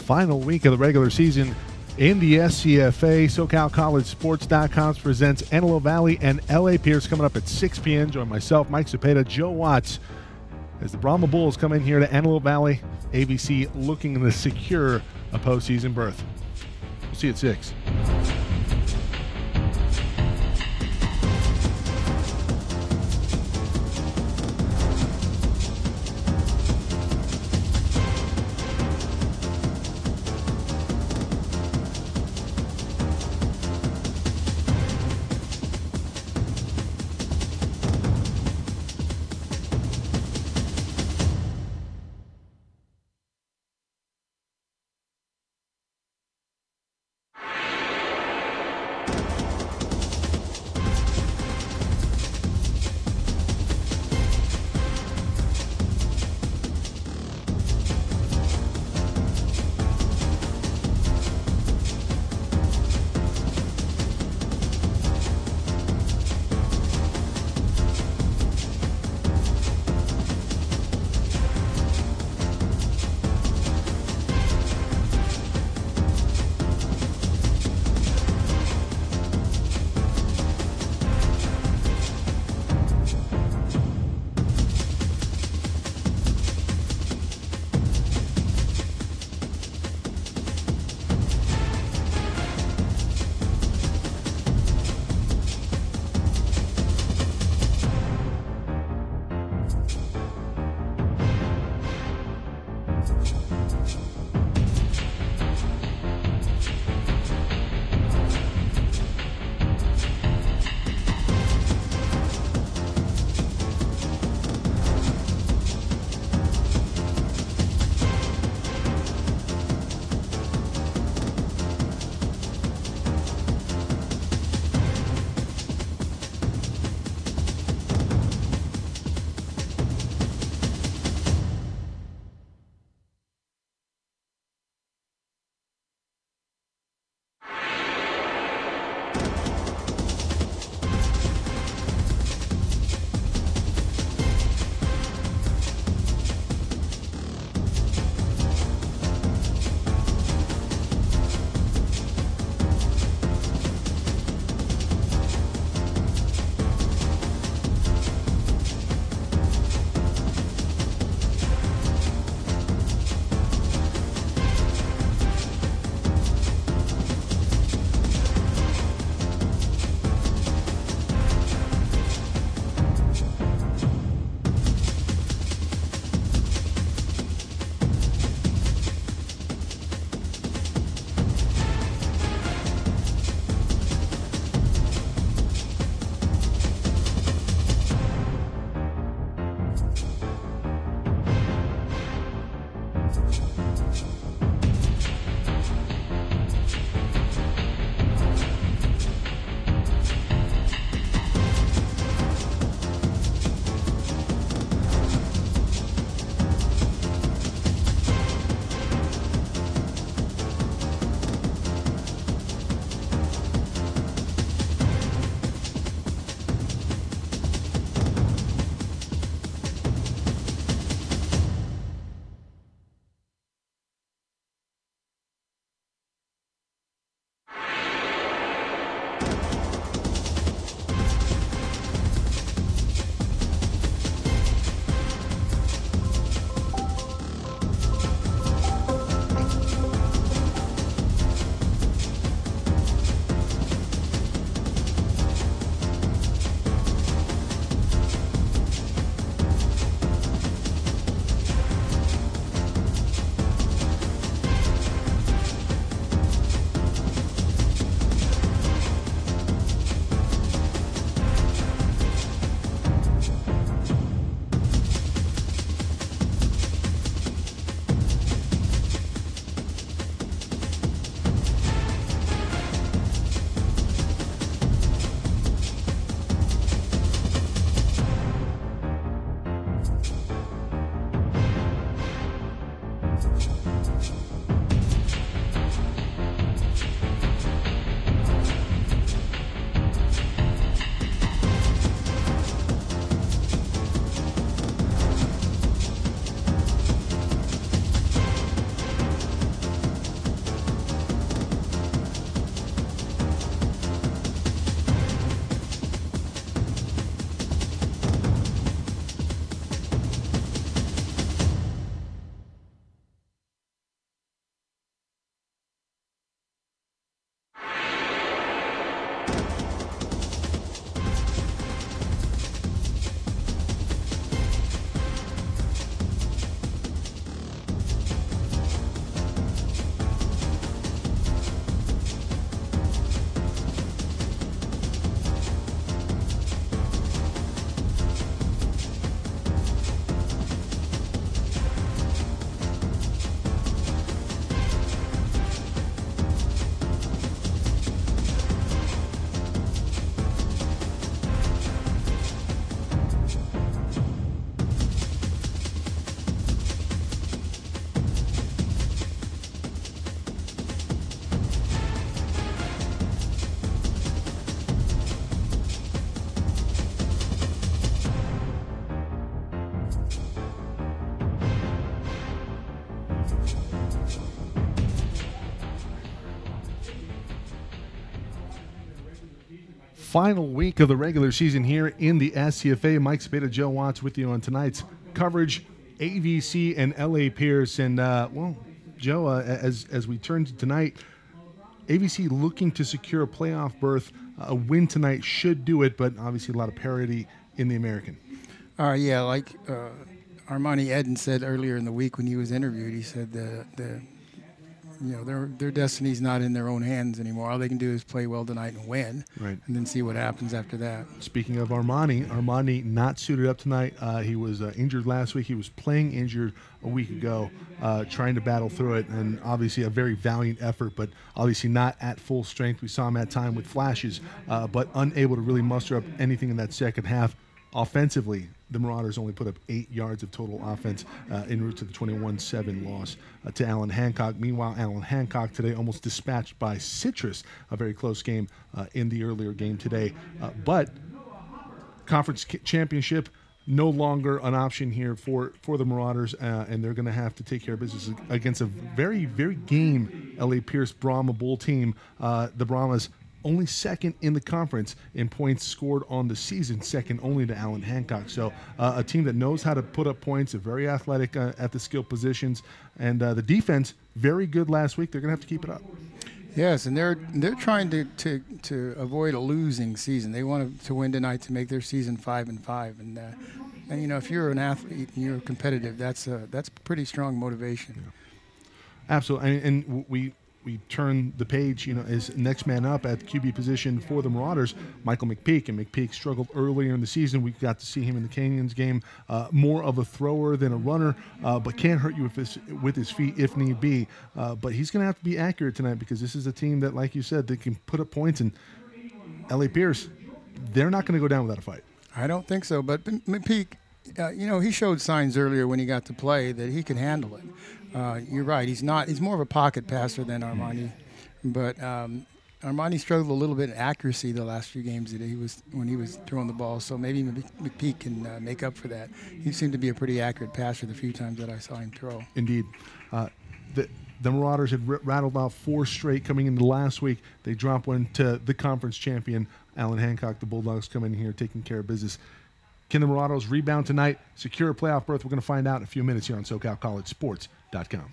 final week of the regular season in the SCFA. SoCalCollegeSports.com presents Antelope Valley and L.A. Pierce coming up at 6 p.m. Join myself, Mike Cepeda, Joe Watts, as the Brahma Bulls come in here to Antelope Valley. ABC looking to secure a postseason berth. We'll see you at 6. final week of the regular season here in the SCFA. Mike Cepeda, Joe Watts with you on tonight's coverage. AVC and LA Pierce. And, well, Joe, as we turn to tonight, AVC looking to secure a playoff berth. A win tonight should do it, but obviously a lot of parity in the American. Yeah, like Armani Eden said earlier in the week when he was interviewed, he said their destiny's not in their own hands anymore. All they can do is play well tonight and win, right, and then see what happens after that. Speaking of Armani not suited up tonight. He was injured last week. He was playing injured a week ago, trying to battle through it, and obviously a very valiant effort, but obviously not at full strength. We saw him at time with flashes, but unable to really muster up anything in that second half. Offensively, the Marauders only put up 8 yards of total offense en route to the 21-7 loss to Allen Hancock. Meanwhile, Allen Hancock today almost dispatched by Citrus, a very close game in the earlier game today. But conference championship no longer an option here for the Marauders, and they're going to have to take care of business against a very, very game LA Pierce Brahma Bull team. The Brahmas only second in the conference in points scored on the season, second only to Allen Hancock. So a team that knows how to put up points, are very athletic at the skill positions, and the defense, very good last week. They're going to have to keep it up. Yes, and they're trying to avoid a losing season. They want to win tonight to make their season 5-5. And you know, if you're an athlete and you're competitive, that's pretty strong motivation. Yeah. Absolutely, and we turn the page, you know, as next man up at the QB position for the Marauders, Michael McPeak. And McPeak struggled earlier in the season. We got to see him in the Canyons game, more of a thrower than a runner, but can hurt you with his feet if need be. But he's going to have to be accurate tonight, because this is a team that, like you said, they can put up points. And LA Pierce, they're not going to go down without a fight. I don't think so. But McPeak, you know, he showed signs earlier when he got to play that he can handle it. You're right. He's more of a pocket passer than Armani, but Armani struggled a little bit in accuracy the last few games that when he was throwing the ball. So maybe McPeak can make up for that. He seemed to be a pretty accurate passer the few times that I saw him throw. Indeed. The Marauders had rattled off 4 straight coming into last week. They dropped one to the conference champion, Allen Hancock. The Bulldogs come in here taking care of business. Can the Marauders rebound tonight, secure a playoff berth? We're going to find out in a few minutes here on SoCalCollegeSports.com.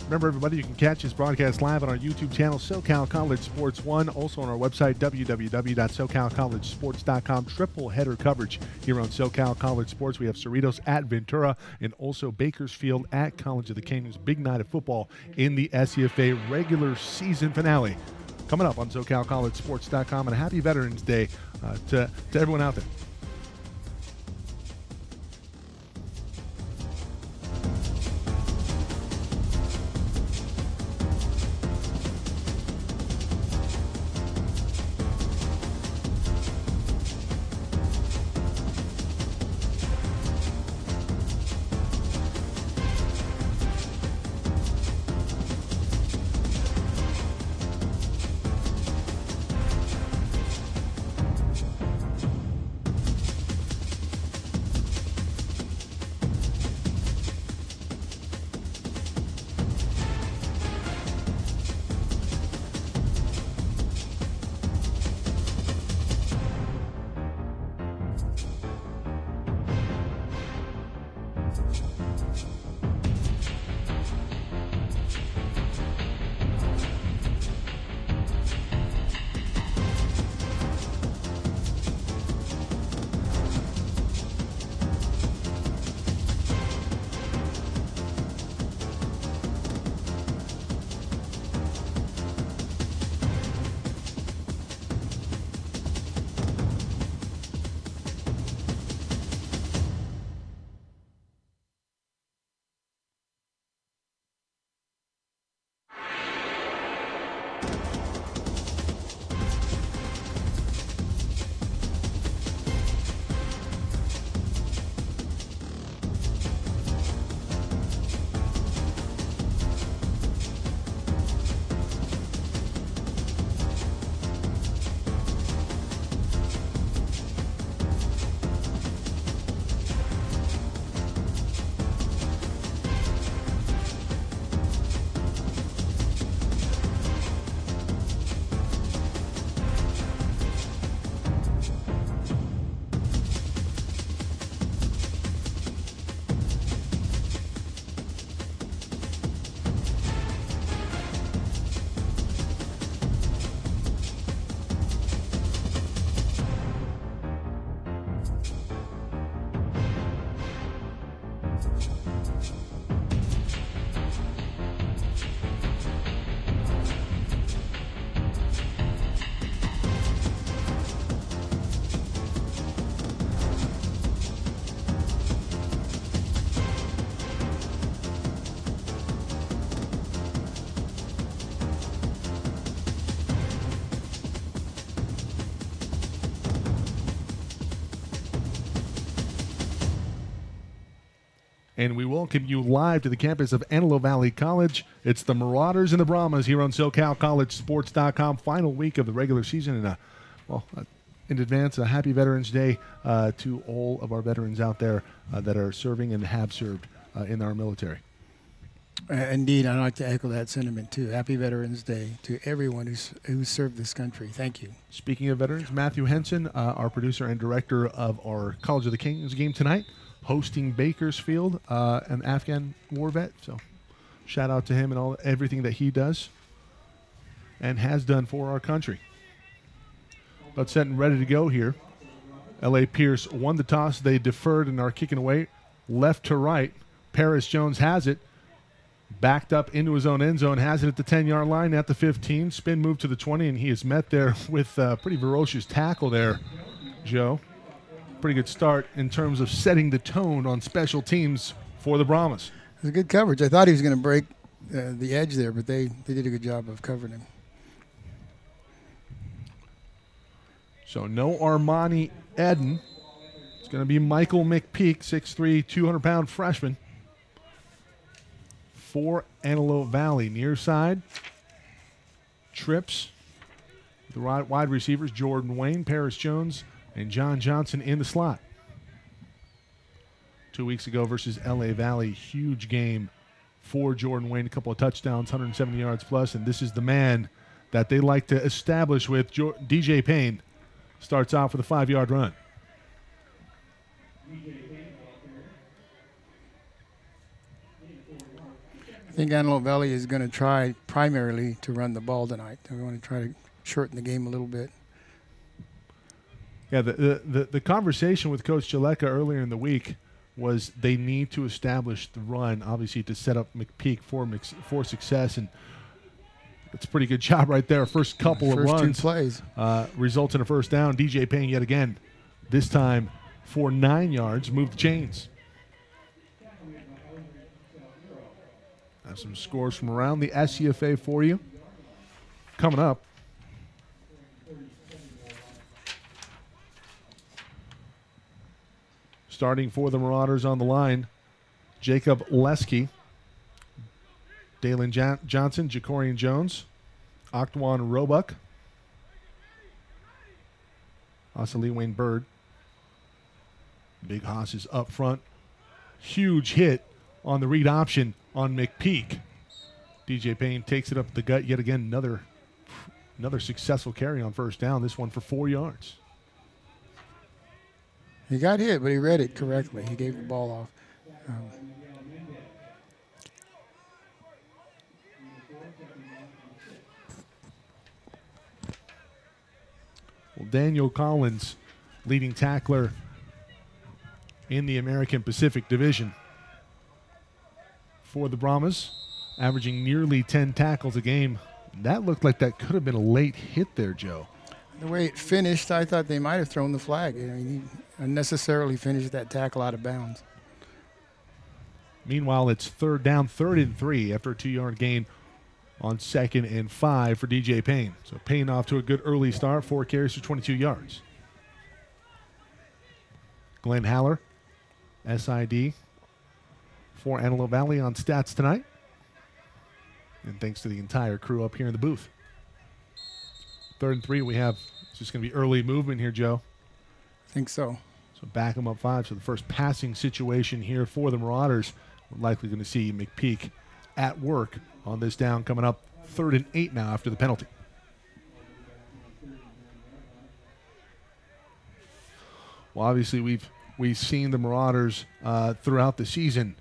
Remember, everybody, you can catch this broadcast live on our YouTube channel, SoCal College Sports 1. Also on our website, www.socalcollegesports.com. Triple header coverage here on SoCal College Sports. We have Cerritos at Ventura and also Bakersfield at College of the Canyons. Big night of football in the SCFA regular season finale. Coming up on SoCalCollegeSports.com. And a happy Veterans Day to everyone out there. And we welcome you live to the campus of Antelope Valley College. It's the Marauders and the Brahmas here on SoCalCollegeSports.com. Final week of the regular season. And, in advance, a happy Veterans Day to all of our veterans out there that are serving and have served in our military. Indeed, I'd like to echo that sentiment, too. Happy Veterans Day to everyone who's served this country. Thank you. Speaking of veterans, Matthew Henson, our producer and director of our College of the Canyons game tonight, hosting Bakersfield, an Afghan war vet. So shout out to him and everything that he does and has done for our country. But set and ready to go here. L.A. Pierce won the toss. They deferred and are kicking away left to right. Paris Jones has it. Backed up into his own end zone. Has it at the 10-yard line at the 15. Spin move to the 20, and he is met there with a pretty ferocious tackle there, Joe. Pretty good start in terms of setting the tone on special teams for the Brahmas. It was a good coverage. I thought he was going to break the edge there, but they did a good job of covering him. So no Armani Eden. It's going to be Michael McPeak, 6'3", 200-pound freshman for Antelope Valley. Near side, trips. The wide receivers, Jordan Wayne, Paris Jones, and John Johnson in the slot. 2 weeks ago versus L.A. Valley, huge game for Jordan Wayne. A couple of touchdowns, 170 yards plus, and this is the man that they like to establish with. DJ Payne starts off with a 5-yard run. think Antelope Valley is going to try primarily to run the ball tonight. They want to try to shorten the game a little bit. Yeah, the conversation with Coach Jaleka earlier in the week was they need to establish the run, obviously, to set up McPeak for success, and it's a pretty good job right there. First couple of runs, 2 plays, results in a first down. DJ Payne yet again, this time for 9 yards, moved the chains. Have some scores from around the SCFA for you coming up. Starting for the Marauders on the line, Jacob Lesky, Dalen Johnson, Jacorian Jones, Octawan Roebuck, Asali Wayne Bird. Big Haas is up front. Huge hit on the read option on McPeak. DJ Payne takes it up the gut yet again. Another successful carry on first down. This one for 4 yards. He got hit, but he read it correctly. He gave the ball off. Well, Daniel Collins, leading tackler in the American Pacific Division for the Brahmas, averaging nearly 10 tackles a game. That looked like that could have been a late hit there, Joe. The way it finished, I thought they might have thrown the flag. I mean, he unnecessarily finished that tackle out of bounds. Meanwhile, it's third down, 3rd and 3 after a 2-yard gain on 2nd and 5 for DJ Payne. So Payne off to a good early start, 4 carries for 22 yards. Glenn Haller, SID for Antelope Valley on stats tonight. And thanks to the entire crew up here in the booth. 3rd and 3, we have, it's just going to be early movement here, Joe. I think so. So back them up 5. So the first passing situation here for the Marauders. We're likely going to see McPeak at work on this down coming up 3rd and 8 now after the penalty. Well, obviously we've seen the Marauders throughout the season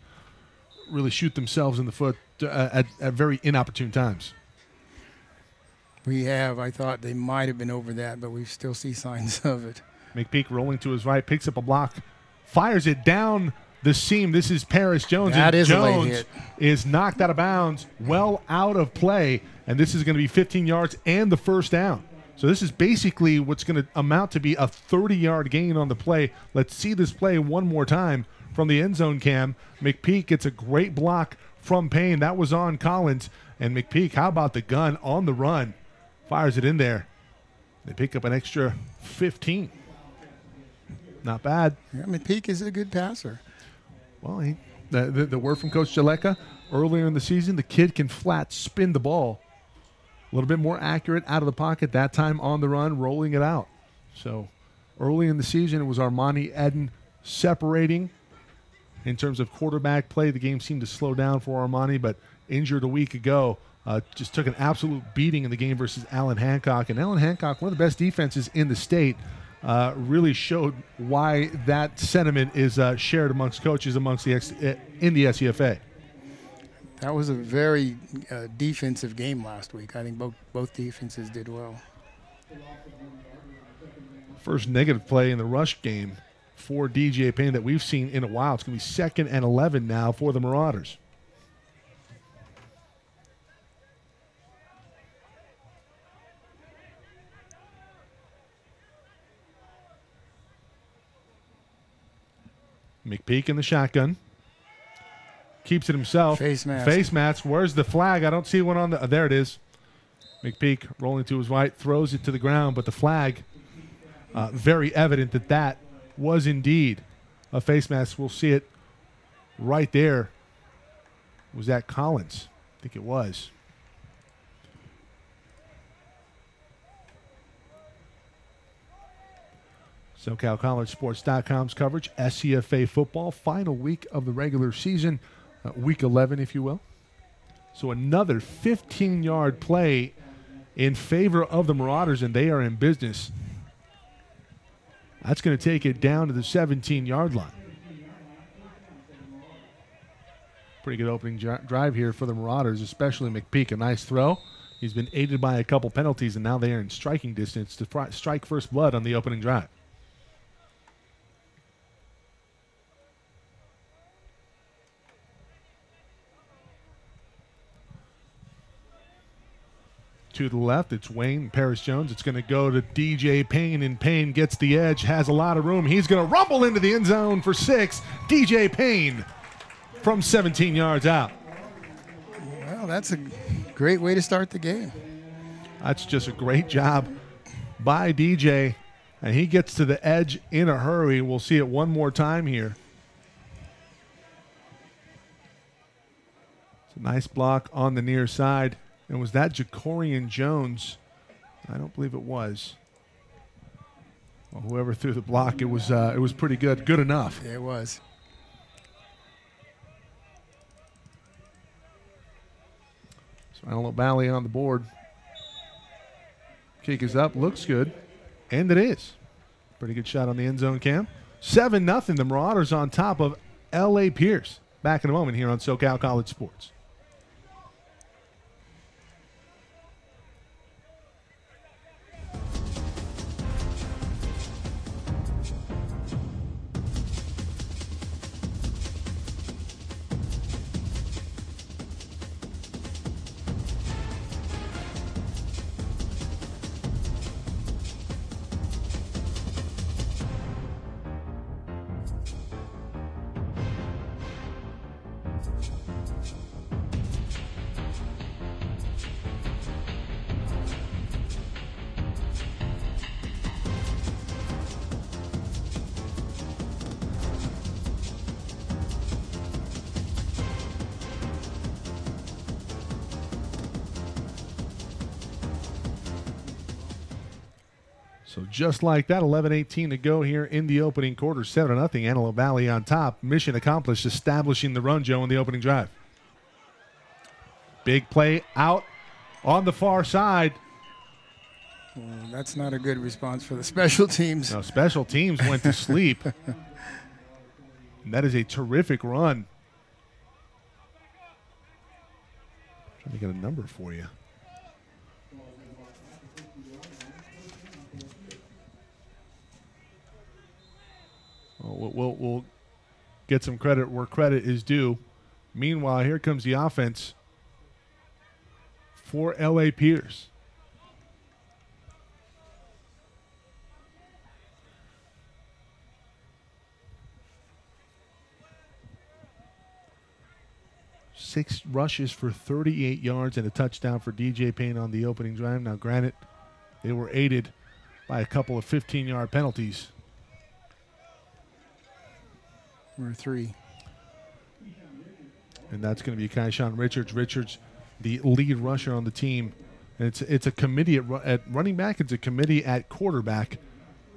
really shoot themselves in the foot at very inopportune times. We have. I thought they might have been over that, but we still see signs of it. McPeak rolling to his right, picks up a block, fires it down the seam. This is Paris Jones. That is Jones a late hit. Is knocked out of bounds, well out of play, and this is going to be 15 yards and the first down. So this is basically what's going to amount to be a 30-yard gain on the play. Let's see this play one more time from the end zone cam. McPeak gets a great block from Payne. That was on Collins. And McPeak, how about the gun on the run? Fires it in there. They pick up an extra 15. Not bad. Yeah, McPeak is a good passer. Well, the word from Coach Jaleka earlier in the season, the kid can flat spin the ball. A little bit more accurate out of the pocket, that time on the run, rolling it out. So early in the season, it was Armani Eden separating. In terms of quarterback play, the game seemed to slow down for Armani, but injured a week ago. Just took an absolute beating in the game versus Allen Hancock. And Allen Hancock, one of the best defenses in the state, really showed why that sentiment is shared amongst coaches amongst in the SCFA. That was a very defensive game last week. I think both defenses did well. First negative play in the rush game for DJ Payne that we've seen in a while. It's going to be 2nd and 11 now for the Marauders. McPeak in the shotgun. Keeps it himself. Face mask. Face mask. Where's the flag? I don't see one on the... there it is. McPeak rolling to his right, throws it to the ground, but the flag, very evident that was indeed a face mask. We'll see it right there. Was that Collins? I think it was. SoCalCollegeSports.com's coverage, SCFA football, final week of the regular season, week 11, if you will. So another 15-yard play in favor of the Marauders, and they are in business. That's going to take it down to the 17-yard line. Pretty good opening drive here for the Marauders, especially McPeak. A nice throw. He's been aided by a couple penalties, and now they are in striking distance to strike first blood on the opening drive. To the left, it's Wayne Paris Jones. It's going to go to DJ Payne, and Payne gets the edge, has a lot of room. He's going to rumble into the end zone for 6. DJ Payne from 17 yards out. Well, that's a great way to start the game. That's just a great job by DJ, and he gets to the edge in a hurry. We'll see it one more time here. It's a nice block on the near side. And was that Jacorian Jones? I don't believe it was. Well, whoever threw the block, it was pretty good. Good enough. Yeah, it was. So Antelope Vallley on the board. Kick is up, looks good, and it is. Pretty good shot on the end zone cam. 7-0, the Marauders on top of L.A. Pierce. Back in a moment here on SoCal College Sports. So just like that, 11:18 to go here in the opening quarter. 7-0, Antelope Vallley on top. Mission accomplished, establishing the run, Joe, in the opening drive. Big play out on the far side. Well, that's not a good response for the special teams. No, special teams went to sleep. And that is a terrific run. I'm trying to get a number for you. We'll get some credit where credit is due. Meanwhile, here comes the offense for L.A. Pierce. Six rushes for 38 yards and a touchdown for DJ Payne on the opening drive. Now, granted, they were aided by a couple of 15-yard penalties. Or 3. And that's going to be Kaishan Richards. Richards, the lead rusher on the team. And it's a committee at running back. It's a committee at quarterback.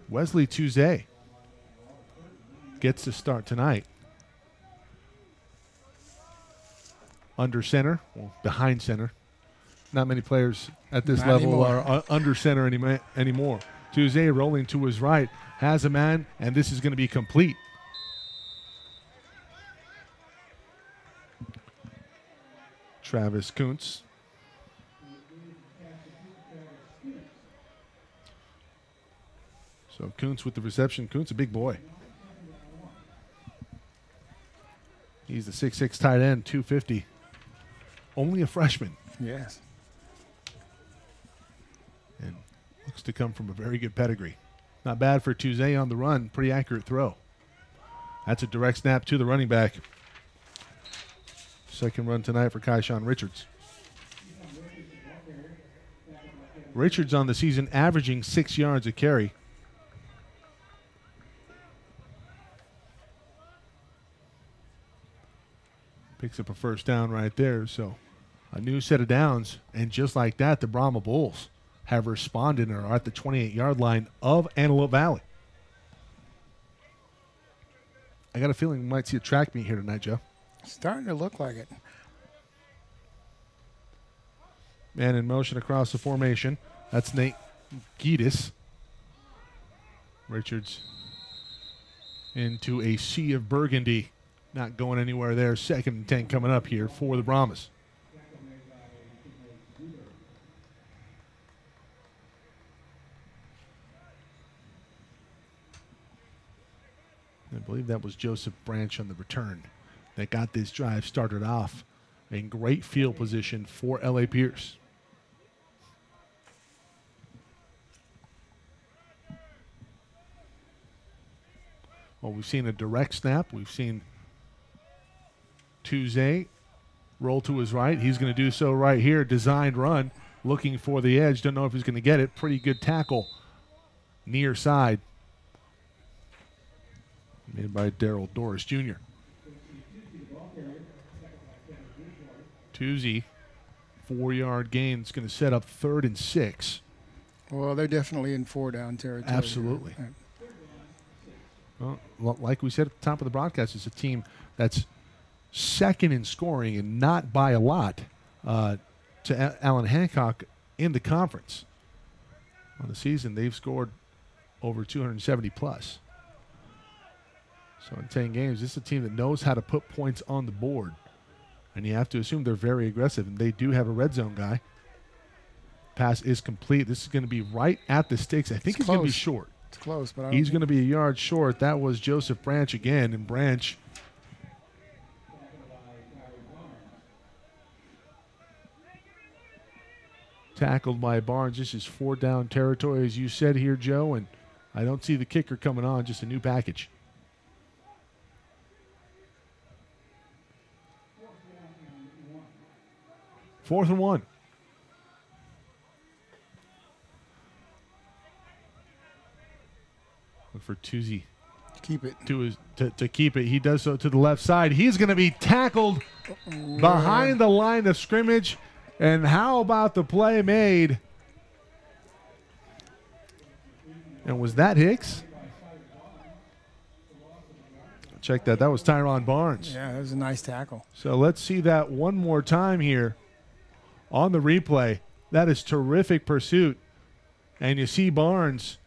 Wesley Tuesday gets to start tonight. Under center, well, behind center. Not many players at this level are under center anymore. Tuesday rolling to his right, has a man, and this is going to be complete. Travis Kuntz. So Kuntz with the reception. Kuntz, a big boy. He's the 6'6" tight end, 250. Only a freshman. Yes. And looks to come from a very good pedigree. Not bad for Tuesday on the run. Pretty accurate throw. That's a direct snap to the running back. Second run tonight for Kaishan Richards. Richards on the season averaging 6 yards a carry. Picks up a first down right there. So a new set of downs. And just like that, the Brahma Bulls have responded and are at the 28-yard line of Antelope Vallley. I got a feeling we might see a track meet here tonight, Joe. Starting to look like it. Man in motion across the formation. That's Nate Giedis. Richards into a sea of burgundy not going anywhere there. 2nd and 10 coming up here for the Brahmas. I believe that was Joseph Branch on the return that got this drive started off in great field position for L.A. Pierce. Well, we've seen a direct snap. We've seen Tuesday roll to his right. He's going to do so right here. Designed run, looking for the edge. Don't know if he's going to get it. Pretty good tackle near side made by Darrell Doris Jr. Tuesday, 4-yard gain. It's going to set up 3rd and 6. Well, they're definitely in 4-down territory. Absolutely. Well, like we said at the top of the broadcast, it's a team that's 2nd in scoring and not by a lot to Allen Hancock in the conference. On the season, they've scored over 270 plus. So in 10 games, this is a team that knows how to put points on the board. And you have to assume they're very aggressive, and they do have a red zone guy. Pass is complete. This is going to be right at the sticks. I think it's going to be short. It's close, but he's going to be a yard short. That was Joseph Branch again, and Branch tackled by Barnes. This is 4-down territory, as you said here, Joe, and I don't see the kicker coming on, just a new package. Fourth and 1. Look for Tuesday. Keep it. To keep it. He does so to the left side. He's going to be tackled behind the line of scrimmage. And how about the play made? And was that Hicks? Check that. That was Tyron Barnes. Yeah, that was a nice tackle. So let's see that one more time here on the replay. That is terrific pursuit. And you see Barnes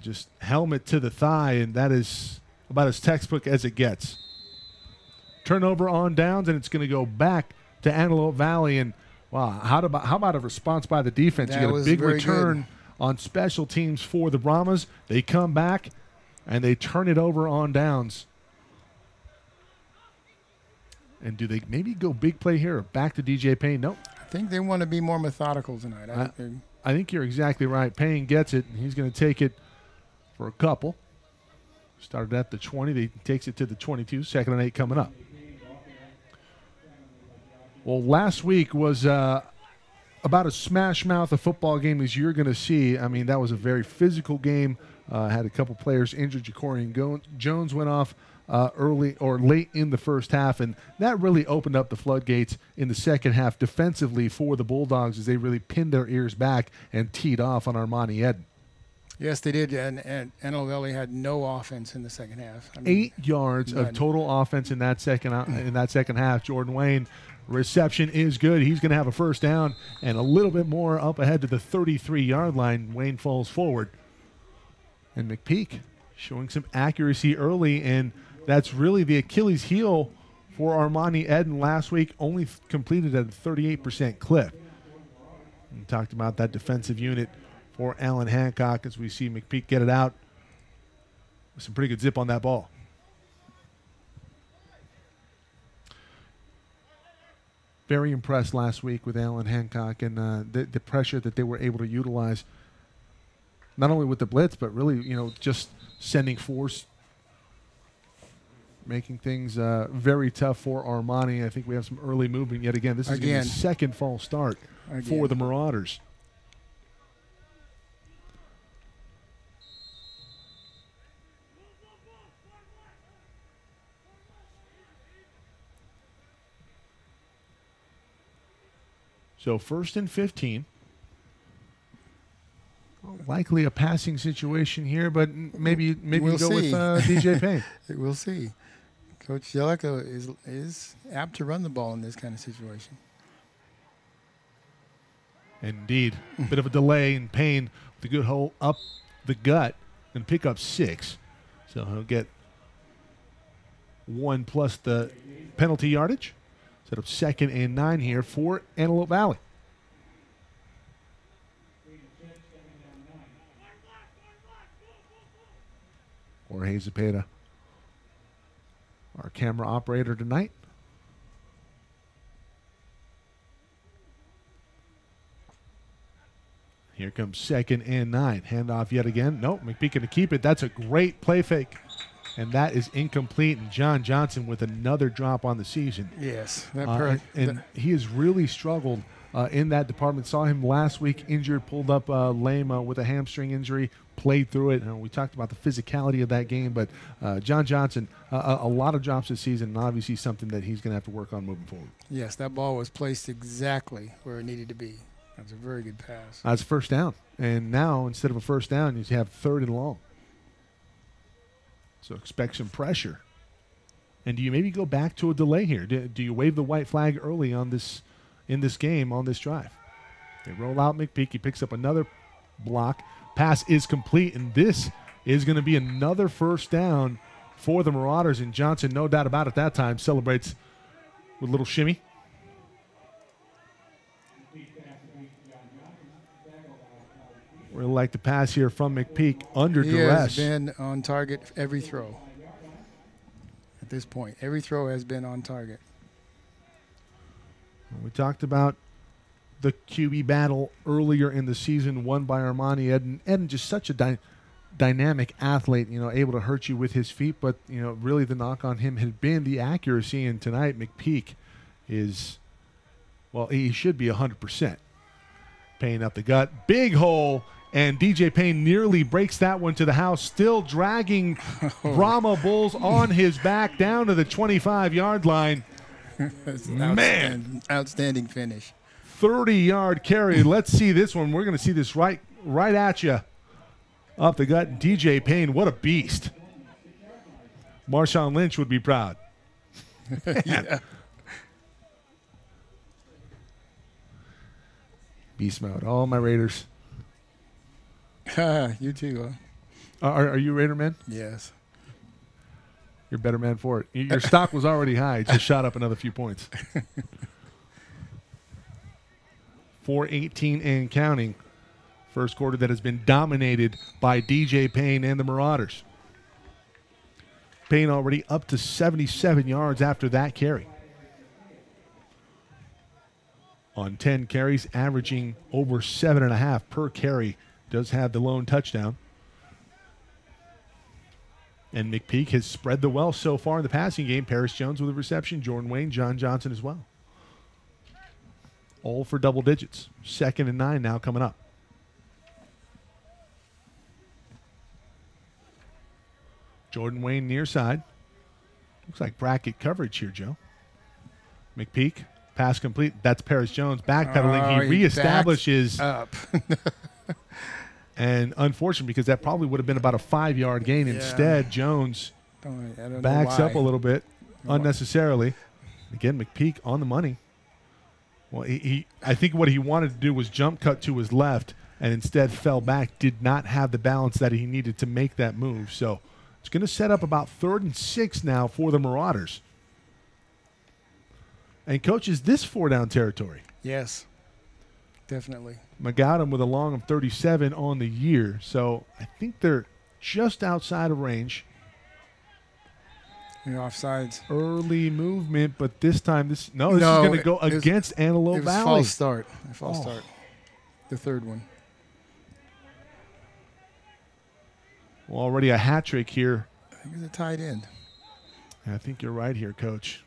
just helmet to the thigh, and that is about as textbook as it gets. Turnover on downs, and it's going to go back to Antelope Valley. And wow, how about a response by the defense? That you get a big return good on special teams for the Brahmas. They come back and they turn it over on downs. And do they maybe go big play here or back to DJ Payne? Nope. I think they want to be more methodical tonight. I think you're exactly right. Payne gets it, and he's going to take it for a couple. Started at the 20. He takes it to the 22. 2nd and 8 coming up. Well, last week was about as smash mouth a football game as you're going to see. I mean, that was a very physical game. Had a couple players injured. Jacorian Jones went off early or late in the first half, and that really opened up the floodgates in the second half defensively for the Bulldogs as they really pinned their ears back and teed off on Armani Eden. Yes, they did, and Antelope had no offense in the second half. I mean, 8 yards of total offense in that second half. Jordan Wayne, reception is good. He's going to have a first down and a little bit more up ahead to the 33-yard line. Wayne falls forward. And McPeak showing some accuracy early, and that's really the Achilles heel for Armani Eden last week, only completed at a 38% clip. We talked about that defensive unit for Allen Hancock as we see McPeak get it out with some pretty good zip on that ball. Very impressed last week with Allen Hancock and the pressure that they were able to utilize, not only with the blitz, but really, just sending force, making things very tough for Armani. I think we have some early movement yet again. This is going to be the second false start for the Marauders. So 1st and 15. Likely a passing situation here, but maybe we'll go with DJ Payne. We'll see. Coach Jellicoe is apt to run the ball in this kind of situation. Indeed. A bit of a delay, and Payne with a good hole up the gut and pick up 6. So he'll get 1 plus the penalty yardage. Set up 2nd and 9 here for Antelope Valley. Jorge Zepeda, our camera operator tonight. Here comes 2nd and 9. Handoff yet again. Nope, McPeak going to keep it. That's a great play fake. And that is incomplete. And John Johnson with another drop on the season. Yes. And he has really struggled in that department. Saw him last week injured, pulled up lame with a hamstring injury, played through it. We talked about the physicality of that game. But John Johnson, a lot of drops this season, and obviously something that he's going to have to work on moving forward. Yes, that ball was placed exactly where it needed to be. That's a very good pass. That's first down. And now, instead of a first down, you have 3rd and long. So expect some pressure. And do you maybe go back to a delay here? Do you wave the white flag early on this in this game on this drive? They roll out McPeak. He picks up another block. Pass is complete, and this is going to be another first down for the Marauders. And Johnson, no doubt about it, that time celebrates with a little shimmy. We'd like to pass here from McPeak under duress. He has been on target every throw at this point. Every throw has been on target. We talked about the QB battle earlier in the season, won by Armani Eden. Eden just such a dynamic athlete, able to hurt you with his feet. But, really the knock on him had been the accuracy. And tonight McPeak is, well, he should be 100%. Payne up the gut. Big hole. And DJ Payne nearly breaks that one to the house, still dragging Brahma Bulls on his back down to the 25-yard line. Man. Outstanding finish. 30-yard carry. Let's see this one. We're going to see this right at you. Up the gut. DJ Payne, what a beast. Marshawn Lynch would be proud. Yeah. Beast mode. All my Raiders. You too, huh? Are you a Raider man? Yes. You're a better man for it. Your stock was already high. It just shot up another few points. 4:18 and counting. First quarter that has been dominated by DJ Payne and the Marauders. Payne already up to 77 yards after that carry. On 10 carries, averaging over 7.5 per carry. Does have the lone touchdown. And McPeak has spread the wealth so far in the passing game. Paris Jones with a reception, Jordan Wayne, John Johnson as well. All for double digits. 2nd and 9 now coming up. Jordan Wayne near side. Looks like bracket coverage here, Joe. McPeak, pass complete. That's Paris Jones backpedaling. He reestablishes up. And unfortunate because that probably would have been about a 5-yard gain. Yeah. Instead, Jones backs up a little bit unnecessarily. Again, McPeak on the money. Well, I think what he wanted to do was jump cut to his left and instead fell back, did not have the balance that he needed to make that move. So it's going to set up about 3rd and 6 now for the Marauders. And, Coach, is this 4-down territory? Yes, definitely. McGowan with a long of 37 on the year. So I think they're just outside of range. You're offsides. Early movement, but this time this is going to go against Antelope Valley. False start. False start. The 3rd one. Well, already a hat trick here. I think it's a tight end. I think you're right here, Coach.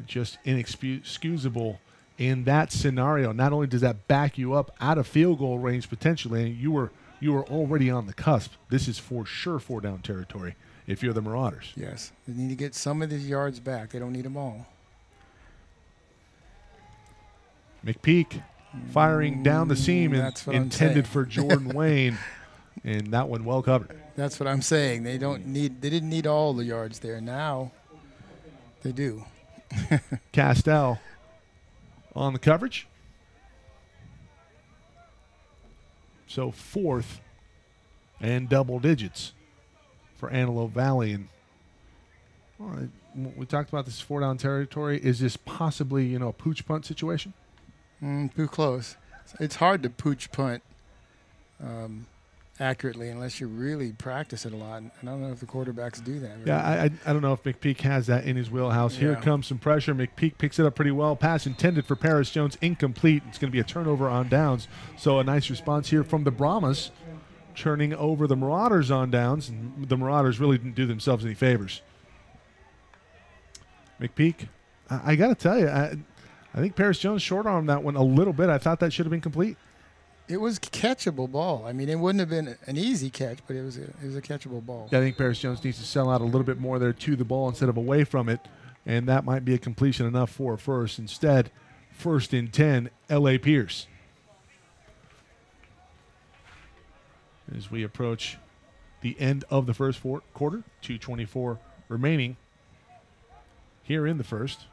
Just inexcusable in that scenario. Not only does that back you up out of field goal range potentially, and you were already on the cusp. This is for sure 4-down territory if you're the Marauders. Yes. They need to get some of these yards back. They don't need them all. McPeak firing down the seam and intended for Jordan Wayne, and that one well covered. That's what I'm saying. They didn't need all the yards there. Now they do. Castell on the coverage. So 4th and double digits for Antelope Valley. And Well, we talked about this 4-down territory. Is this possibly, a pooch punt situation? Too close. It's hard to pooch punt accurately unless you really practice it a lot. And I don't know if the quarterbacks do that. Really. Yeah, I don't know if McPeak has that in his wheelhouse. Yeah. Here comes some pressure. McPeak picks it up pretty well. Pass intended for Paris Jones, incomplete. It's going to be a turnover on downs. So a nice response here from the Brahmas, churning over the Marauders on downs. And the Marauders really didn't do themselves any favors. McPeak, I got to tell you, I think Paris Jones short-armed that one a little bit. I thought that should have been complete. It was catchable ball. I mean, it wouldn't have been an easy catch, but it was a catchable ball. Yeah, I think Paris Jones needs to sell out a little bit more there to the ball instead of away from it, and that might be a completion enough for a first. Instead, 1st and 10, L.A. Pierce. As we approach the end of the first quarter, 2:24 remaining here in the first.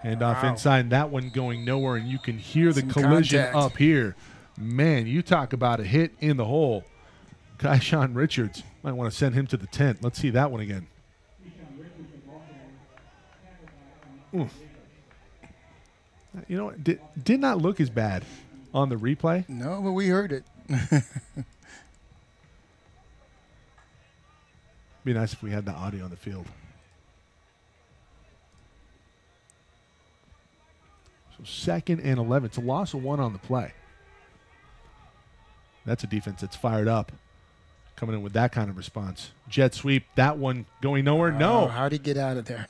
Handoff inside, that one going nowhere, and you can hear the collision contact up here. Man, you talk about a hit in the hole. Kyshawn Richards, might want to send him to the tent. Let's see that one again. Ooh. You know what? Did not look as bad on the replay. No, but we heard it. Be nice if we had the audio on the field. So 2nd and 11. It's a loss of 1 on the play. That's a defense that's fired up, coming in with that kind of response. Jet sweep, that one going nowhere. No. How'd he get out of there?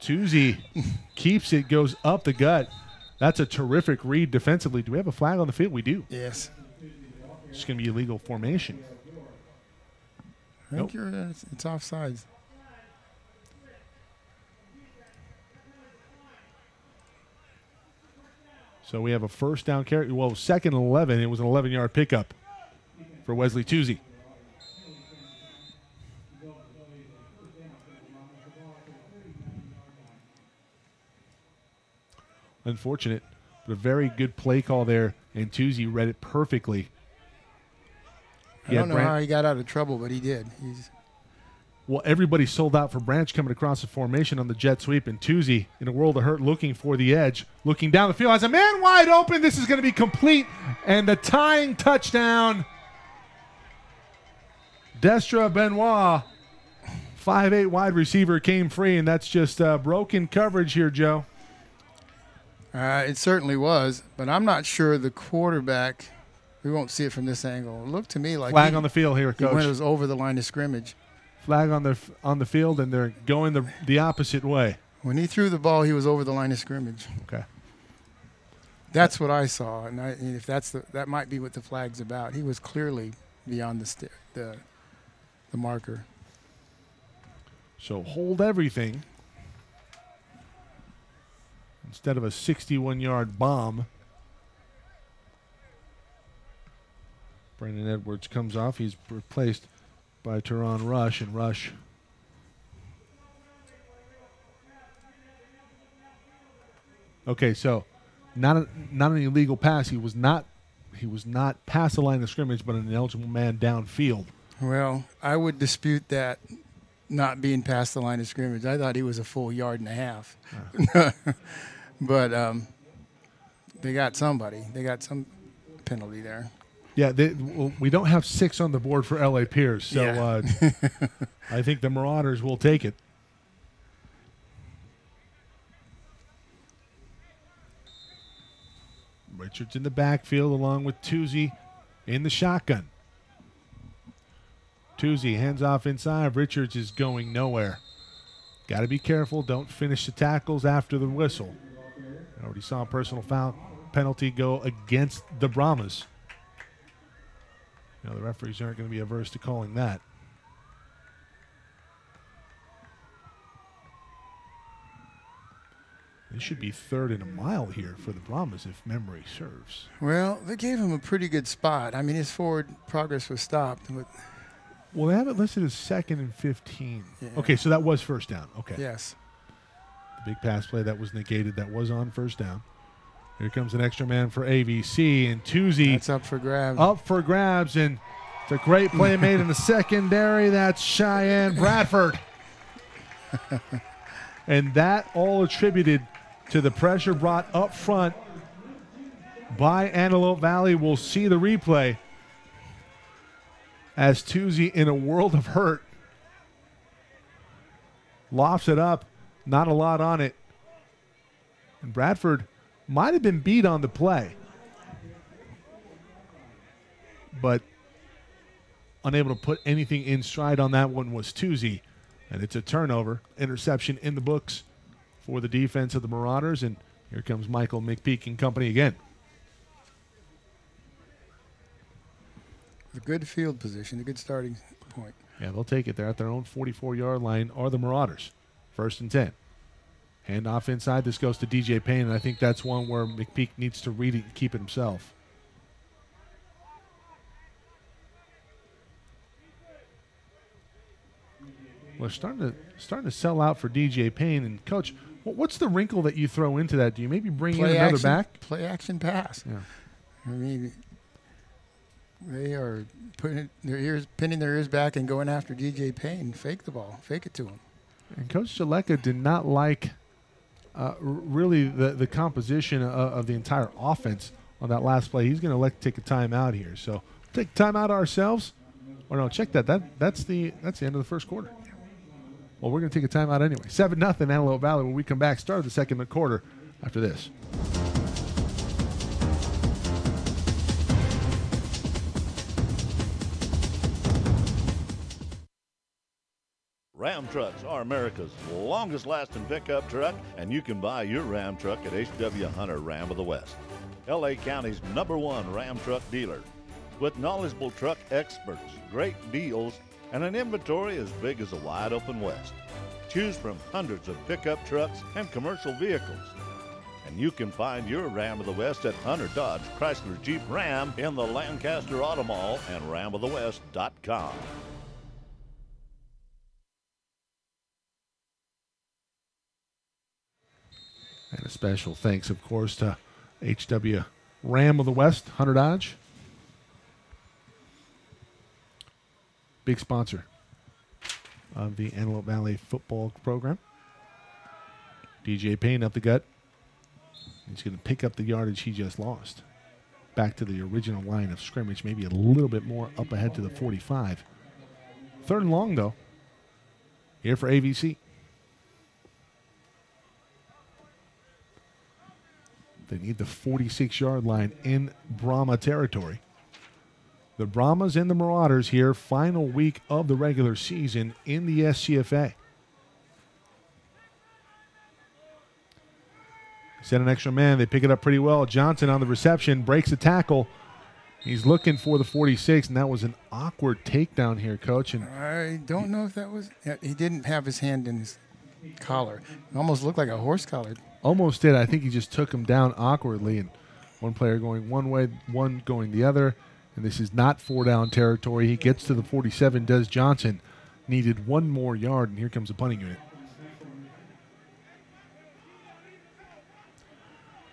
Tuzi keeps it, goes up the gut. That's a terrific read defensively. Do we have a flag on the field? We do. Yes. It's going to be illegal formation. I think it's offsides. So we have a 1st down carry. Well, 2nd and 11. It was an 11-yard pickup for Wesley Tuzi. Unfortunate, but a very good play call there, and Tuzi read it perfectly. I don't know how he got out of trouble, but he did. Well, everybody sold out for Branch coming across the formation on the jet sweep, and Tuzi, in a world of hurt, looking for the edge, looking down the field, has a man wide open. This is going to be complete, and the tying touchdown. Destra Benoit, 5'8" wide receiver, came free, and that's just broken coverage here, Joe. It certainly was, but I'm not sure the quarterback. We won't see it from this angle. It looked to me like flag on the field here, Coach. When it was over the line of scrimmage. Flag on the field, and they're going the opposite way. When he threw the ball, he was over the line of scrimmage. Okay. That's what I saw, and if that might be what the flag's about. He was clearly beyond the marker. So hold everything instead of a 61-yard bomb. Brandon Edwards comes off. He's replaced by Teron Rush, and Rush okay, so not an illegal pass. He was not past the line of scrimmage, but an ineligible man downfield. Well, I would dispute that not being past the line of scrimmage. I thought he was a full 1.5 yards. But they got somebody. They got some penalty there. Yeah, we don't have 6 on the board for L.A. Pierce, so Yeah. I think the Marauders will take it. Richards in the backfield along with Tuzi in the shotgun. Tuzi hands off inside. Richards is going nowhere. Got to be careful. Don't finish the tackles after the whistle. I already saw a personal foul penalty go against the Brahmas. The referees aren't going to be averse to calling that. This should be 3rd and a mile here for the Brahmas if memory serves. Well, they gave him a pretty good spot. I mean, his forward progress was stopped. But well, they have it listed as 2nd and 15. Yeah. Okay, so that was 1st down. Okay. Yes. The big pass play that was negated, that was on 1st down. Here comes an extra man for AVC, and Tuzi. That's up for grabs. Up for grabs, and it's a great play made in the secondary. That's Cheyenne Bradford. And that all attributed to the pressure brought up front by Antelope Valley. We'll see the replay as Toozy, in a world of hurt, lofts it up. Not a lot on it. And Bradford might have been beat on the play, but unable to put anything in stride on that one was Toozy. And it's a turnover, interception in the books for the defense of the Marauders. And here comes Michael McPeak and company again. A good field position, a good starting point. Yeah, they'll take it. They're at their own 44-yard line, are the Marauders. 1st and 10. Hand off inside. This goes to DJ Payne, and I think that's one where McPeak needs to read it and keep it himself. Well, starting to sell out for DJ Payne. And, Coach, what's the wrinkle that you throw into that? Do you maybe bring in another back? Play action pass. Yeah. I mean, they are pinning their ears back and going after DJ Payne. Fake the ball. Fake it to him. And Coach Jaleka did not like really the composition of the entire offense on that last play. He's going to take a timeout here. So take a timeout ourselves. Or no, check that. That's the end of the first quarter. Well, we're going to take a timeout anyway. 7-0 Antelope Valley. When we come back, start of the second quarter after this. Ram trucks are America's longest lasting pickup truck, and you can buy your Ram truck at H.W. Hunter Ram of the West, L.A. County's #1 Ram truck dealer. With knowledgeable truck experts, great deals, and an inventory as big as the wide open West. Choose from hundreds of pickup trucks and commercial vehicles. And you can find your Ram of the West at Hunter Dodge Chrysler Jeep Ram in the Lancaster Auto Mall and ramofthewest.com. And a special thanks, of course, to H.W. Ram of the West, Hunter Dodge. Big sponsor of the Antelope Valley football program. DJ Payne up the gut. He's going to pick up the yardage he just lost. Back to the original line of scrimmage, maybe a little bit more up ahead to the 45. 3rd and long, though, here for AVC. They need the 46-yard line in Brahma territory. The Brahmas and the Marauders here, final week of the regular season in the SCFA. Send an extra man. They pick it up pretty well. Johnson on the reception, breaks the tackle. He's looking for the 46, and that was an awkward takedown here, Coach. And I don't know if that was – he didn't have his hand in his collar. It almost looked like a horse collar. Almost did. I think he just took him down awkwardly, and one player going one way, one going the other. And this is not 4-down territory. He gets to the 47, does Johnson. Needed one more yard, and here comes the punting unit.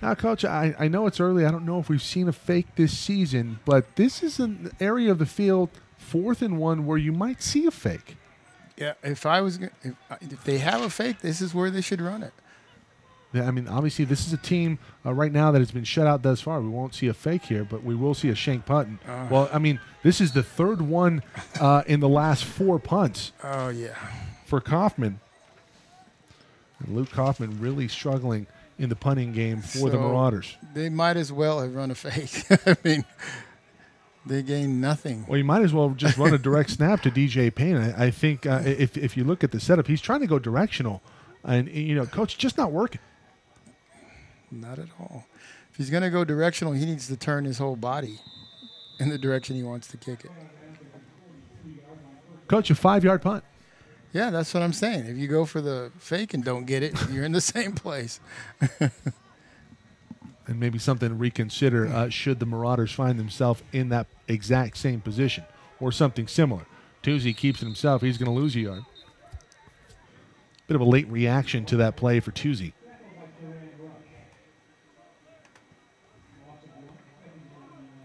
Now, Coach, I know it's early. I don't know if we've seen a fake this season, but this is an area of the field, 4th and 1, where you might see a fake. Yeah, if they have a fake, this is where they should run it. I mean, obviously, this is a team right now that has been shut out thus far. We won't see a fake here, but we will see a shank punt. Well, I mean, this is the 3rd one in the last 4 punts. Oh, yeah. For Kaufman. And Luke Kaufman really struggling in the punting game for the Marauders. They might as well have run a fake. I mean, they gained nothing. Well, you might as well just run a direct snap to DJ Payne. I think if you look at the setup, he's trying to go directional. And, you know, Coach, just not working. Not at all. If he's going to go directional, he needs to turn his whole body in the direction he wants to kick it. Coach, a 5-yard punt. Yeah, that's what I'm saying. If you go for the fake and don't get it, you're in the same place. And maybe something to reconsider should the Marauders find themselves in that exact same position or something similar. Toozy keeps it himself. He's going to lose a yard. Bit of a late reaction to that play for Toozy.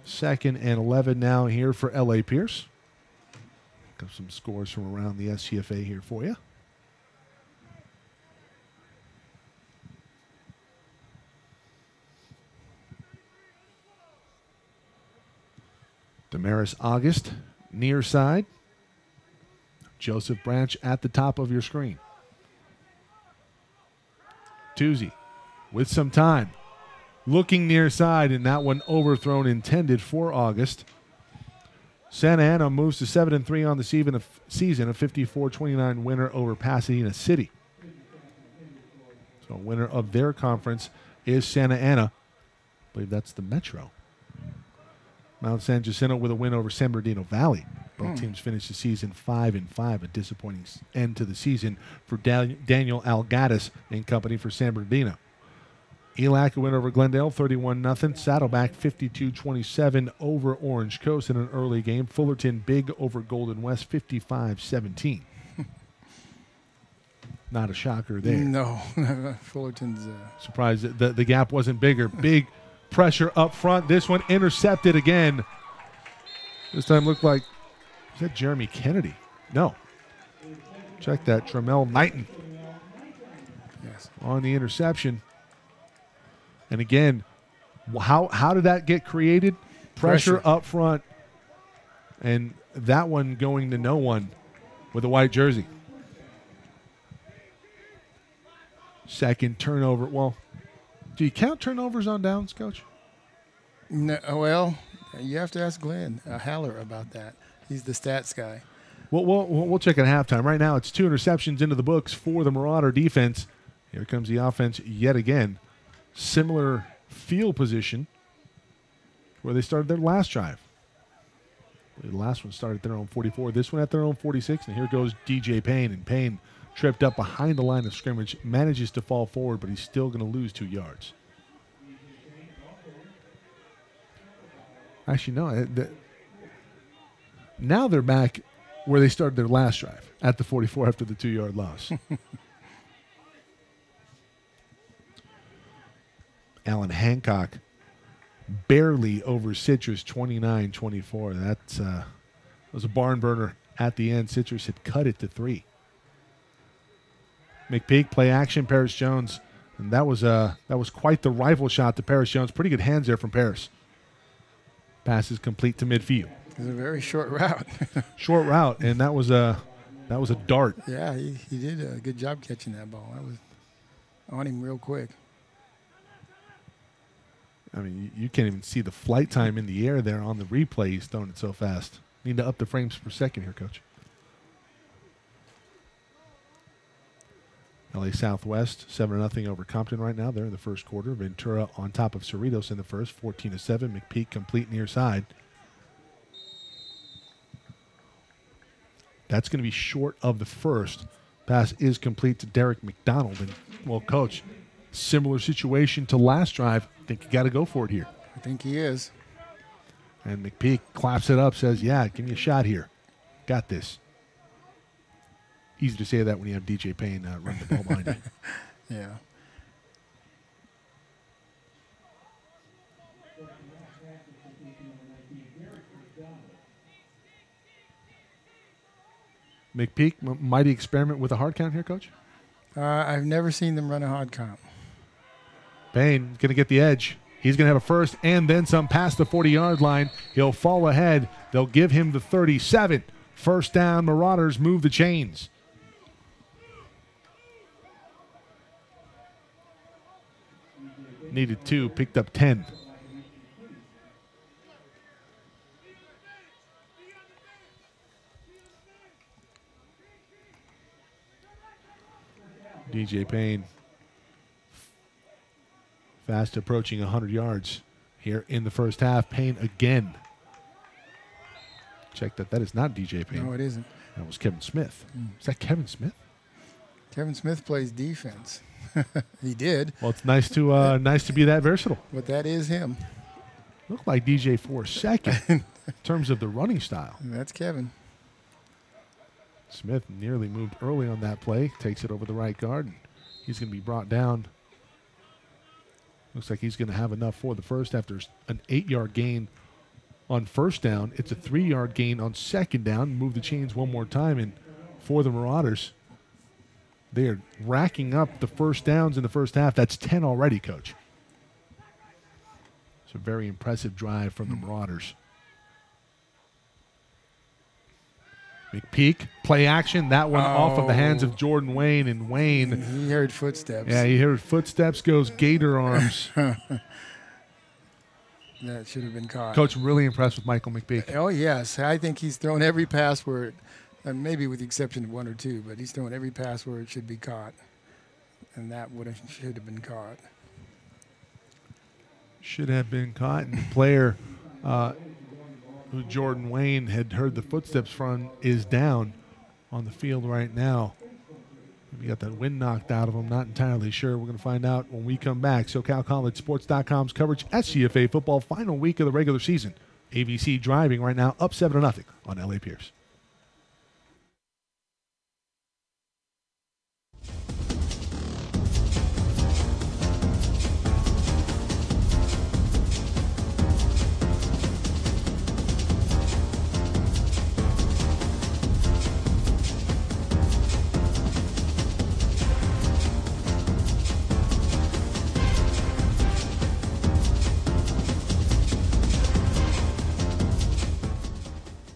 2nd and 11 now here for L.A. Pierce. Got some scores from around the SCFA here for you. Damaris August, near side. Joseph Branch at the top of your screen. Tuzzi with some time. Looking near side, and that one overthrown, intended for August. Santa Ana moves to 7-3 on the season, a 54-29 winner over Pasadena City. So winner of their conference is Santa Ana. I believe that's the Metro. Mount San Jacinto with a win over San Bernardino Valley. Both teams finished the season 5-5, a disappointing end to the season for Daniel Algadas and company for San Bernardino. ELAC a win over Glendale, 31-0. Saddleback, 52-27 over Orange Coast in an early game. Fullerton big over Golden West, 55-17. Not a shocker there. No, Fullerton's... Surprised that the gap wasn't bigger. Big pressure up front. This one intercepted again. This time looked like, is that Jeremy Kennedy? No. Check that, Tremel Knighton. Yes. On the interception. And again, how did that get created? Pressure up front. And that one going to no one with a white jersey. Second turnover. Well, do you count turnovers on downs, Coach? No, well, you have to ask Glenn Haller about that. He's the stats guy. Well, we'll check at halftime. Right now, it's 2 interceptions into the books for the Marauder defense. Here comes the offense yet again. Similar field position where they started their last drive. The last one started at their own 44. This one at their own 46. And here goes DJ Payne. And Payne tripped up behind the line of scrimmage, manages to fall forward, but he's still going to lose 2 yards. Actually, no. Now they're back where they started their last drive, at the 44 after the 2-yard loss. Alan Hancock barely over Citrus, 29-24. That was a barn burner at the end. Citrus had cut it to 3. McPeak, play action, Paris Jones. And that was quite the rifle shot to Paris Jones. Pretty good hands there from Paris. Passes complete to midfield. It was a very short route. Short route, and that was a dart. Yeah, he did a good job catching that ball. That was on him real quick. I mean, you can't even see the flight time in the air there on the replay. He's throwing it so fast. Need to up the frames per second here, Coach. LA Southwest, 7-0 over Compton right now. They're in the first quarter. Ventura on top of Cerritos in the first, 14-7. McPeak complete near side. That's going to be short of the first. Pass is complete to Derek McDonald. And, well, Coach, similar situation to last drive. I think you got to go for it here. I think he is. And McPeak claps it up, says, yeah, give me a shot here. Got this. Easy to say that when you have DJ Payne run the ball behind you. Yeah. McPeak, mighty experiment with a hard count here, Coach? I've never seen them run a hard count. Payne going to get the edge. He's going to have a first and then some past the 40-yard line. He'll fall ahead. They'll give him the 37. First down, Marauders move the chains. Needed 2, picked up 10. DJ Payne fast approaching 100 yards here in the first half. Payne again. Check that. That is not DJ Payne. No, it isn't. That was Kevin Smith. Is that Kevin Smith? Kevin Smith plays defense. He did. Well, it's nice to be that versatile. But that is him. Looked like DJ for a second in terms of the running style. That's Kevin. Smith nearly moved early on that play. Takes it over the right guard. And he's going to be brought down. Looks like he's going to have enough for the first after an 8-yard gain on first down. It's a 3-yard gain on second down. Move the chains one more time. And for the Marauders, they are racking up the first downs in the first half. That's 10 already, Coach. It's a very impressive drive from the Marauders. McPeak, play action. That one off of the hands of Jordan Wayne, and Wayne. He heard footsteps. Yeah, he heard footsteps, goes Gator arms. That should have been caught. Coach really impressed with Michael McPeak. Oh, yes. I think he's thrown every pass where, maybe with the exception of one or two, but he's thrown every pass where it should be caught. And that should have been caught. Should have been caught. And the player who Jordan Wayne had heard the footsteps from is down on the field right now. Maybe got that wind knocked out of him. Not entirely sure. We're going to find out when we come back. SoCalCollegeSports.com's coverage, SCFA football, final week of the regular season. AVC driving right now, up 7-0 on LA Pierce.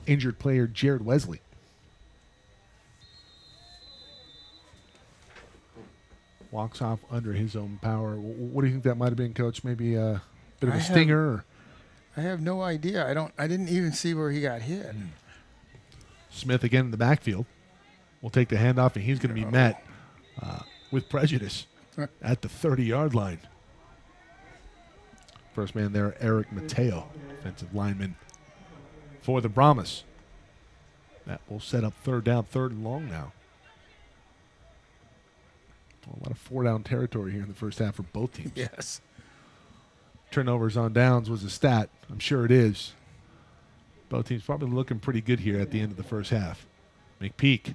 Injured player Jared Wesley. Walks off under his own power. What do you think that might have been, Coach? Maybe a bit of a stinger? I have no idea. I didn't even see where he got hit. Smith again in the backfield. Will take the handoff, and he's going to be met with prejudice at the 30-yard line. First man there, Eric Mateo, offensive lineman for the Brahmas. That will set up third down, third and long now. A lot of four-down territory here in the first half for both teams. Yes. Turnovers on downs was a stat. I'm sure it is. Both teams probably looking pretty good here at the end of the first half. McPeak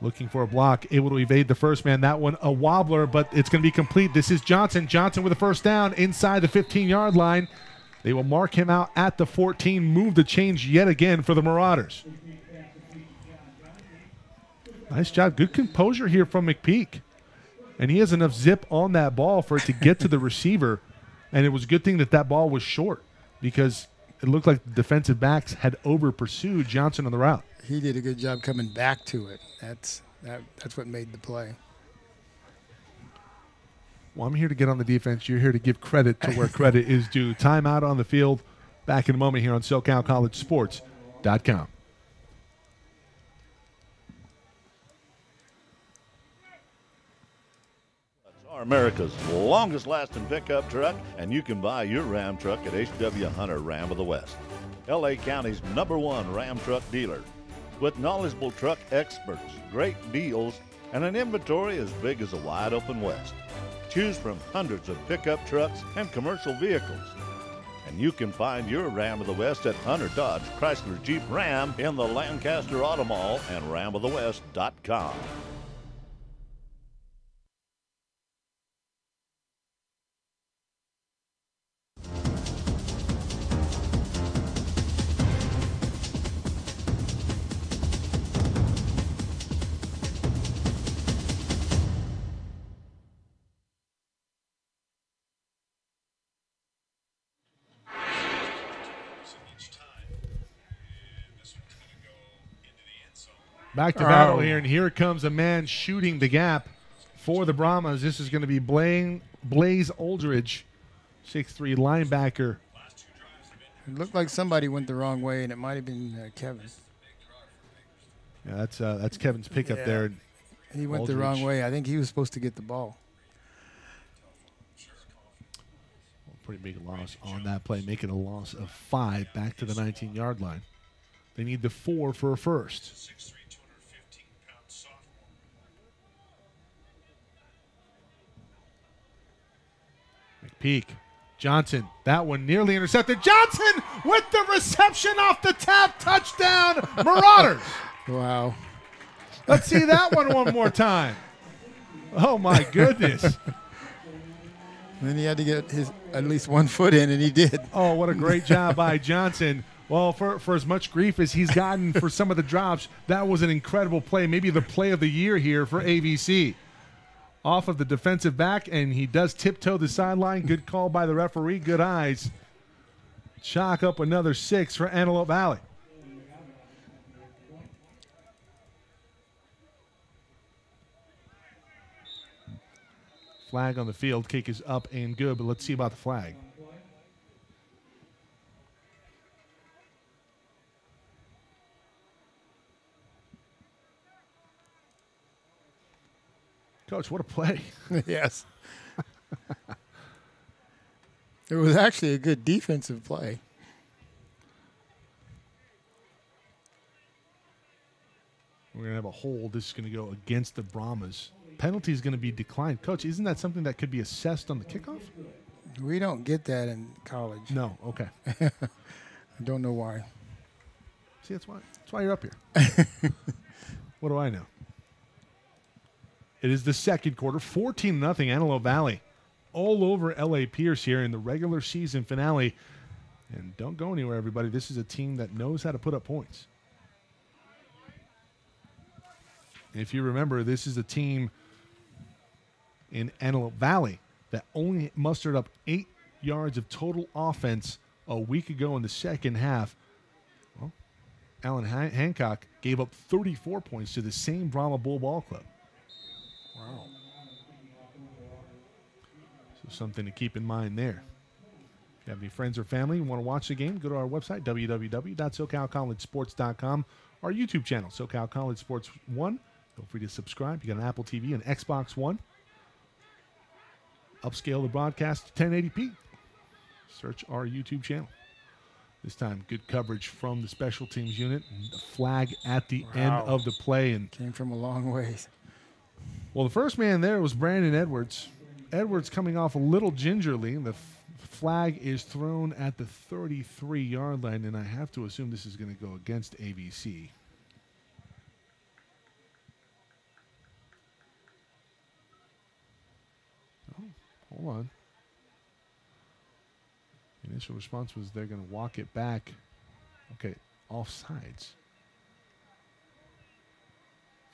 looking for a block, able to evade the first man. That one a wobbler, but it's going to be complete. This is Johnson. Johnson with a first down inside the 15-yard line. They will mark him out at the 14, move the change yet again for the Marauders. Nice job. Good composure here from McPeak. And he has enough zip on that ball for it to get to the receiver. And it was a good thing that that ball was short because it looked like the defensive backs had over-pursued Johnson on the route. He did a good job coming back to it. That's what made the play. Well, I'm here to get on the defense. You're here to give credit to where credit is due. Timeout on the field. Back in a moment here on SoCalCollegeSports.com. America's longest lasting pickup truck, and you can buy your Ram truck at H.W. Hunter Ram of the West, LA County's #1 Ram truck dealer. With knowledgeable truck experts, great deals, and an inventory as big as a wide open West. Choose from hundreds of pickup trucks and commercial vehicles. And you can find your Ram of the West at Hunter Dodge Chrysler Jeep Ram in the Lancaster Auto Mall and ramofthewest.com. Back to battle here, and here comes a man shooting the gap for the Brahmas. This is going to be Blaze Aldridge, 6'3" linebacker. It looked like somebody went the wrong way, and it might have been Kevin. Yeah, that's Kevin's pickup there. He went the wrong way. I think he was supposed to get the ball. Pretty big loss on that play, making a loss of 5 back to the 19-yard line. They need the 4 for a first. McPeak. Johnson, that one nearly intercepted. Johnson with the reception off the tap, touchdown, Marauders. Wow. Let's see that one more time. Oh, my goodness. And then he had to get his at least 1 foot in, and he did. Oh, what a great job by Johnson. Well, for as much grief as he's gotten for some of the drops, that was an incredible play, maybe the play of the year here for AVC. Off of the defensive back, and he does tiptoe the sideline. Good call by the referee. Good eyes. Chalk up another 6 for Antelope Valley. Flag on the field. Kick is up and good, but let's see about the flag. Coach, what a play. Yes. It was actually a good defensive play. We're going to have a hold. This is going to go against the Brahmas. Penalty is going to be declined. Coach, isn't that something that could be assessed on the kickoff? We don't get that in college. No. Okay. I don't know why. See, that's why you're up here. What do I know? It is the second quarter, 14-0 Antelope Valley. All over L.A. Pierce here in the regular season finale. And don't go anywhere, everybody. This is a team that knows how to put up points. If you remember, this is a team in Antelope Valley that only mustered up 8 yards of total offense a week ago in the second half. Well, Allen Hancock gave up 34 points to the same Brahma Bull Ball Club. Wow. So something to keep in mind there. If you have any friends or family who want to watch the game, go to our website, www.socalcollegesports.com. Our YouTube channel, SoCal College Sports 1. Feel free to subscribe. You got an Apple TV and Xbox One. Upscale the broadcast to 1080p. Search our YouTube channel. This time, good coverage from the special teams unit. The flag at the end of the play. And came from a long ways. well, the first man there was Brandon Edwards. Edwards coming off a little gingerly. And the flag is thrown at the 33-yard line. And I have to assume this is going to go against AVC. Hold on. The initial response was they're going to walk it back. Okay, offsides.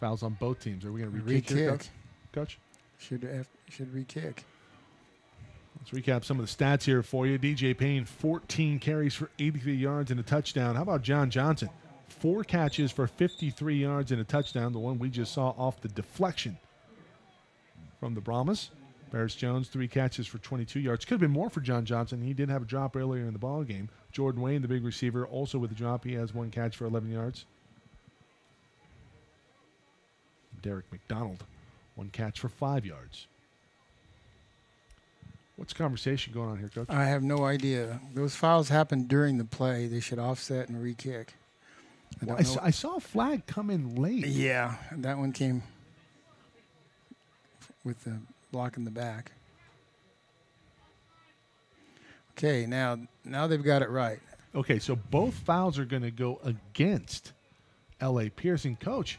Fouls on both teams. Are we going to re-kick here, Coach? Should re-kick. Let's recap some of the stats here for you. DJ Payne, 14 carries for 83 yards and a touchdown. How about John Johnson? 4 catches for 53 yards and a touchdown, the one we just saw off the deflection from the Brahmas. Barris Jones, 3 catches for 22 yards. Could have been more for John Johnson. He did have a drop earlier in the ball game. Jordan Wayne, the big receiver, also with a drop. He has 1 catch for 11 yards. Derek McDonald, 1 catch for 5 yards. What's the conversation going on here, Coach? I have no idea. Those fouls happened during the play. They should offset and re-kick. I saw a flag come in late. Yeah, that one came with the block in the back. Okay, now they've got it right. Okay, so both fouls are going to go against L.A. Pierce. And Coach,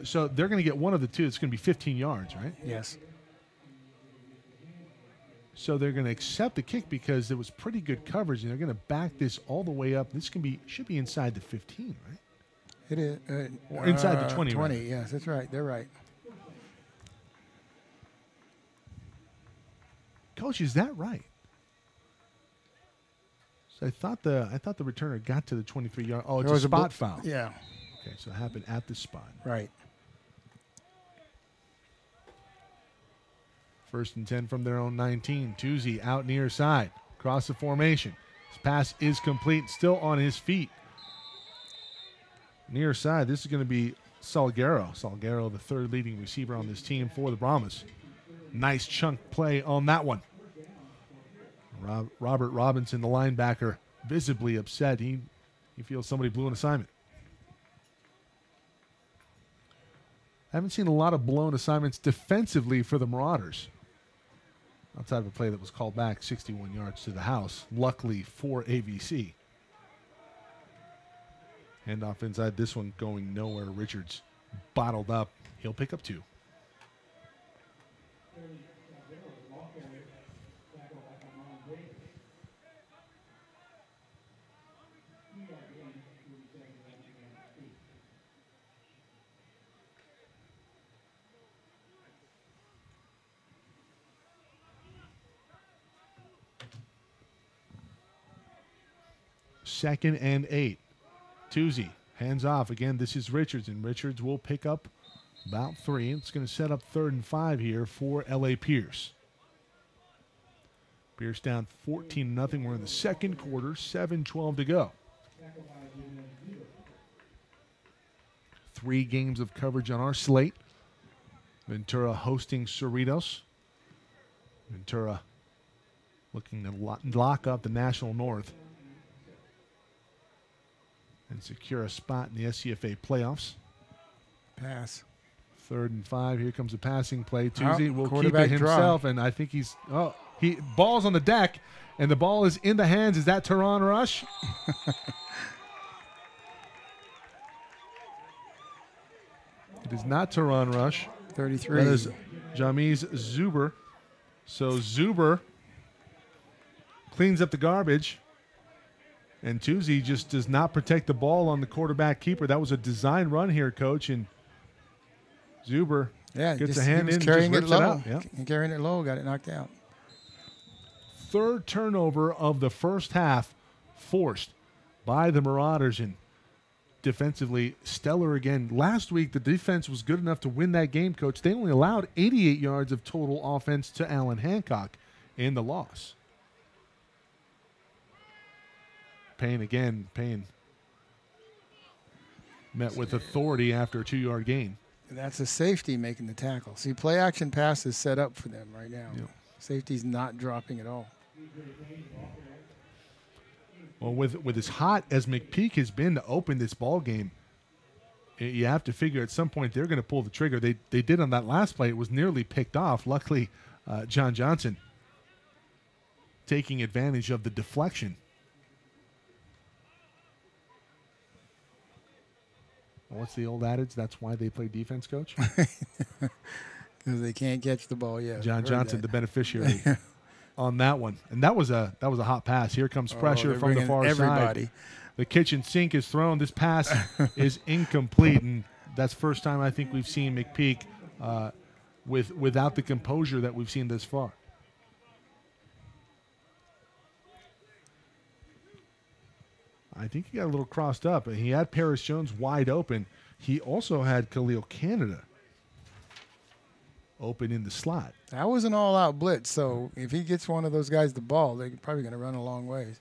so they're going to get one of the two. It's going to be 15 yards, right? Yes. So they're going to accept the kick because it was pretty good coverage, and they're going to back this all the way up. This should be inside the 15, right? It is. Or inside the 20, 20, right? Yes, that's right. They're right. Coach, is that right? So I thought the returner got to the 23-yard. Oh, it's a spot foul. Yeah. Okay, so it happened at the spot. Right. 1st and 10 from their own 19. Tuzzi out near side. Across the formation. His pass is complete. Still on his feet. Near side. This is going to be Salguero. Salguero, the 3rd leading receiver on this team for the Brahmas. Nice chunk play on that one. Robert Robinson, the linebacker, visibly upset. He feels somebody blew an assignment. I haven't seen a lot of blown assignments defensively for the Marauders. Outside of a play that was called back 61 yards to the house, luckily for AVC. Handoff inside, this one going nowhere. Richards bottled up. He'll pick up 2. Second and 8. Tuzzi hands off. Again, this is Richards, and Richards will pick up About 3. It's going to set up 3rd and 5 here for L.A. Pierce. Pierce down 14-0. We're in the second quarter, 7:12 to go. 3 games of coverage on our slate. Ventura hosting Cerritos. Ventura looking to lock up the National North and secure a spot in the SCFA playoffs. Pass. 3rd and 5. Here comes a passing play. Tuesday will keep Quarterback it himself, and I think he ball's on the deck, and the ball is in the hands. Is that Teron Rush? It is not Teron Rush. 33. That is James Zuber. So Zuber cleans up the garbage, and Tuesday just does not protect the ball on the quarterback keeper. That was a design run here, Coach, and Zuber gets a hand in and just rips it out. Yeah. Carrying it low, got it knocked out. 3rd turnover of the first half forced by the Marauders, and defensively stellar again. Last week, the defense was good enough to win that game, Coach. They only allowed 88 yards of total offense to Allen Hancock in the loss. Payne met with authority after a 2-yard gain. That's a safety making the tackle. See, play action pass is set up for them right now. Yep. Safety's not dropping at all. Well, with as hot as McPeak has been to open this ball game, you have to figure at some point they're going to pull the trigger. They did on that last play. It was nearly picked off. Luckily, John Johnson taking advantage of the deflection. Well, what's the old adage? That's why they play defense, Coach? Because they can't catch the ball yet. John Johnson, the beneficiary on that one. And that was a hot pass. Here comes pressure from the far side. The kitchen sink is thrown. This pass is incomplete, and that's the first time I think we've seen McPeak without the composure that we've seen this far. I think he got a little crossed up. He had Paris Jones wide open. He also had Khalil Canada open in the slot. That was an all-out blitz, so if he gets one of those guys the ball, they're probably going to run a long ways.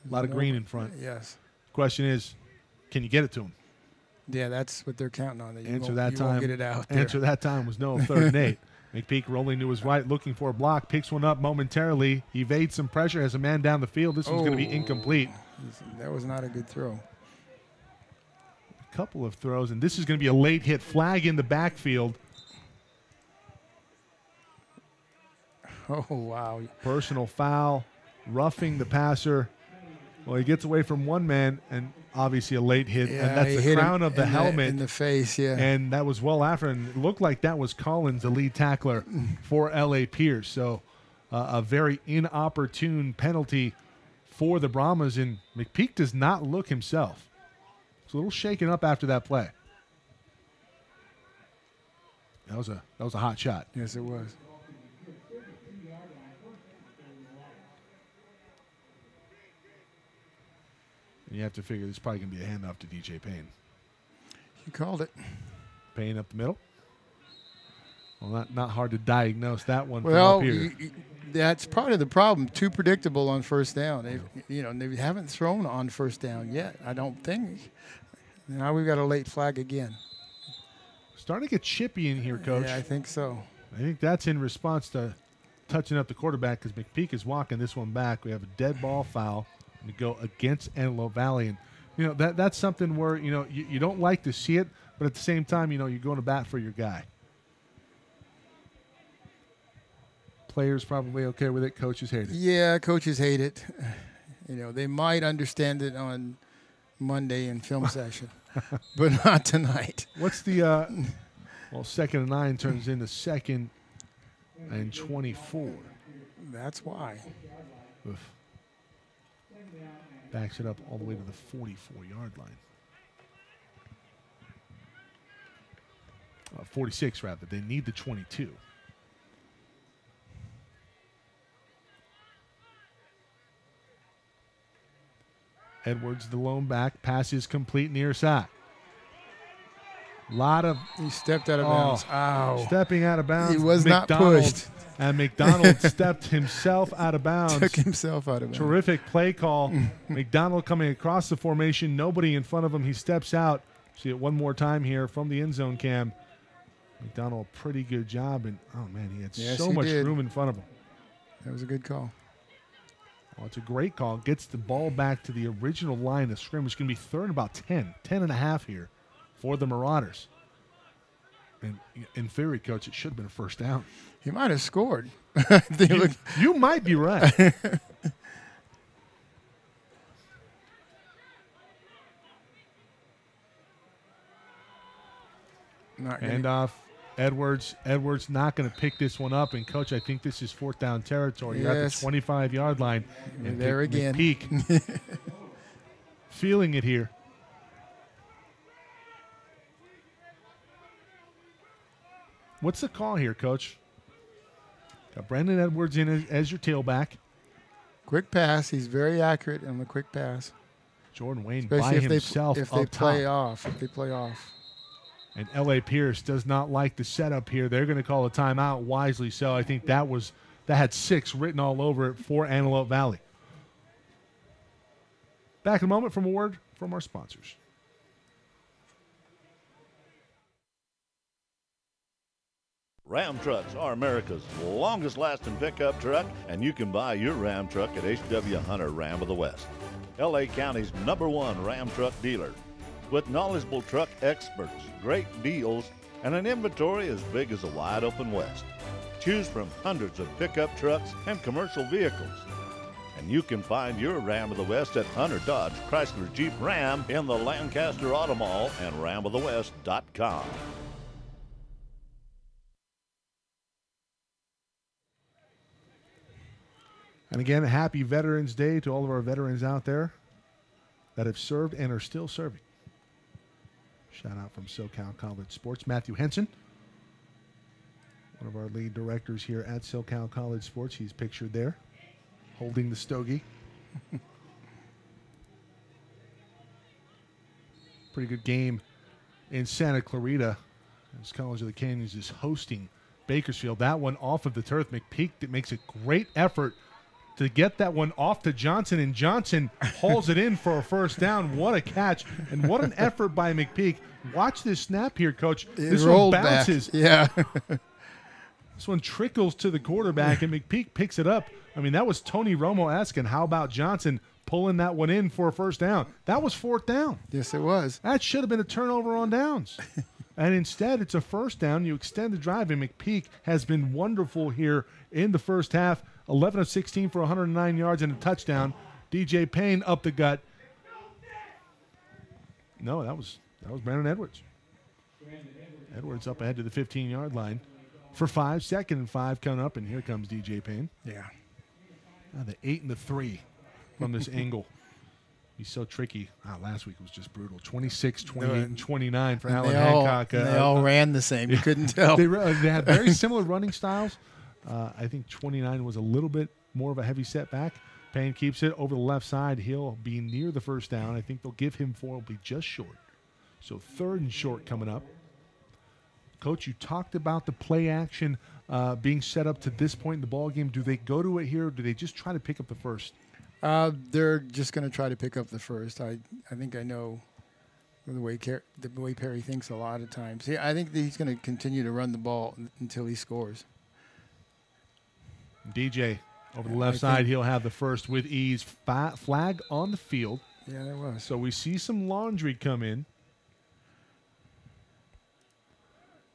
A lot of green in front. Yes. Question is, can you get it to him? Yeah, that's what they're counting on. That won't get it out there. Answer that time was no. 3rd and 8. McPeak rolling to his right, looking for a block, picks one up momentarily, evades some pressure, has a man down the field. This one's going to be incomplete. That was not a good throw. A couple of throws, and this is going to be a late hit flag in the backfield. Oh, wow. Personal foul, roughing the passer. Well, he gets away from one man, and obviously a late hit, and that's the crown of the helmet. In the face, yeah. And that was well after, and it looked like that was Collins, the lead tackler for L.A. Pierce. So a very inopportune penalty for the Brahmas, and McPeak does not look himself. It's a little shaken up after that play. That was a hot shot. Yes, it was. And you have to figure there's probably going to be a handoff to DJ Payne. You called it. Payne up the middle. Well, not hard to diagnose that one. Well, from up here. That's part of the problem. Too predictable on first down. They haven't thrown on first down yet, I don't think. Now we've got a late flag again. Starting to get chippy in here, Coach. Yeah, I think so. I think that's in response to touching up the quarterback because McPeak is walking this one back. We have a dead ball foul to go against Antelope Valley. And, that's something where, you don't like to see it, but at the same time, you're going to bat for your guy. Players probably okay with it. Coaches hate it. Yeah, coaches hate it. They might understand it on Monday in film session, but not tonight. What's the 2nd and 9 turns into 2nd and 24. That's why. Oof. Backs it up all the way to the 44-yard line. 46, rather. They need the 22. Edwards, the lone back. Pass is complete near side. He stepped out of bounds. Ow. Stepping out of bounds. He was not pushed. And McDonald stepped himself out of bounds. Took himself out of bounds. Terrific play call. McDonald coming across the formation. Nobody in front of him. He steps out. See it one more time here from the end zone cam. McDonald, pretty good job. And, oh, man, he had so much room in front of him. That was a good call. Well, it's a great call. Gets the ball back to the original line of scrimmage. It's going to be third and about 10 and a half here for the Marauders. And in theory, Coach, it should have been a first down. He might have scored. You might be right. Handoff. Edwards not going to pick this one up. And, Coach, I think this is fourth down territory. You're at the 25-yard line. And there again. McPeak feeling it here. What's the call here, Coach? Got Brandon Edwards in as your tailback. Quick pass. He's very accurate on the quick pass. Jordan Wayne especially by himself if they play top. If they play off. And L.A. Pierce does not like the setup here. They're going to call a timeout, wisely so. I think that had 6 written all over it for Antelope Valley. Back in a moment from a word from our sponsors. Ram trucks are America's longest lasting pickup truck, and you can buy your Ram truck at H.W. Hunter Ram of the West, L.A. County's #1 Ram truck dealer. With knowledgeable truck experts, great deals, and an inventory as big as the wide open West. Choose from hundreds of pickup trucks and commercial vehicles. And you can find your Ram of the West at Hunter Dodge Chrysler Jeep Ram in the Lancaster Auto Mall and ramofthewest.com. And again, happy Veterans Day to all of our veterans out there that have served and are still serving. Shout out from SoCal College Sports. Matthew Henson, one of our lead directors here at SoCal College Sports. He's pictured there, holding the stogie. Pretty good game in Santa Clarita as College of the Canyons is hosting Bakersfield. That one off of the turf. McPeak that makes a great effort to get that one off to Johnson, and Johnson hauls it in for a first down. What a catch, and what an effort by McPeak. Watch this snap here, Coach. This one bounces. Back. Yeah. This one trickles to the quarterback, and McPeak picks it up. I mean, that was Tony Romo-esque, and how about Johnson pulling that one in for a first down? That was fourth down. Yes, it was. That should have been a turnover on downs. And instead, it's a first down. You extend the drive, and McPeak has been wonderful here in the first half. 11 of 16 for 109 yards and a touchdown. DJ Payne up the gut. No, that was Brandon Edwards. Edwards up ahead to the 15-yard line for 5. 2nd and 5 coming up, and here comes DJ Payne. Yeah. The 8 and the 3 from this angle. He's so tricky. Last week was just brutal. 26, 28, and 29 for Alan Hancock. They all ran the same. You couldn't tell. They had very similar running styles. I think 29 was a little bit more of a heavy setback. Payne keeps it over the left side. He'll be near the first down. I think they'll give him 4. It'll be just short. So 3rd and short coming up. Coach, you talked about the play action being set up to this point in the ball game. Do they go to it here, or do they just try to pick up the first? They're just going to try to pick up the first. I think I know the way Perry thinks a lot of times. I think that he's going to continue to run the ball until he scores. DJ over the left side, he'll have the first with ease. Flag on the field. Yeah, there was. So we see some laundry come in.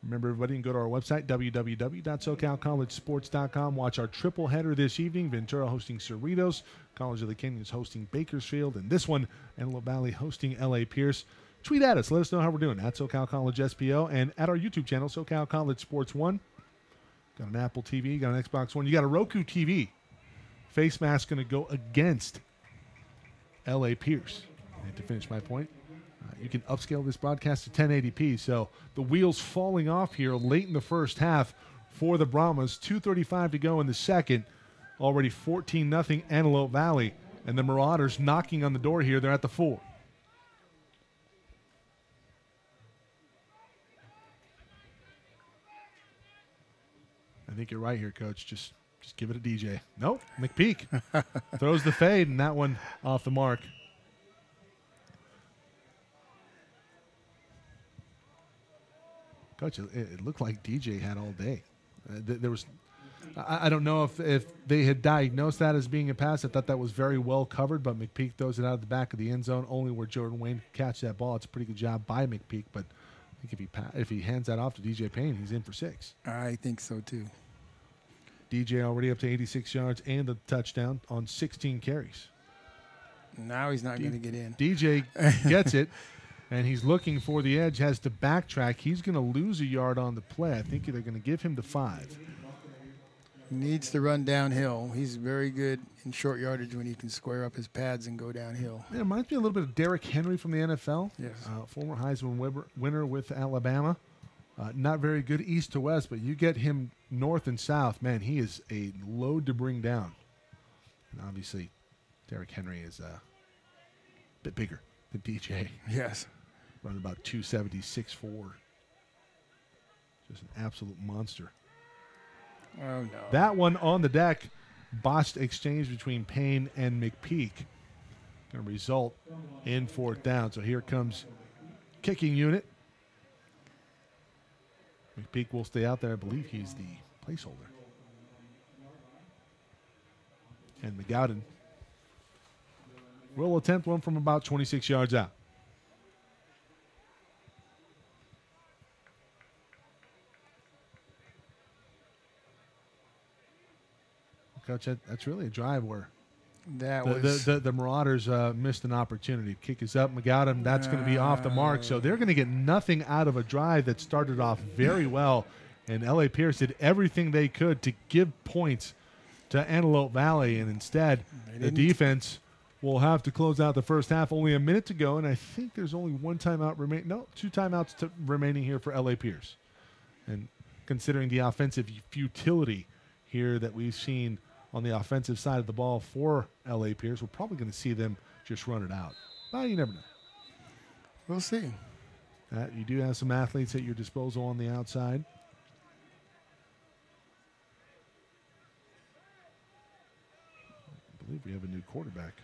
Remember, everybody can go to our website, www.socalcollegesports.com. Watch our triple header this evening. Ventura hosting Cerritos. College of the Canyons hosting Bakersfield. And this one, Antelope Valley hosting L.A. Pierce. Tweet at us. Let us know how we're doing at SoCal College SPO and at our YouTube channel, SoCal College Sports 1. Got an Apple TV, got an Xbox One. You got a Roku TV. Face mask going to go against L.A. Pierce. And to finish my point, you can upscale this broadcast to 1080p. So the wheels falling off here late in the first half for the Brahmas. 2:35 to go in the second. Already 14-0 Antelope Valley. And the Marauders knocking on the door here. They're at the 4. think you're right here, Coach. Just give it a DJ. Nope, McPeak throws the fade, and that one off the mark. Coach, it looked like DJ had all day. There was, I don't know if they had diagnosed that as being a pass. I thought that was very well covered, but McPeak throws it out of the back of the end zone, only where Jordan Wayne could catch that ball. It's a pretty good job by McPeak, but I think if he hands that off to DJ Payne, he's in for 6. I think so too. DJ already up to 86 yards and a touchdown on 16 carries. Now he's not going to get in. DJ gets it, and he's looking for the edge, has to backtrack. He's going to lose a yard on the play. I think they're going to give him the 5. Needs to run downhill. He's very good in short yardage when he can square up his pads and go downhill. Yeah, it reminds me a little bit of Derrick Henry from the NFL. Yes. Former Heisman winner with Alabama. Not very good east to west, but you get him north and south, man, he is a load to bring down. And obviously, Derrick Henry is a bit bigger than DJ. Yes. Running about 270, 6'4". Just an absolute monster. Oh, no. That one on the deck, botched exchange between Payne and McPeak. Going to result in 4th down. So here comes kicking unit. McPeak will stay out there. I believe he's the placeholder. And McGowden will attempt one from about 26 yards out. Coach, that's really a drive where the Marauders missed an opportunity. Kick is up, McGowden. That's going to be off the mark. So they're going to get nothing out of a drive that started off very well. And L.A. Pierce did everything they could to give points to Antelope Valley. And instead, the defense will have to close out the first half. Only a minute to go. And I think there's only one timeout remaining. No, 2 timeouts remaining here for L.A. Pierce. And considering the offensive futility here that we've seen on the offensive side of the ball for L.A. Pierce, we're probably going to see them just run it out. Well, you never know. We'll see. You do have some athletes at your disposal on the outside. I believe we have a new quarterback.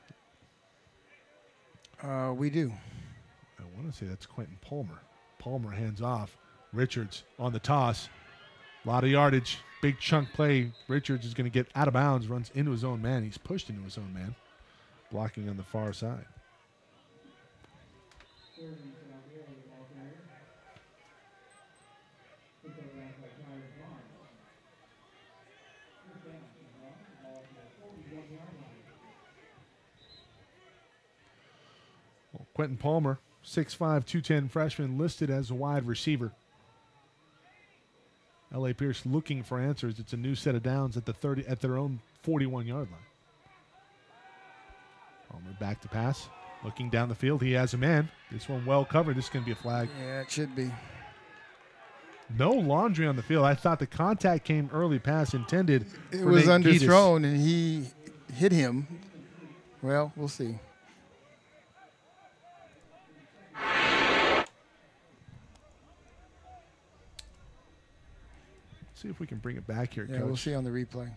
We do. I want to say that's Quentin Palmer. Palmer hands off. Richards on the toss. A lot of yardage. Big chunk play. Richards is going to get out of bounds, runs into his own man. He's pushed into his own man, blocking on the far side. Well, Quentin Palmer, 6'5", 210 freshman, listed as a wide receiver. L.A. Pierce looking for answers. It's a new set of downs at their own 41-yard line. Palmer back to pass. Looking down the field. He has a man. This one well covered. This is going to be a flag. Yeah, it should be. No laundry on the field. I thought the contact came early, pass intended. It was underthrown, and he hit him. Well, we'll see. See if we can bring it back here, yeah, Coach. We'll see on the replay.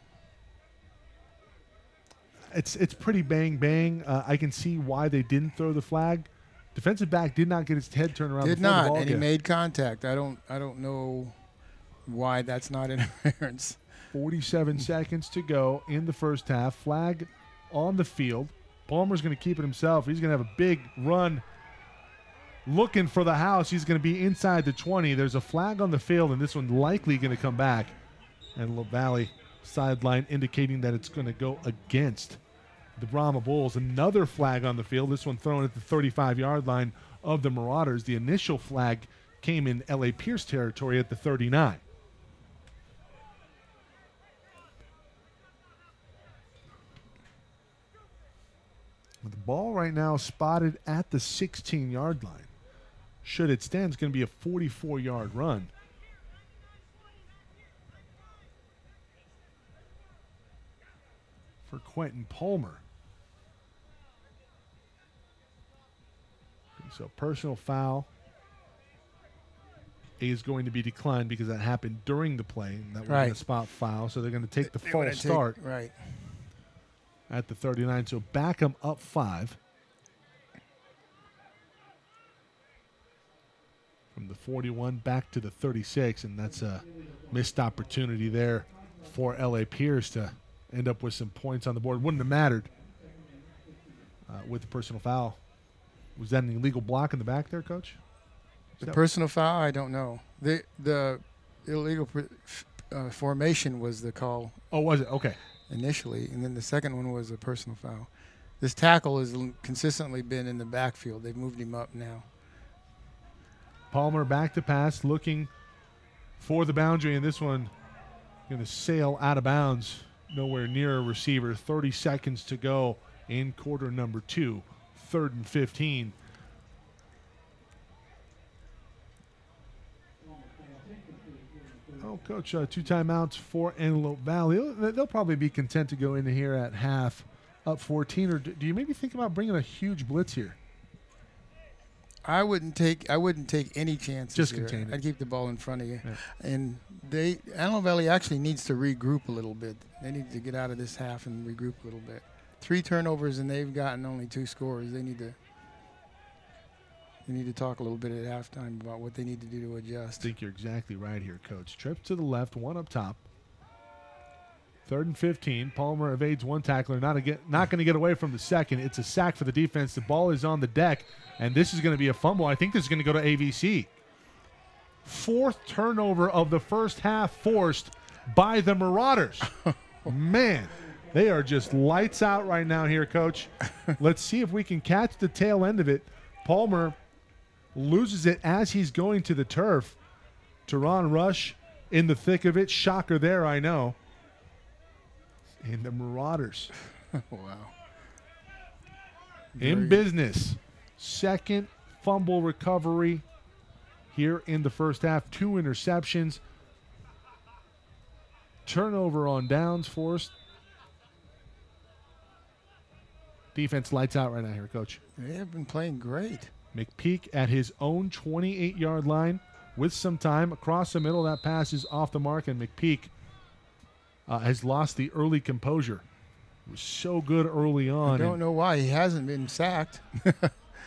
It's pretty bang. I can see why they didn't throw the flag. Defensive back did not get his head turned around. Did before not, the ball and he made contact. I don't know why that's not interference. 47 seconds to go in the first half. Flag on the field. Palmer's going to keep it himself. He's going to have a big run looking for the house. He's going to be inside the 20. There's a flag on the field, and this one likely going to come back. And Valley sideline indicating that it's going to go against the Brahma Bulls. Another flag on the field, this one thrown at the 35-yard line of the Marauders. The initial flag came in L.A. Pierce territory at the 39. The ball right now spotted at the 16-yard line. Should it stand, it's going to be a 44-yard run. For Quentin Palmer. So personal foul is going to be declined because that happened during the play, and that was a spot foul. So they're going to take the false start at the 39. So back them up 5. From the 41 back to the 36, and that's a missed opportunity there for L.A. Pierce to end up with some points on the board. Wouldn't have mattered with the personal foul. Was that an illegal block in the back there, Coach? The personal foul, I don't know. The illegal formation was the call. Oh, was it? Okay. Initially, and then the second one was a personal foul. This tackle has consistently been in the backfield. They've moved him up now. Palmer back to pass, looking for the boundary, and this one going to sail out of bounds, nowhere near a receiver. 30 seconds to go in quarter number 2, 3rd and 15. Oh, Coach, 2 timeouts for Antelope Valley. They'll probably be content to go into here at half up 14, or do you maybe think about bringing a huge blitz here? I wouldn't take any chances. Just here. contain it. I'd keep the ball in front of you. Yeah. And Antelope Valley actually needs to regroup a little bit. They need to get out of this half and regroup a little bit. 3 turnovers and they've gotten only 2 scores. They need to talk a little bit at halftime about what they need to do to adjust. I think you're exactly right here, Coach. Trip to the left, 1 up top. 3rd and 15. Palmer evades 1 tackler, not going to get away from the second. It's a sack for the defense. The ball is on the deck, and this is going to be a fumble. I think this is going to go to AVC. 4th turnover of the first half forced by the Marauders. Man, they are just lights out right now here, Coach. Let's see if we can catch the tail end of it. Palmer loses it as he's going to the turf. Teron Rush in the thick of it. Shocker there, I know. And the Marauders. Wow. In business. 2nd fumble recovery here in the first half. 2 interceptions. Turnover on downs forced. Defense lights out right now here, Coach. They have been playing great. McPeak at his own 28-yard line with some time. Across the middle, that pass is off the mark, and McPeak has lost the early composure. It was so good early on. I don't know why he hasn't been sacked.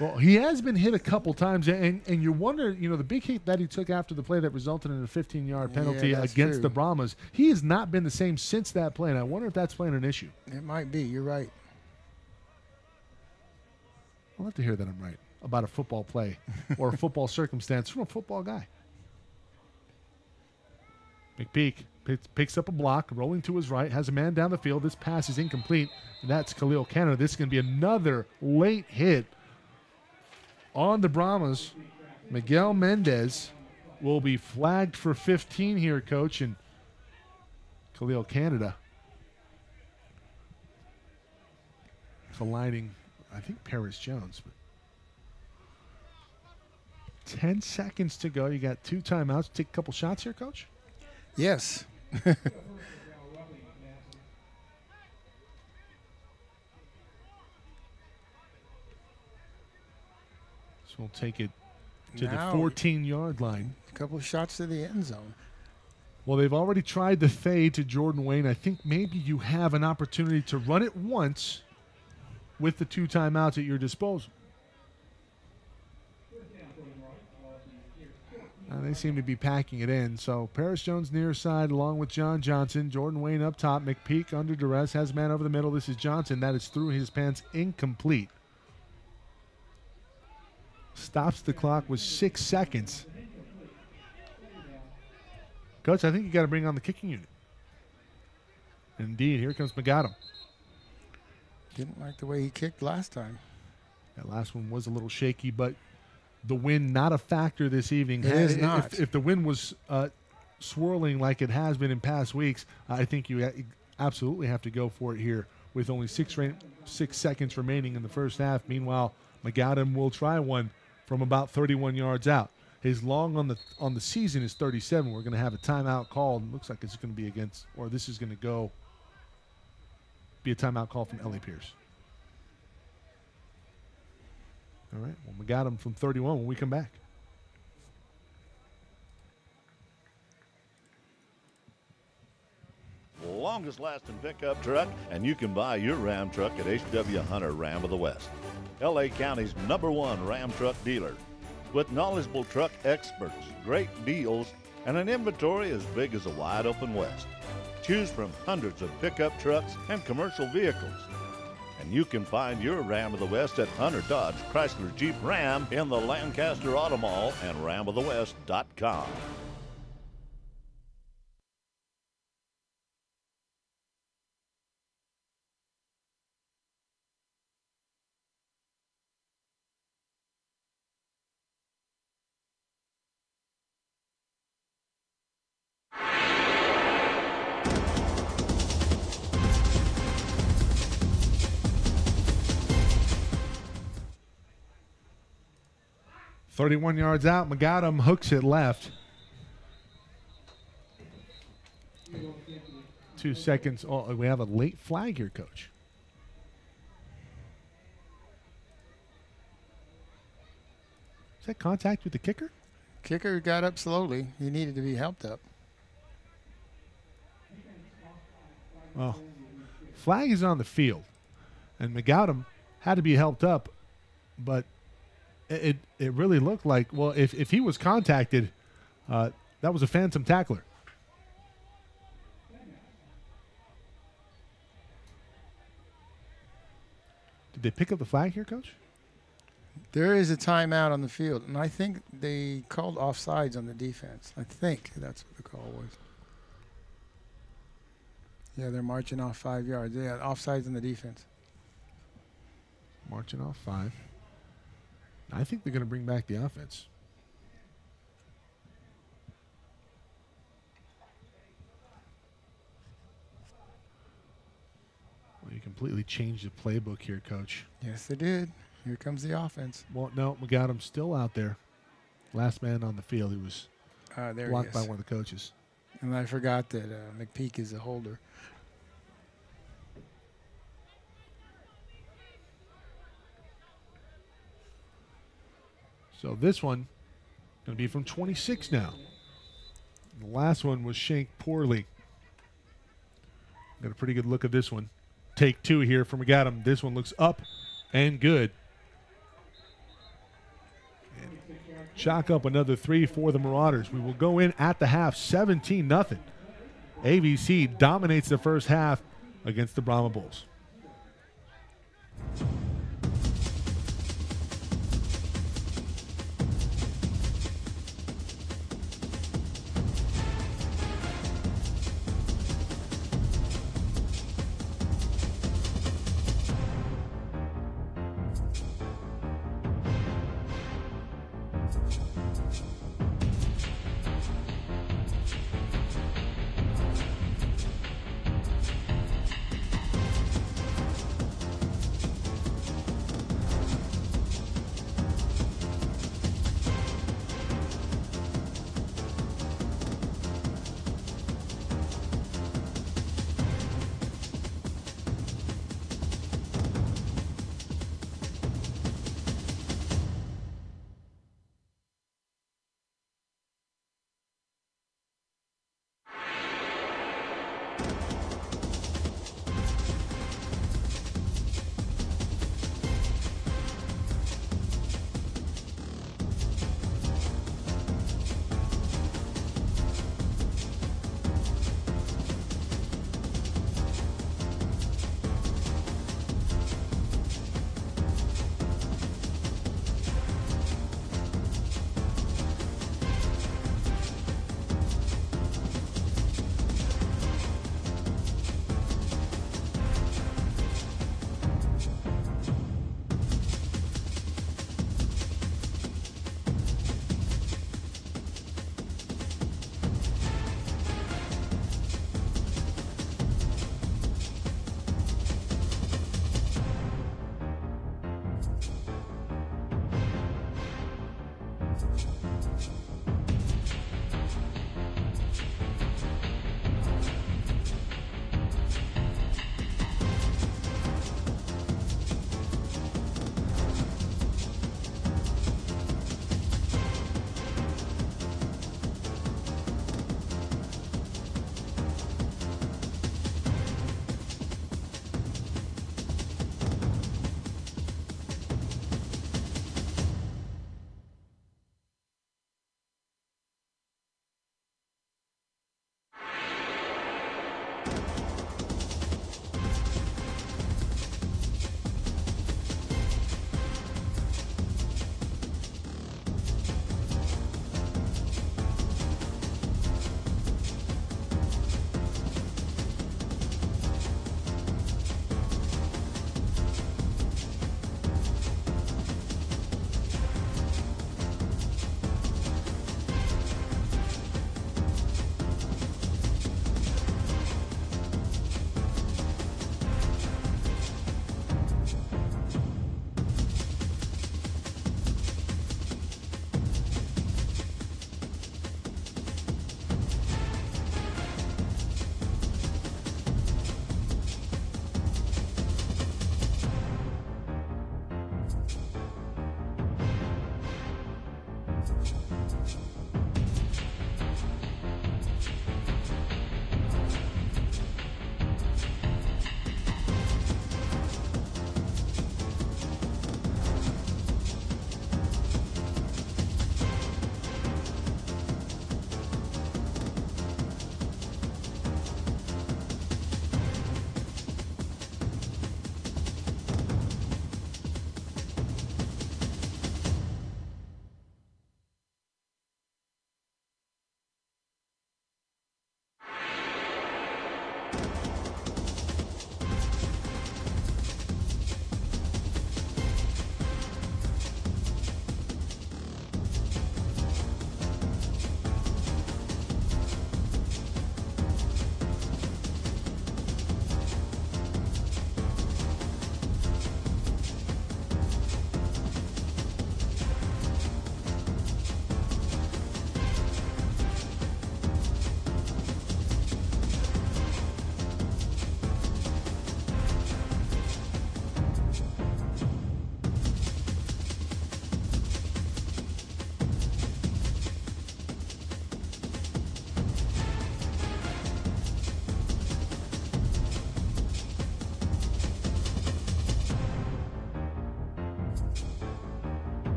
Well, he has been hit a couple times, and you wonder, the big hit that he took after the play that resulted in a 15-yard penalty against the Brahmas, he has not been the same since that play, and I wonder if that's playing an issue. It might be. You're right. I'll have to hear that I'm right about a football play or a football circumstance from a football guy. McPeak picks up a block, rolling to his right, has a man down the field. This pass is incomplete, and that's Khalil Canada. This is going to be another late hit on the Brahmas. Miguel Mendez will be flagged for 15 here, Coach, and Khalil Canada colliding, I think, Paris Jones. But 10 seconds to go. You got 2 timeouts. Take a couple shots here, Coach? Yes. So we'll take it to now, the 14-yard line. A couple of shots to the end zone. Well, they've already tried the fade to Jordan Wayne. I think maybe you have an opportunity to run it once with the 2 timeouts at your disposal. They seem to be packing it in. So Paris Jones near side along with John Johnson. Jordan Wayne up top. McPeak under duress. Has a man over the middle. This is Johnson. That is through his pants. Incomplete. Stops the clock with 6 seconds. Coach, I think you got to bring on the kicking unit. Indeed, here comes McAdam. Didn't like the way he kicked last time. That last one was a little shaky, but the wind not a factor this evening. It is not. If the wind was swirling like it has been in past weeks, I think you absolutely have to go for it here with only 6 seconds remaining in the first half. Meanwhile, McAdam will try one from about 31 yards out. His long on the season is 37. We're going to have a timeout called. Looks like it's going to be against, or this is going to be a timeout call from L.A. Pierce. All right. Well, McAdam from 31 when we come back. longest lasting pickup truck, and you can buy your Ram truck at H.W. Hunter Ram of the West, L.A. County's #1 Ram truck dealer. With knowledgeable truck experts, great deals, and an inventory as big as a wide open West. Choose from hundreds of pickup trucks and commercial vehicles. And you can find your Ram of the West at Hunter Dodge Chrysler Jeep Ram in the Lancaster Auto Mall and ramofthewest.com. "31 yards out. McAdam hooks it left. 2 seconds. Oh, we have a late flag here, Coach. Is that contact with the kicker? Kicker got up slowly. He needed to be helped up. Well, flag is on the field, and McAdam had to be helped up, but it really looked like, well, if he was contacted, that was a phantom tackler. Did they pick up the flag here, Coach? There is a timeout on the field, and I think they called offsides on the defense. I think that's what the call was. Yeah, they're marching off 5 yards. Yeah, offsides on the defense. Marching off 5. I think they're going to bring back the offense. Well, you completely changed the playbook here, Coach. Yes, they did. Here comes the offense. Well, no, McAdam's still out there. Last man on the field. He was there blocked by one of the coaches. And I forgot that McPeak is a holder. So this one going to be from 26 now. The last one was shanked poorly. Got a pretty good look at this one. Take 2 here from McAdam. This one looks up and good. And chalk up another 3 for the Marauders. We will go in at the half, 17-0. AVC dominates the first half against the Brahma Bulls.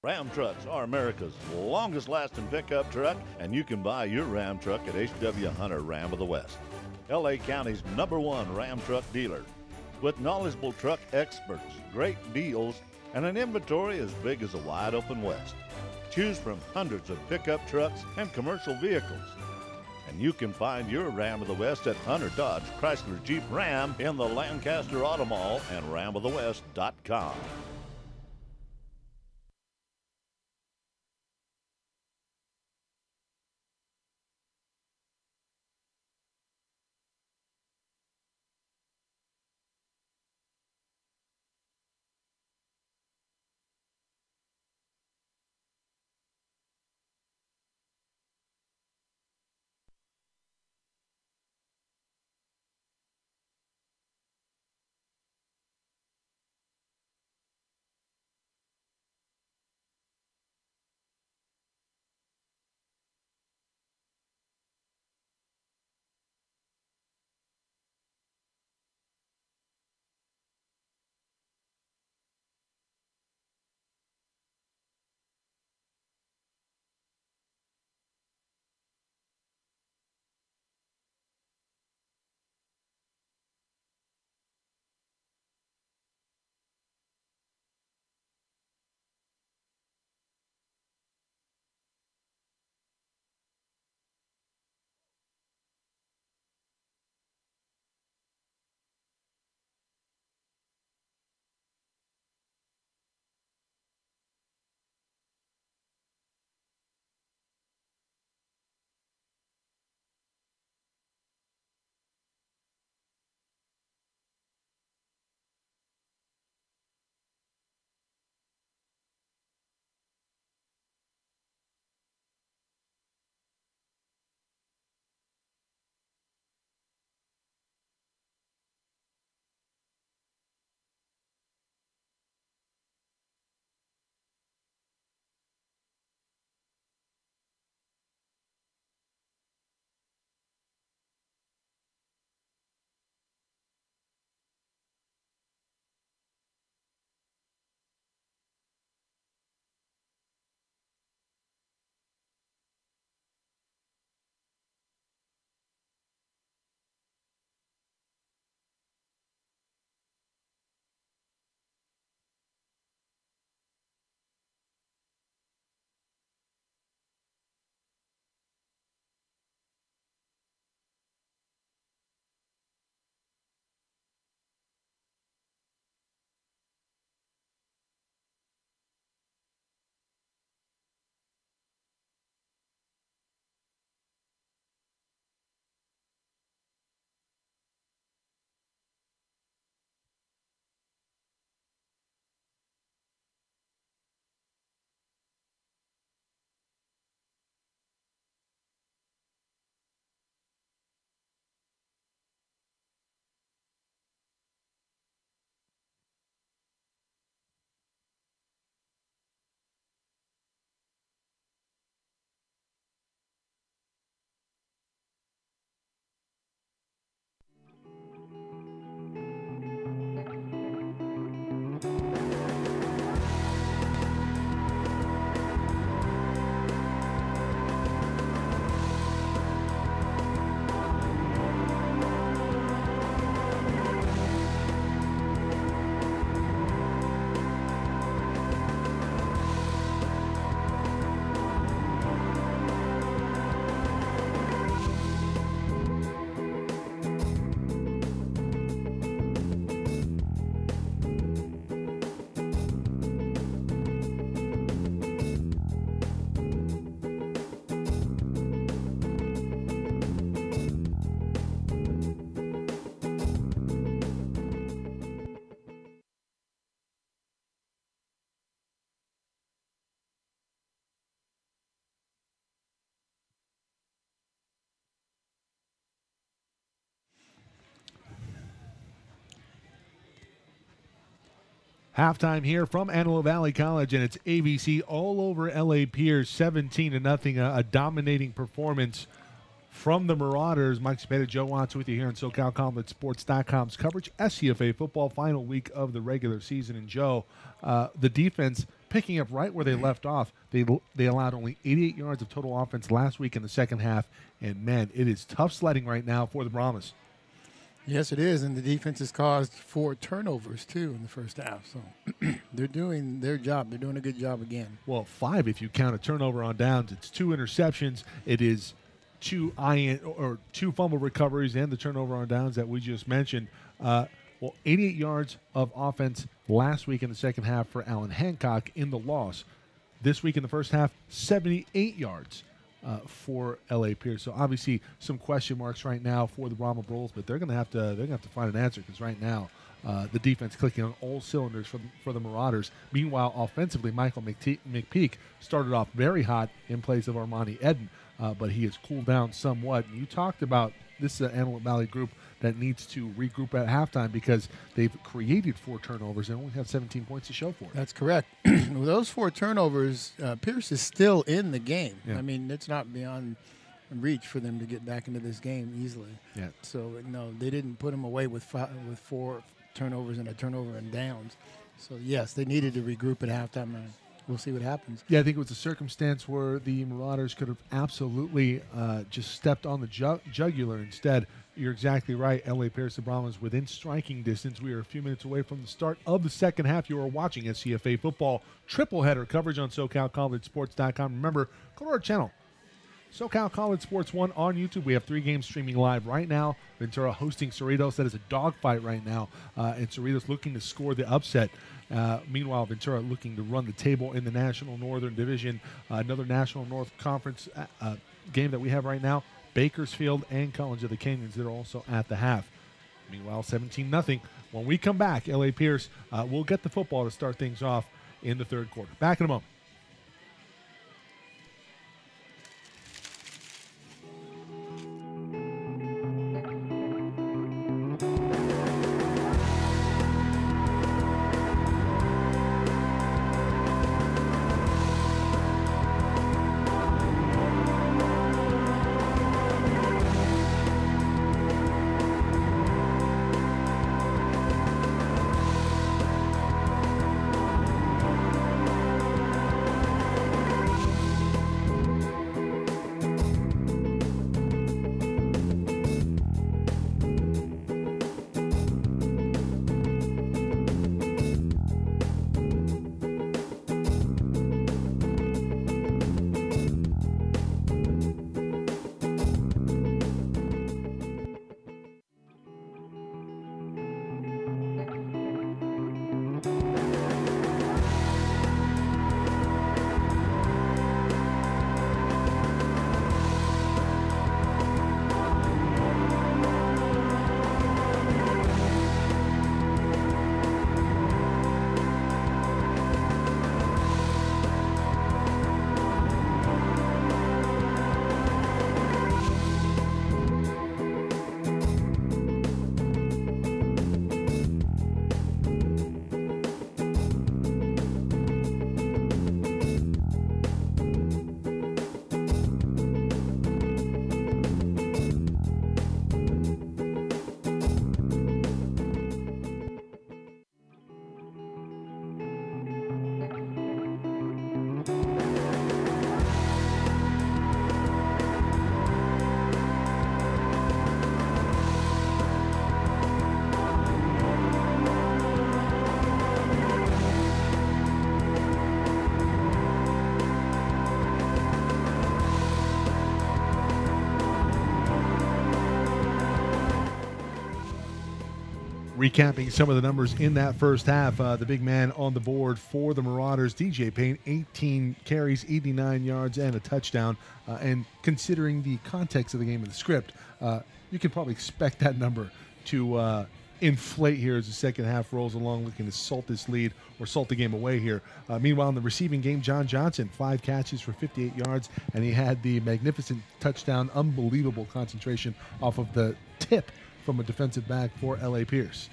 Ram trucks are America's longest lasting pickup truck, and you can buy your Ram truck at H.W. Hunter Ram of the West, L.A. County's #1 Ram truck dealer. With knowledgeable truck experts, great deals, and an inventory as big as a wide open West. Choose from hundreds of pickup trucks and commercial vehicles. And you can find your Ram of the West at Hunter Dodge Chrysler Jeep Ram in the Lancaster Auto Mall and ramofthewest.com. Halftime here from Antelope Valley College, and it's ABC all over L.A. Pierce, 17-0, a dominating performance from the Marauders. Mike Cepeda, Joe Watts with you here on SoCalCollegeSports.com's coverage. SCFA football final week of the regular season. And Joe, the defense picking up right where they left off. They allowed only 88 yards of total offense last week in the second half. And, man, it is tough sledding right now for the Brahmas. Yes, it is, and the defense has caused 4 turnovers, too, in the first half. So they're doing their job. They're doing a good job again. Well, 5 if you count a turnover on downs. It's 2 interceptions. It is 2 fumble recoveries and the turnover on downs that we just mentioned. 88 yards of offense last week in the second half for Alan Hancock in the loss. This week in the first half, 78 yards. For L.A. Pierce. So obviously some question marks right now for the Brahma Bulls, but they're going to have to find an answer, because right now the defense clicking on all cylinders for the Marauders. Meanwhile, offensively, Michael McPeak started off very hot in place of Armani Eden, but he has cooled down somewhat. And you talked about this is an Antelope Valley group that needs to regroup at halftime because they've created 4 turnovers and only have 17 points to show for it. That's correct. With those 4 turnovers, Pierce is still in the game. Yeah. I mean, it's not beyond reach for them to get back into this game easily. Yeah. So, no, they didn't put him away with 4 turnovers and a turnover and downs. So, yes, they needed to regroup at halftime. We'll see what happens. Yeah, I think it was a circumstance where the Marauders could have absolutely just stepped on the jugular instead. You're exactly right. L.A. Pierce, the Brahmas, within striking distance. We are a few minutes away from the start of the second half. You are watching SCFA football triple header coverage on SoCalCollegeSports.com. Remember, go to our channel, SoCal College Sports 1 on YouTube. We have 3 games streaming live right now. Ventura hosting Cerritos. That is a dogfight right now. And Cerritos looking to score the upset. Meanwhile, Ventura looking to run the table in the National Northern Division. Another National North Conference game that we have right now. Bakersfield and College of the Canyons that are also at the half. Meanwhile, 17-0. When we come back, L.A. Pierce will get the football to start things off in the third quarter. Back in a moment. Recapping some of the numbers in that first half, the big man on the board for the Marauders, DJ Payne, 18 carries, 89 yards, and a touchdown. And considering the context of the game and the script, you can probably expect that number to inflate here as the second half rolls along, looking to salt this lead or salt the game away here. Meanwhile, in the receiving game, John Johnson, 5 catches for 58 yards, and he had the magnificent touchdown, unbelievable concentration off of the tip from a defensive back for L.A. Pierce.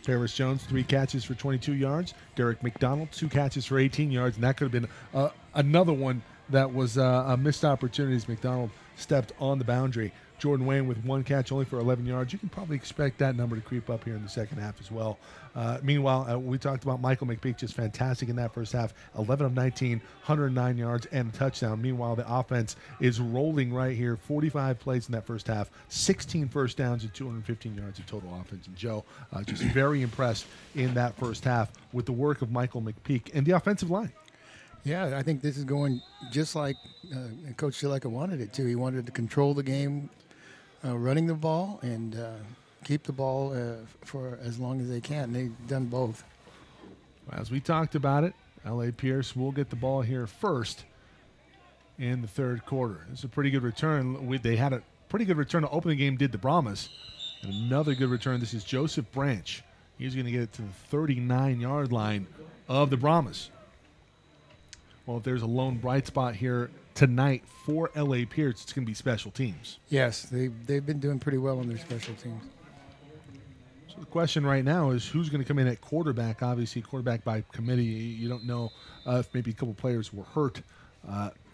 Paris Jones, 3 catches for 22 yards. Derek McDonald, 2 catches for 18 yards. And that could have been another one that was a missed opportunity as McDonald stepped on the boundary. Jordan Wayne with 1 catch only for 11 yards. You can probably expect that number to creep up here in the second half as well. Meanwhile, we talked about Michael McPeak, just fantastic in that first half. 11 of 19, 109 yards and a touchdown. Meanwhile, the offense is rolling right here. 45 plays in that first half, 16 first downs and 215 yards of total offense. And Joe, just very impressed in that first half with the work of Michael McPeak and the offensive line. Yeah, I think this is going just like Coach Zileka wanted it to. He wanted to control the game, running the ball, and keep the ball for as long as they can. They've done both. As we talked about it, L.A. Pierce will get the ball here first in the third quarter. It's a pretty good return. They had a pretty good return to open the game, did the Brahmas. And another good return. This is Joseph Branch. He's going to get it to the 39-yard line of the Brahmas. Well, if there's a lone bright spot here tonight for L.A. Pierce, it's going to be special teams. Yes, they've been doing pretty well on their special teams. So the question right now is who's going to come in at quarterback. Obviously, quarterback by committee. You don't know if maybe a couple players were hurt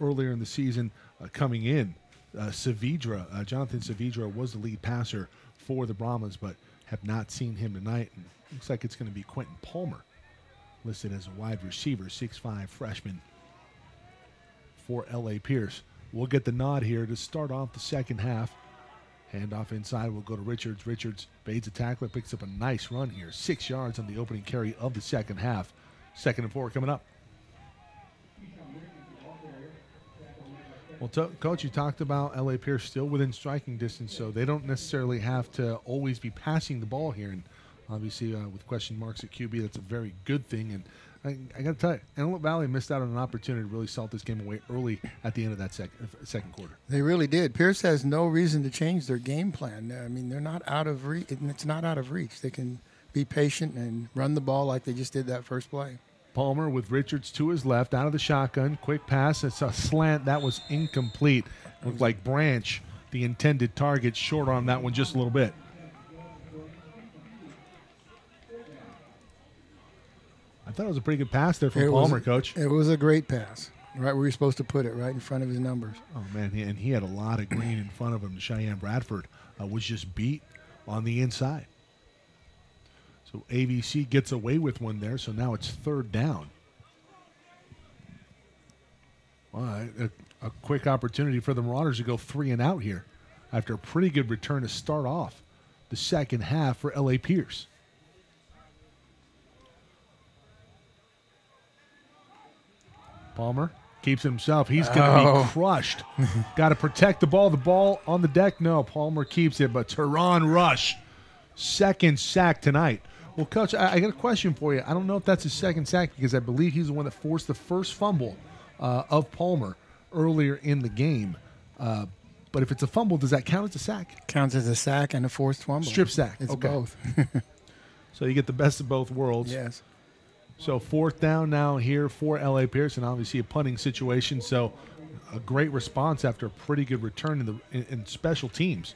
earlier in the season coming in. Jonathan Saavedra was the lead passer for the Brahmas, but have not seen him tonight. And looks like it's going to be Quentin Palmer, listed as a wide receiver, 6'5" freshman for L.A. Pierce. We'll get the nod here to start off the second half. Handoff inside will go to Richards. Richards baids a tackler, picks up a nice run here. 6 yards on the opening carry of the second half. 2nd and 4 coming up. Well, Coach, you talked about L.A. Pierce still within striking distance, so they don't necessarily have to always be passing the ball here. And obviously, with question marks at QB, that's a very good thing. And I got to tell you, Antelope Valley missed out on an opportunity to really salt this game away early at the end of that second quarter. They really did. Pierce has no reason to change their game plan. I mean, they're not out of reach. It's not out of reach. They can be patient and run the ball like they just did that first play. Palmer with Richards to his left, out of the shotgun. Quick pass. It's a slant. That was incomplete. Looked like Branch, the intended target, short on that one just a little bit. I thought it was a pretty good pass there from Palmer, Coach. It was a great pass, right where you're supposed to put it, right in front of his numbers. Oh, man, and he had a lot of green in front of him. Cheyenne Bradford was just beat on the inside. So ABC gets away with one there, so now it's 3rd down. Well, a quick opportunity for the Marauders to go 3 and out here after a pretty good return to start off the second half for L.A. Pierce. Palmer keeps it himself. He's going to be crushed. Got to protect the ball. The ball on the deck. No, Palmer keeps it, but Teron Rush, 2nd sack tonight. Well, Coach, I got a question for you. I don't know if that's his 2nd sack because I believe he's the one that forced the first fumble of Palmer earlier in the game. But if it's a fumble, does that count as a sack? Counts as a sack and a forced fumble. Strip sack. It's okay. both. So you get the best of both worlds. Yes. So 4th down now here for L.A. Pierce, and obviously a punting situation. So a great response after a pretty good return in special teams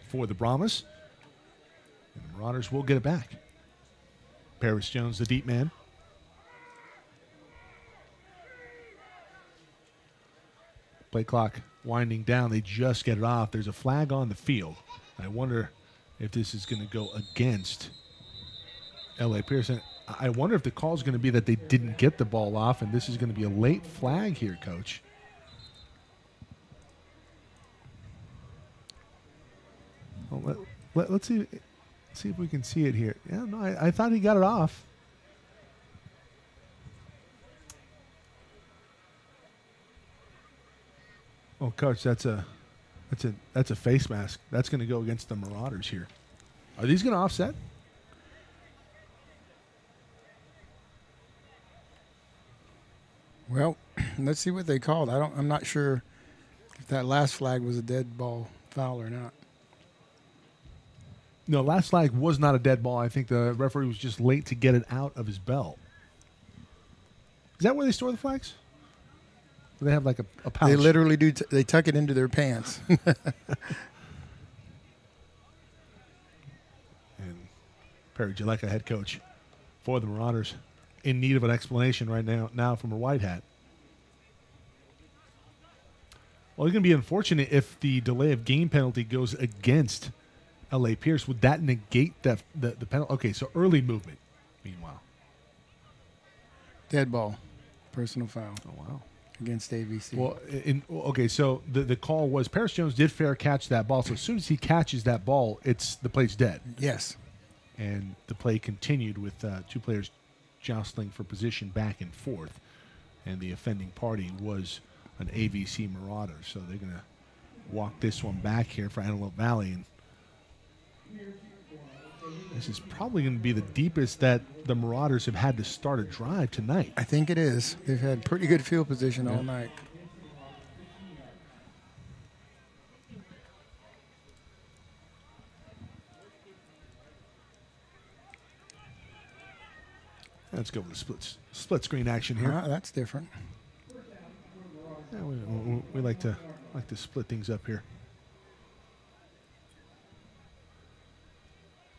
for the Brahmas. And the Marauders will get it back. Paris Jones, the deep man. Play clock winding down. They just get it off. There's a flag on the field. I wonder if this is going to go against L.A. Pierce. I wonder if the call is going to be that they didn't get the ball off, and this is going to be a late flag here, Coach. Well, let's see if we can see it here. Yeah, no, I thought he got it off. Oh, Coach, that's a face mask. That's going to go against the Marauders here. Are these going to offset? Well, let's see what they called. I'm not sure if that last flag was a dead ball foul or not. No, last flag was not a dead ball. I think the referee was just late to get it out of his belt. Is that where they store the flags? Do they have like a pouch? They literally do. They tuck it into their pants. And Perry Jaleka, head coach for the Marauders, in need of an explanation right now from a white hat. Well, it's going to be unfortunate if the delay of game penalty goes against L.A. Pierce. Would that negate the penalty? Okay, so early movement, meanwhile. Dead ball. Personal foul. Oh, wow. Against ABC. Well, so the call was Paris Jones did fair catch that ball. So as soon as he catches that ball, the play's dead. Yes. And the play continued with two players jostling for position back and forth. And the offending party was an AVC Marauder. So they're going to walk this one back here for Antelope Valley. And this is probably going to be the deepest that the Marauders have had to start a drive tonight. I think it is. They've had pretty good field position all night. Let's go with the split screen action here. That's different. Yeah, we like to split things up here.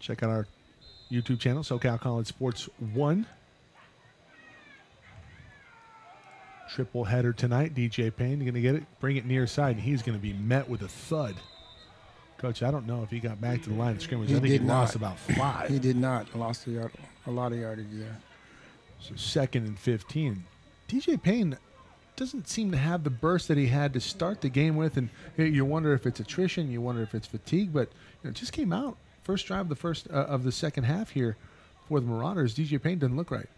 Check out our YouTube channel, SoCal College Sports 1. Triple header tonight. DJ Payne going to get it, bring it near side, and he's going to be met with a thud. Coach, I don't know if he got back to the line of scrimmage. I think he lost about 5. He did not. Lost a lot of yardage there. So 2nd and 15. DJ Payne doesn't seem to have the burst that he had to start the game with, and you wonder if it's attrition, you wonder if it's fatigue, but it just came out. First drive of the second half here for the Marauders. DJ Payne doesn't look right.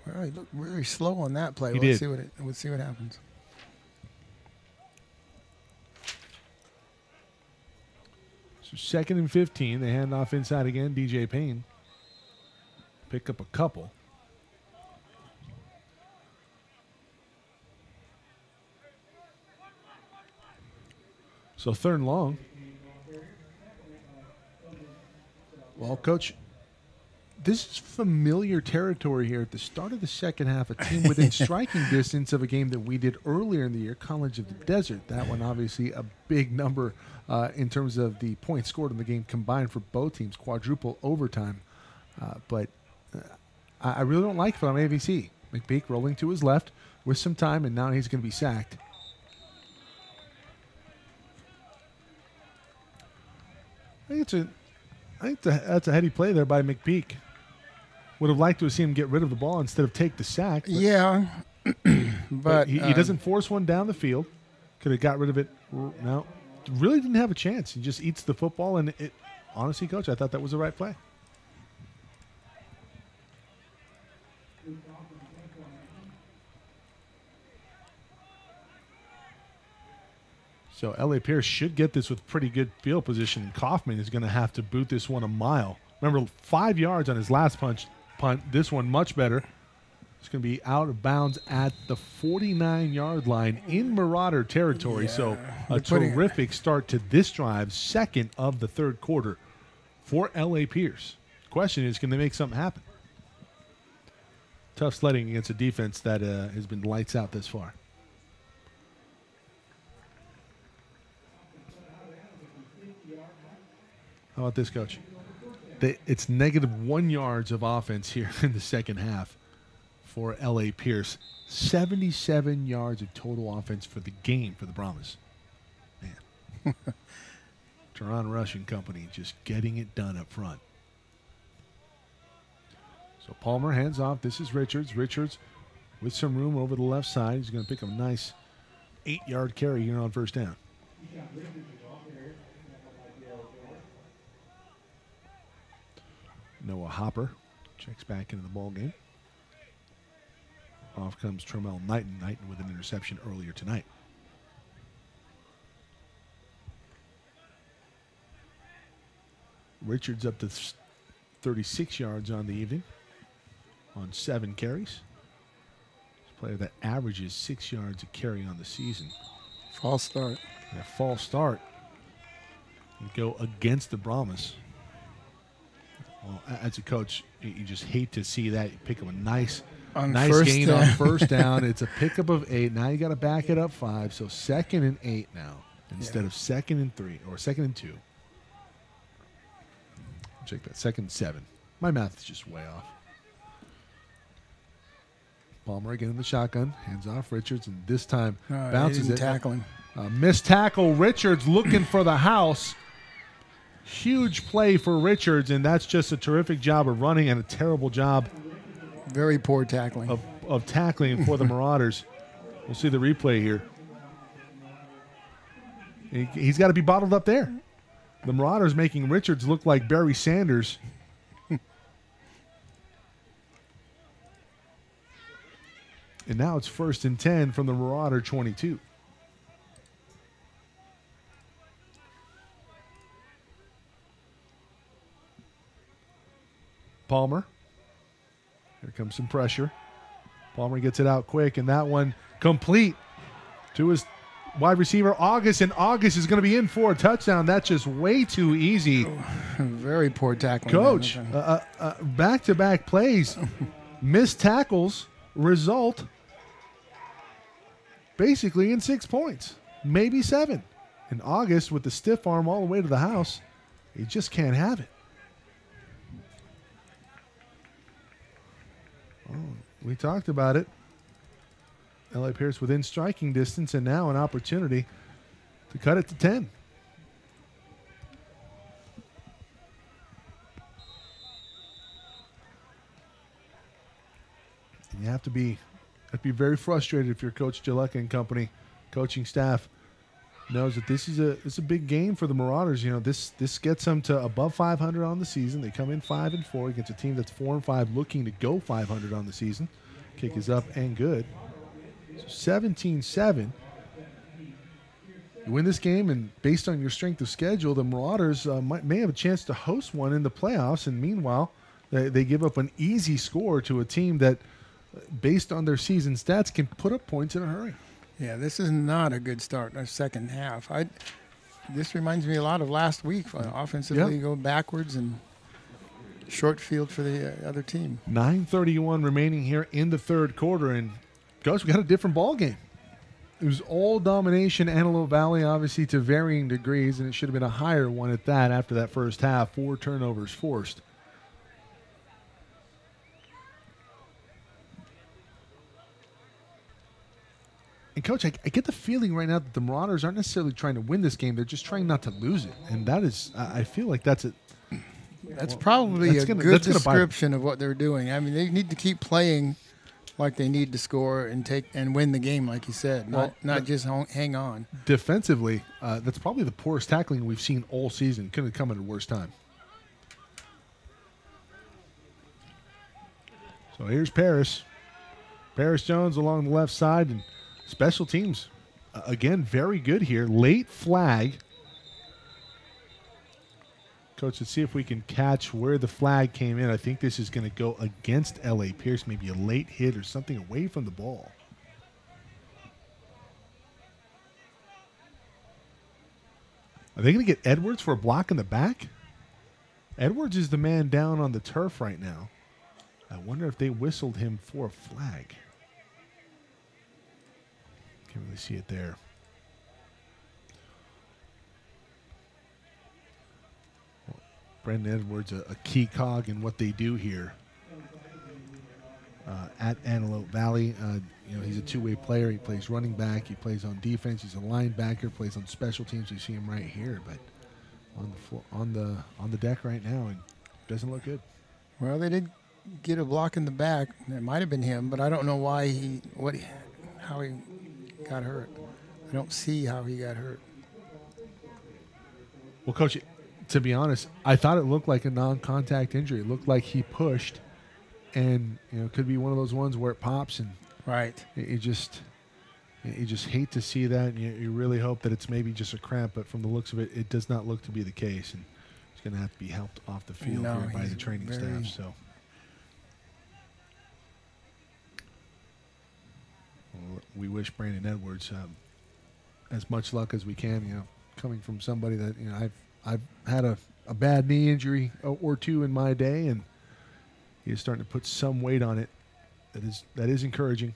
Well, he looked really slow on that play. We'll see what happens. So 2nd and 15. They hand off inside again. DJ Payne pick up a couple. So 3rd and long. Well, Coach, this is familiar territory here at the start of the second half. A team within striking distance of a game that we did earlier in the year, College of the Desert. That one obviously a big number in terms of the points scored in the game combined for both teams, quadruple overtime. But I really don't like it from AVC. McPeak rolling to his left with some time, and now he's going to be sacked. I think that's a heady play there by McPeak. Would have liked to have seen him get rid of the ball instead of take the sack. Yeah. but he doesn't force one down the field. Could have got rid of it. No. Really didn't have a chance. He just eats the football. And honestly, Coach, I thought that was the right play. So L.A. Pierce should get this with pretty good field position. And Kaufman is going to have to boot this one a mile. Remember, 5 yards on his last punt. This one much better. It's going to be out of bounds at the 49-yard line in Marauder territory. Yeah. So a terrific start to this drive, 2nd of the 3rd quarter for L.A. Pierce. The question is, can they make something happen? Tough sledding against a defense that has been lights out this far. How about this, Coach? It's -1 yards of offense here in the second half for L.A. Pierce. 77 yards of total offense for the game for the Brahmas. Man. Teron Rush and company just getting it done up front. So Palmer hands off. This is Richards. Richards with some room over the left side. He's going to pick up a nice 8-yard carry here on first down. Noah Hopper checks back into the ball game. Off comes Tremel Knighton. Knighton with an interception earlier tonight. Richards up to 36 yards on the evening on 7 carries. He's a player that averages 6 yards a carry on the season. False start. And a false start. And go against the Brahmas. Well, as a coach, you just hate to see that. You pick up a nice gain on first down. It's a pickup of 8. Now you got to back it up 5. So 2nd and 8 now instead of 2nd and 3 or 2nd and 2. Check that. 2nd and 7. My math is just way off. Palmer again in the shotgun. Hands off Richards, and this time bounces it. Tackling. Missed tackle. Richards looking for the house. Huge play for Richards, and that's just a terrific job of running and a terrible job. Very poor tackling. Of tackling for the Marauders. We'll see the replay here. He's got to be bottled up there. The Marauders making Richards look like Barry Sanders. And now it's 1st and 10 from the Marauder 22. Palmer. Here comes some pressure. Palmer gets it out quick, and that one complete to his wide receiver, August, and August is going to be in for a touchdown. That's just way too easy. Very poor tackling. Coach, back-to-back plays, missed tackles, result basically in 6 points, maybe 7. And August with the stiff arm all the way to the house, he just can't have it. Oh, we talked about it. LA Pierce within striking distance, and now an opportunity to cut it to 10. And you have to be very frustrated if you're Coach Jaleka and company, coaching staff knows that this is a big game for the Marauders. You know, this gets them to above 500 on the season. They come in 5-4 against a team that's 4-5, looking to go 500 on the season. Kick is up and good. So 17-7. You win this game, and based on your strength of schedule, the Marauders may have a chance to host one in the playoffs. And meanwhile, they give up an easy score to a team that, based on their season stats, can put up points in a hurry. Yeah, this is not a good start in our second half. This reminds me a lot of last week. Offensively, go backwards and short field for the other team. 9:31 remaining here in the third quarter, and Coach, we got a different ball game. It was all domination, Antelope Valley, obviously to varying degrees, and it should have been a higher one at that after that first half. 4 turnovers forced. And, Coach, I get the feeling right now that the Marauders aren't necessarily trying to win this game. They're just trying not to lose it. And that is, I feel like that's it. That's probably a good description of what they're doing. I mean, they need to keep playing like they need to score and win the game, like you said, not just hang on. Defensively, that's probably the poorest tackling we've seen all season. Couldn't have come at a worse time. So here's Paris. Paris Jones along the left side, and special teams, again, very good here. Late flag. Coach, let's see if we can catch where the flag came in. I think this is going to go against L.A. Pierce, maybe a late hit or something away from the ball. Are they going to get Edwards for a block in the back? Edwards is the man down on the turf right now. I wonder if they whistled him for a flag. Can't really see it there. Well, Brandon Edwards, a key cog in what they do here at Antelope Valley. He's a two-way player. He plays running back. He plays on defense. He's a linebacker. Plays on special teams. You see him right here, but on the floor, on the deck right now, and doesn't look good. Well, they did get a block in the back. It might have been him, but I don't know how he got hurt. I don't see how he got hurt. Well, Coach, to be honest, I thought it looked like a non-contact injury. It looked like he pushed, and it could be one of those ones where it pops, and right. You just hate to see that. And you really hope that it's maybe just a cramp, but from the looks of it, it does not look to be the case, and he's going to have to be helped off the field here by the training staff. So. We wish Brandon Edwards as much luck as we can. Coming from somebody that I've had a bad knee injury or two in my day, and he's starting to put some weight on it. That is encouraging.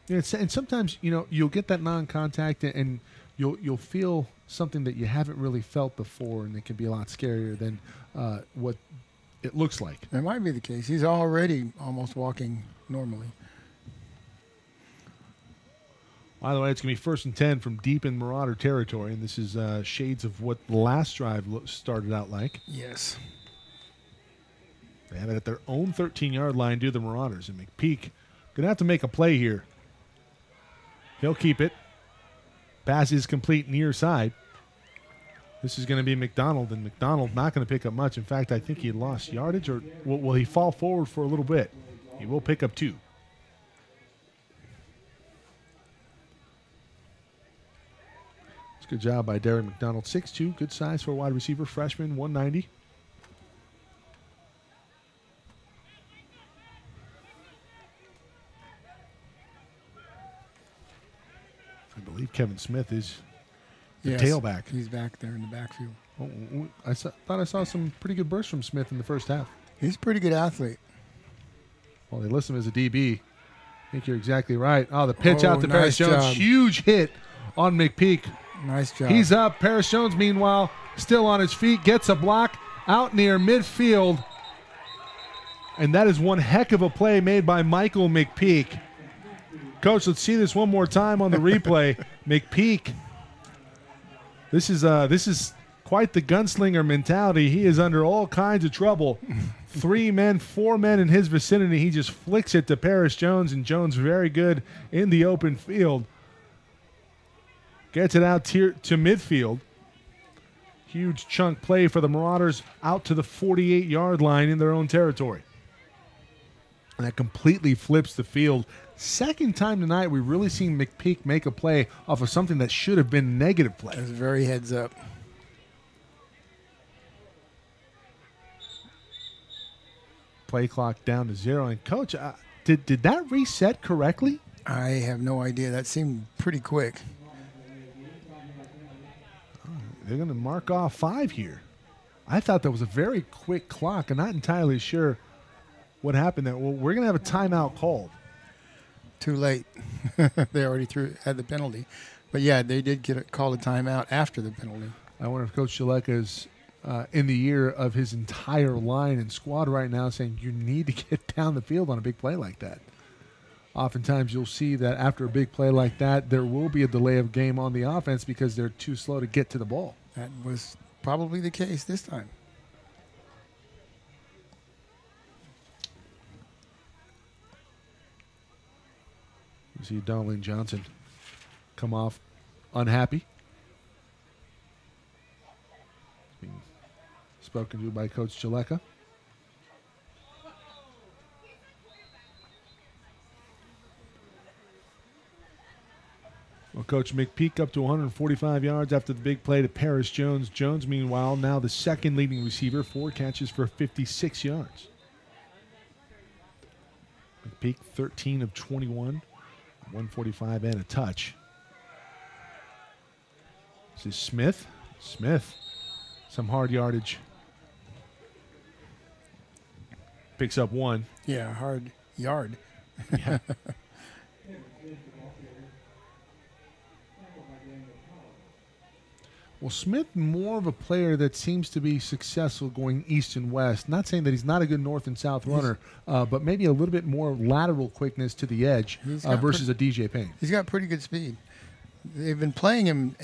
And sometimes you'll get that non-contact, and you'll feel something that you haven't really felt before, and it can be a lot scarier than what it looks like. That might be the case. He's already almost walking normally. By the way, it's going to be 1st and 10 from deep in Marauder territory, and this is shades of what the last drive started out like. Yes. They have it at their own 13-yard line, do the Marauders. And McPeak going to have to make a play here. He'll keep it. Pass is complete near side. This is going to be McDonald, and McDonald not going to pick up much. In fact, I think he lost yardage, or will he fall forward for a little bit? He will pick up 2. Good job by Darren McDonald. 6'2", good size for a wide receiver. Freshman, 190. I believe Kevin Smith is the tailback. He's back there in the backfield. Oh, thought I saw some pretty good bursts from Smith in the first half. He's a pretty good athlete. Well, they list him as a DB. I think you're exactly right. Oh, the pitch out to Paris nice Jones. job. Huge hit on McPeak. Nice job. He's up. Paris Jones, meanwhile, still on his feet, gets a block out near midfield. And that is one heck of a play made by Michael McPeak. Coach, let's see this one more time on the replay. McPeak, this is quite the gunslinger mentality. He is under all kinds of trouble. 3 men, 4 men in his vicinity. He just flicks it to Paris Jones, and Jones very good in the open field. Gets it out to midfield. Huge chunk play for the Marauders out to the 48-yard line in their own territory. And that completely flips the field. Second time tonight we've really seen McPeak make a play off of something that should have been a negative play. That's very heads up. Play clock down to 0. And Coach, did that reset correctly? I have no idea. That seemed pretty quick. They're going to mark off 5 here. I thought that was a very quick clock. I'm not entirely sure what happened there. Well, we're going to have a timeout called. Too late. They already had the penalty. But, yeah, they did call a timeout after the penalty. I wonder if Coach Jaleka is in the ear of his entire line and squad right now saying you need to get down the field on a big play like that. Oftentimes you'll see that after a big play like that, there will be a delay of game on the offense because they're too slow to get to the ball. That was probably the case this time. You see Donaldin Johnson come off unhappy. Being spoken to by Coach Jaleka. Well, Coach McPeak up to 145 yards after the big play to Paris Jones. Jones, meanwhile, now the second leading receiver, 4 catches for 56 yards. McPeak, 13 of 21, 145 and a touch. This is Smith. Smith, some hard yardage. Picks up 1. Yeah, hard yard. Yeah. Well, Smith, more of a player that seems to be successful going east and west. Not saying that he's not a good north and south runner, but maybe a little bit more lateral quickness to the edge versus a DJ Payne. He's got pretty good speed. They've been playing him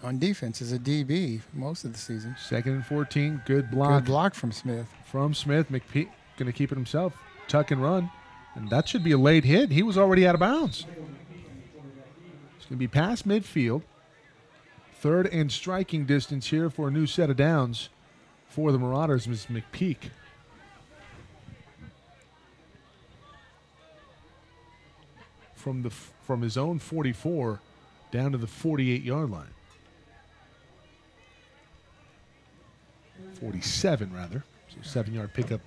on defense as a DB most of the season. 2nd and 14, good block. Good block from Smith. McPeak going to keep it himself, tuck and run. And that should be a late hit. He was already out of bounds. It's going to be past midfield. 3rd and striking distance here for a new set of downs for the Marauders, Ms. McPeak. From his own 44 down to the 48-yard line. 47, rather. So 7-yard pickup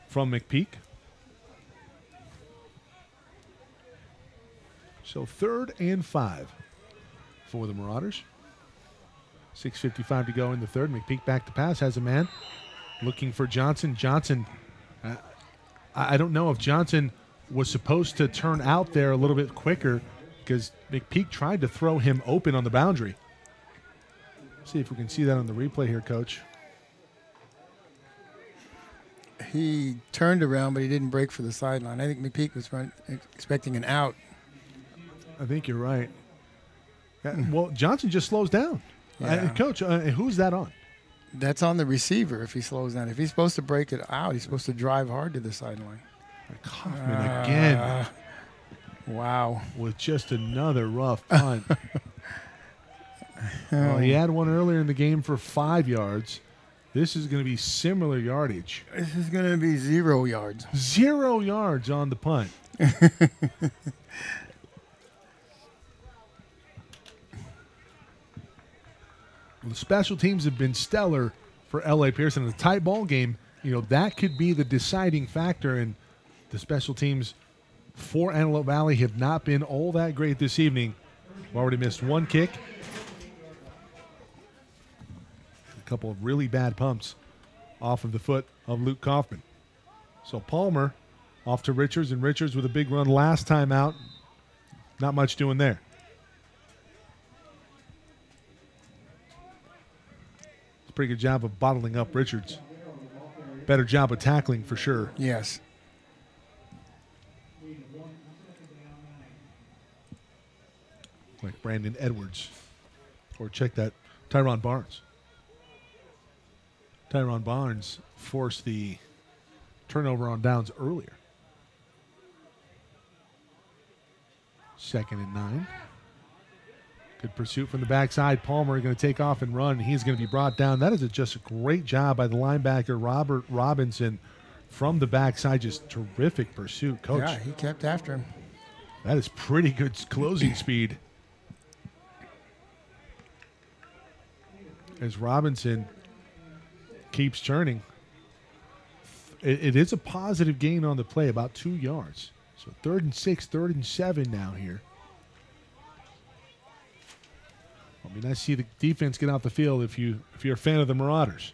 from McPeak. So 3rd and 5 for the Marauders. 6:55 to go in the 3rd. McPeak back to pass, has a man looking for Johnson. Johnson, I don't know if Johnson was supposed to turn out there a little bit quicker. because McPeak tried to throw him open on the boundary. See if we can see that on the replay here, Coach. He turned around, but he didn't break for the sideline. I think McPeak was expecting an out. I think you're right. Well, Johnson just slows down. Yeah. Coach, who's that on? That's on the receiver if he slows down. If he's supposed to break it out, he's supposed to drive hard to the sideline. Kaufman again. Wow. With just another rough punt. Well, he had one earlier in the game for 5 yards. This is going to be similar yardage. This is going to be 0 yards. 0 yards on the punt. Well, the special teams have been stellar for L.A. Pearson. In a tight ball game, that could be the deciding factor. And the special teams for Antelope Valley have not been all that great this evening. We've already missed one kick. A couple of really bad pumps off of the foot of Luke Kaufman. So Palmer off to Richards, and Richards with a big run last time out. Not much doing there. Pretty good job of bottling up Richards. Better job of tackling for sure. Yes. Like Brandon Edwards. Or check that, Tyron Barnes. Tyron Barnes forced the turnover on downs earlier. 2nd and 9. Good pursuit from the backside. Palmer going to take off and run. He's going to be brought down. That is just a great job by the linebacker, Robert Robinson, from the backside. Just terrific pursuit, Coach. Yeah, he kept after him. That is pretty good closing speed. As Robinson keeps churning. It is a positive gain on the play, about 2 yards. So 3rd and 6, 3rd and 7 now here. I mean, I see the defense get out the field if you're a fan of the Marauders.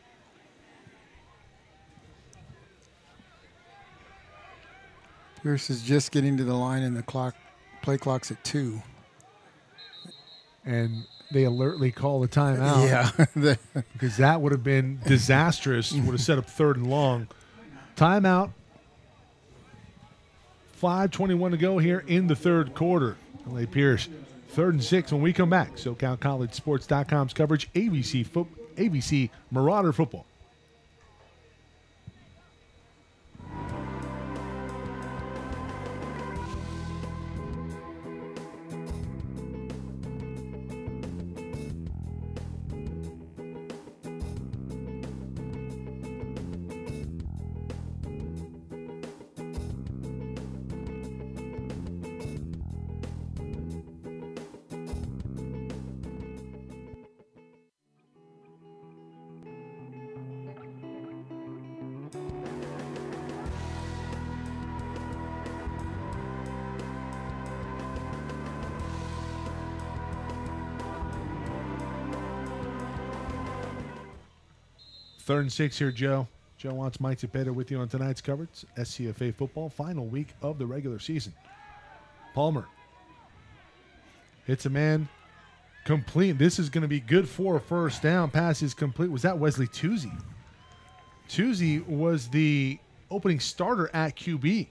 Pierce is just getting to the line, and the play clock's at 2. And they alertly call a timeout. Yeah. Because that would have been disastrous. Would have set up 3rd and long. Timeout. 5:21 to go here in the 3rd quarter. L.A. Pierce, 3rd and 6 when we come back. SoCalCollegeSports.com's coverage, ABC Marauder football. Third and 6 here, Joe. Joe wants Mike Zepeda with you on tonight's coverage. SCFA football, final week of the regular season. Palmer hits a man complete. This is going to be good for a first down. Pass is complete. Was that Wesley Tuzzi? Tuzzi was the opening starter at QB.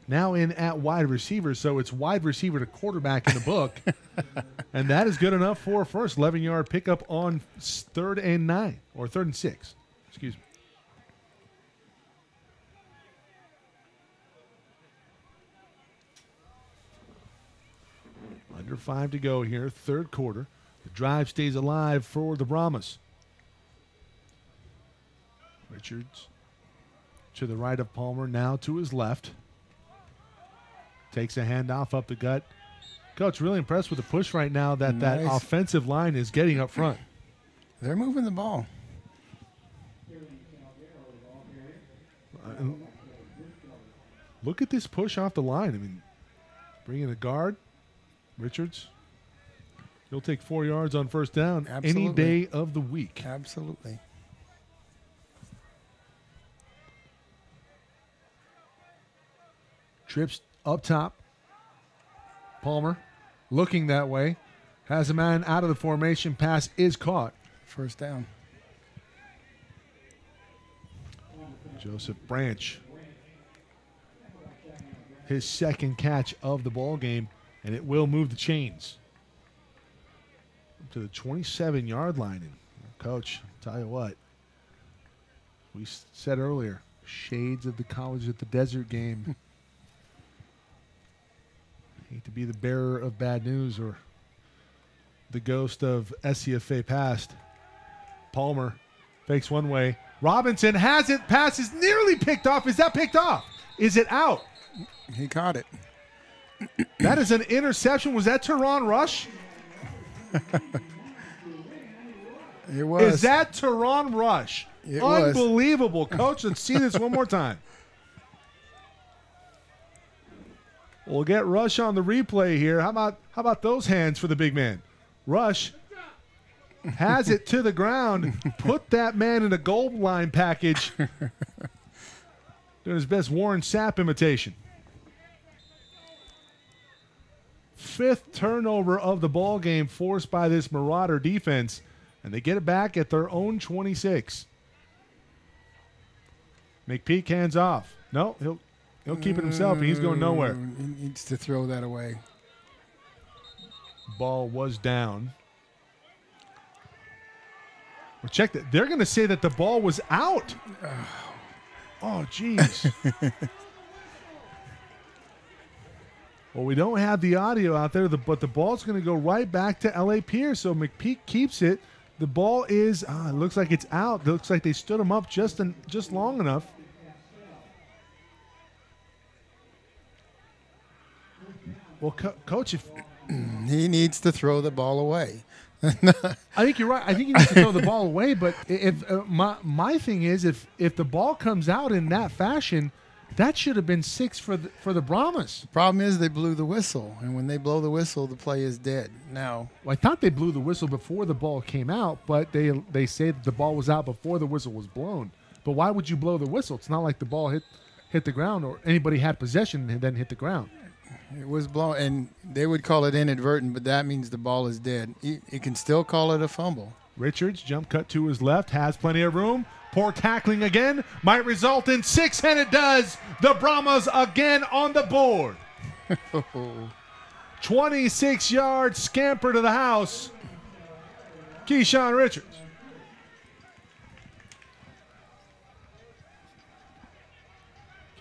Now in at wide receiver, so it's wide receiver to quarterback in the book. And that is good enough for a first 11-yard pickup on 3rd and 9, or 3rd and 6. Excuse me. Under 5 to go here, 3rd quarter. The drive stays alive for the Brahmas. Richards to the right of Palmer, now to his left. Takes a handoff up the gut. Coach, really impressed with the push right now that that offensive line is getting up front. They're moving the ball. Look at this push off the line. I mean, bringing a guard, Richards. He'll take 4 yards on first down any day of the week. Absolutely. Trips up top. Palmer looking that way. Has a man out of the formation. Pass is caught. First down. Joseph Branch. His second catch of the ball game, and it will move the chains up to the 27-yard line. And Coach, I'll tell you what, we said earlier, shades of the College at the Desert game. Hate to be the bearer of bad news or the ghost of SCFA past. Palmer fakes one way. Robinson has it. Pass is nearly picked off. Is that picked off? Is it out? He caught it. That is an interception. Was that Teron Rush? It was. Is that Teron Rush? It was. Unbelievable. Coach, let's see this one more time. We'll get Rush on the replay here. How about those hands for the big man? Rush has it to the ground. Put that man in a goal line package. Doing his best Warren Sapp imitation. 5th turnover of the ball game forced by this Marauder defense, and they get it back at their own 26. McPeak hands off. No, he'll keep it himself, and he's going nowhere. He needs to throw that away. Ball was down. Well, check that. They're going to say that the ball was out. Oh, jeez. Well, we don't have the audio out there, but the ball's going to go right back to L.A. Pierce. So McPeak keeps it. The ball is, it looks like it's out. It looks like they stood him up just long enough. Well, Coach, if he needs to throw the ball away. I think you're right. I think he needs to throw the ball away. But if my thing is, if the ball comes out in that fashion, that should have been 6 for the Brahmas. The problem is they blew the whistle, and when they blow the whistle, the play is dead. Now, well, I thought they blew the whistle before the ball came out, but they say that the ball was out before the whistle was blown. But why would you blow the whistle? It's not like the ball hit the ground or anybody had possession and then hit the ground. It was blown, and they would call it inadvertent, but that means the ball is dead. You can still call it a fumble. Richards, jump cut to his left, has plenty of room. Poor tackling again, might result in 6, and it does. The Brahmas again on the board. 26-yard scamper to the house. Keyshawn Richards.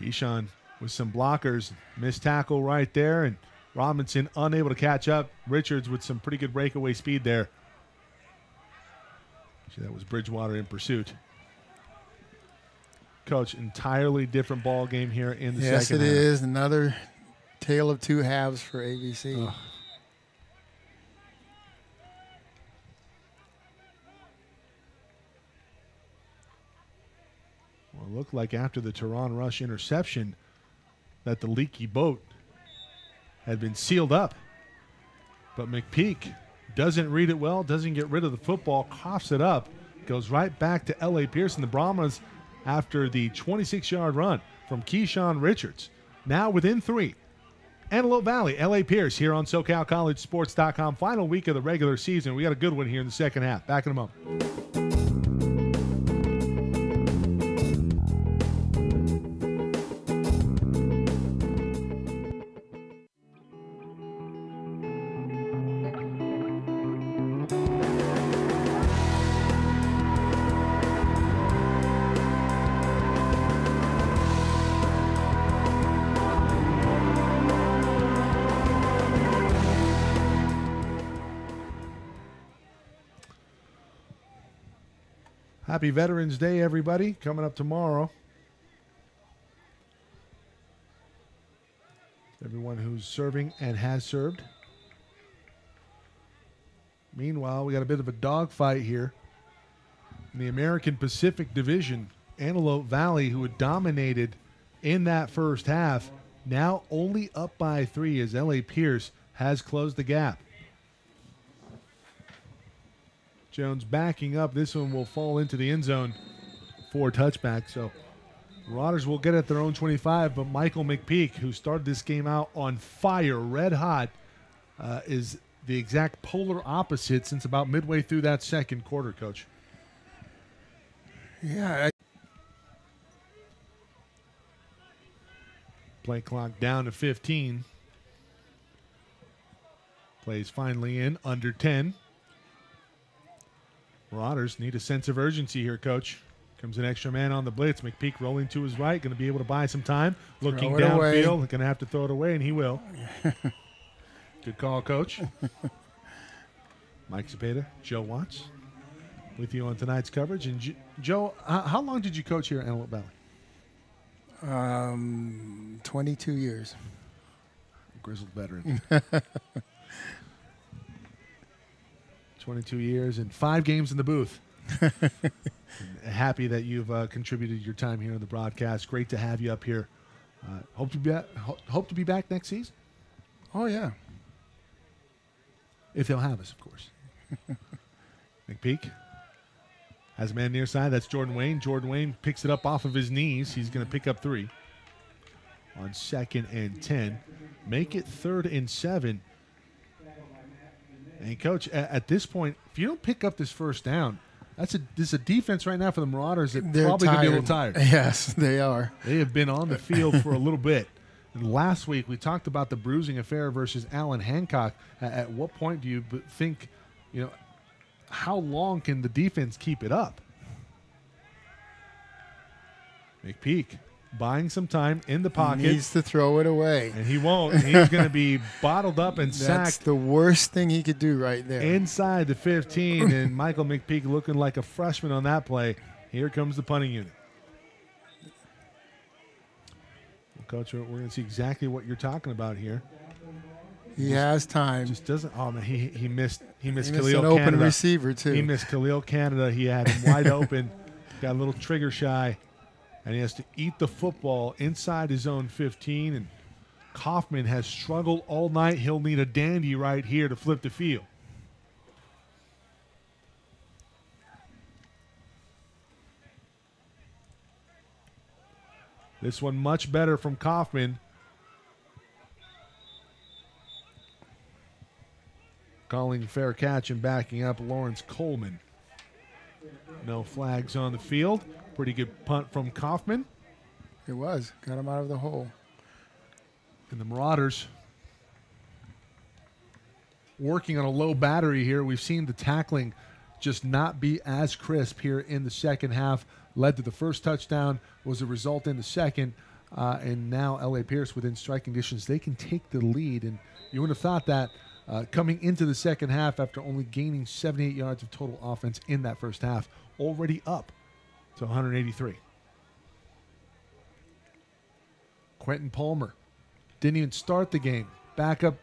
Keyshawn with some blockers, missed tackle right there, and Robinson unable to catch up. Richards with some pretty good breakaway speed there. See, that was Bridgewater in pursuit. Coach, entirely different ball game here in the second half. Yes, it is. Another tale of two halves for ABC. Well, it looked like after the Teron Rush interception that the leaky boat had been sealed up. But McPeak doesn't read it well, doesn't get rid of the football, coughs it up, goes right back to L.A. Pierce and the Brahmas after the 26-yard run from Keyshawn Richards. Now within 3. Antelope Valley, L.A. Pierce here on SoCalCollegeSports.com. Final week of the regular season. We got a good one here in the second half. Back in a moment. Happy Veterans Day, everybody. Coming up tomorrow. Everyone who's serving and has served. Meanwhile, we got a bit of a dogfight here in the American Pacific Division. Antelope Valley, who had dominated in that first half, now only up by 3 as L.A. Pierce has closed the gap. Jones backing up. This one will fall into the end zone for touchback. So Marauders will get at their own 25, but Michael McPeak, who started this game out on fire, red hot, is the exact polar opposite since about midway through that second quarter, Coach. Yeah. Play clock down to 15. Plays finally in under 10. Marauders need a sense of urgency here, Coach. Comes an extra man on the blitz. McPeak rolling to his right. Going to be able to buy some time. Looking downfield. Going to have to throw it away, and he will. Good call, Coach. Mike Cepeda, Joe Watts, with you on tonight's coverage. And Joe, how long did you coach here at Antelope Valley? 22 years. Grizzled veteran. 22 years and 5 games in the booth. Happy that you've contributed your time here on the broadcast. Great to have you up here. Hope to be back next season. Oh, yeah. If they'll have us, of course. McPeak has a man near side. That's Jordan Wayne. Jordan Wayne picks it up off of his knees. He's going to pick up 3 on 2nd and 10. Make it 3rd and 7. And, Coach, at this point, if you don't pick up this first down, this is a defense right now for the Marauders that they're probably tired. could be a little tired. Yes, they are. They have been on the field for a little bit. And last week we talked about the bruising affair versus Allen Hancock. At what point do you think, how long can the defense keep it up? McPeak buying some time in the pocket. He needs to throw it away. And he won't. He's going to be bottled up and sacked. That's the worst thing he could do right there. Inside the 15, and Michael McPeak looking like a freshman on that play. Here comes the punting unit. Well, Coach, we're going to see exactly what you're talking about here. He has time. Just doesn't. Oh man, he missed Khalil an open Canada. receiver too. He missed Khalil Canada. He had him wide open. Got a little trigger shy, and he has to eat the football inside his own 15. And Kaufman has struggled all night. He'll need a dandy right here to flip the field. This one much better from Kaufman. Calling fair catch and backing up Lawrence Coleman. No flags on the field. Pretty good punt from Kaufman. It was. Got him out of the hole. And the Marauders working on a low battery here. We've seen the tackling just not be as crisp here in the second half. Led to the first touchdown, was a result in the second. And now L.A. Pierce within striking distance. They can take the lead. And you would have thought that coming into the second half after only gaining 78 yards of total offense in that first half. Already up to 183. Quentin Palmer didn't even start the game. Backup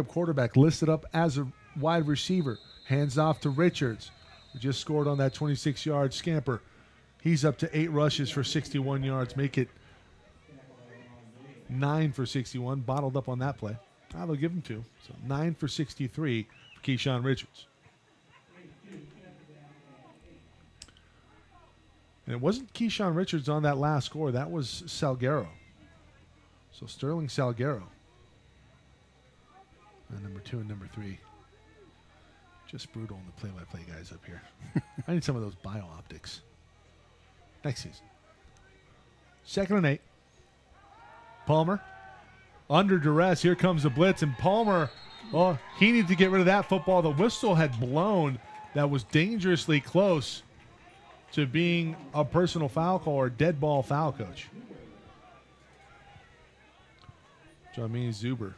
quarterback listed up as a wide receiver. Hands off to Richards, who just scored on that 26-yard scamper. He's up to 8 rushes for 61 yards. Make it 9 for 61. Bottled up on that play. They'll give him 2. So 9 for 63 for Keyshawn Richards. And it wasn't Keyshawn Richards on that last score. That was Salguero. So Sterling Salguero. And number 2 and number 3. Just brutal in the play-by-play guys up here. I need some of those bio-optics. Next season. 2nd and 8. Palmer. Under duress. Here comes the blitz. And Palmer, well, he needs to get rid of that football. The whistle had blown. That was dangerously close to being a personal foul call or dead ball foul, Coach. Jamie Zuber.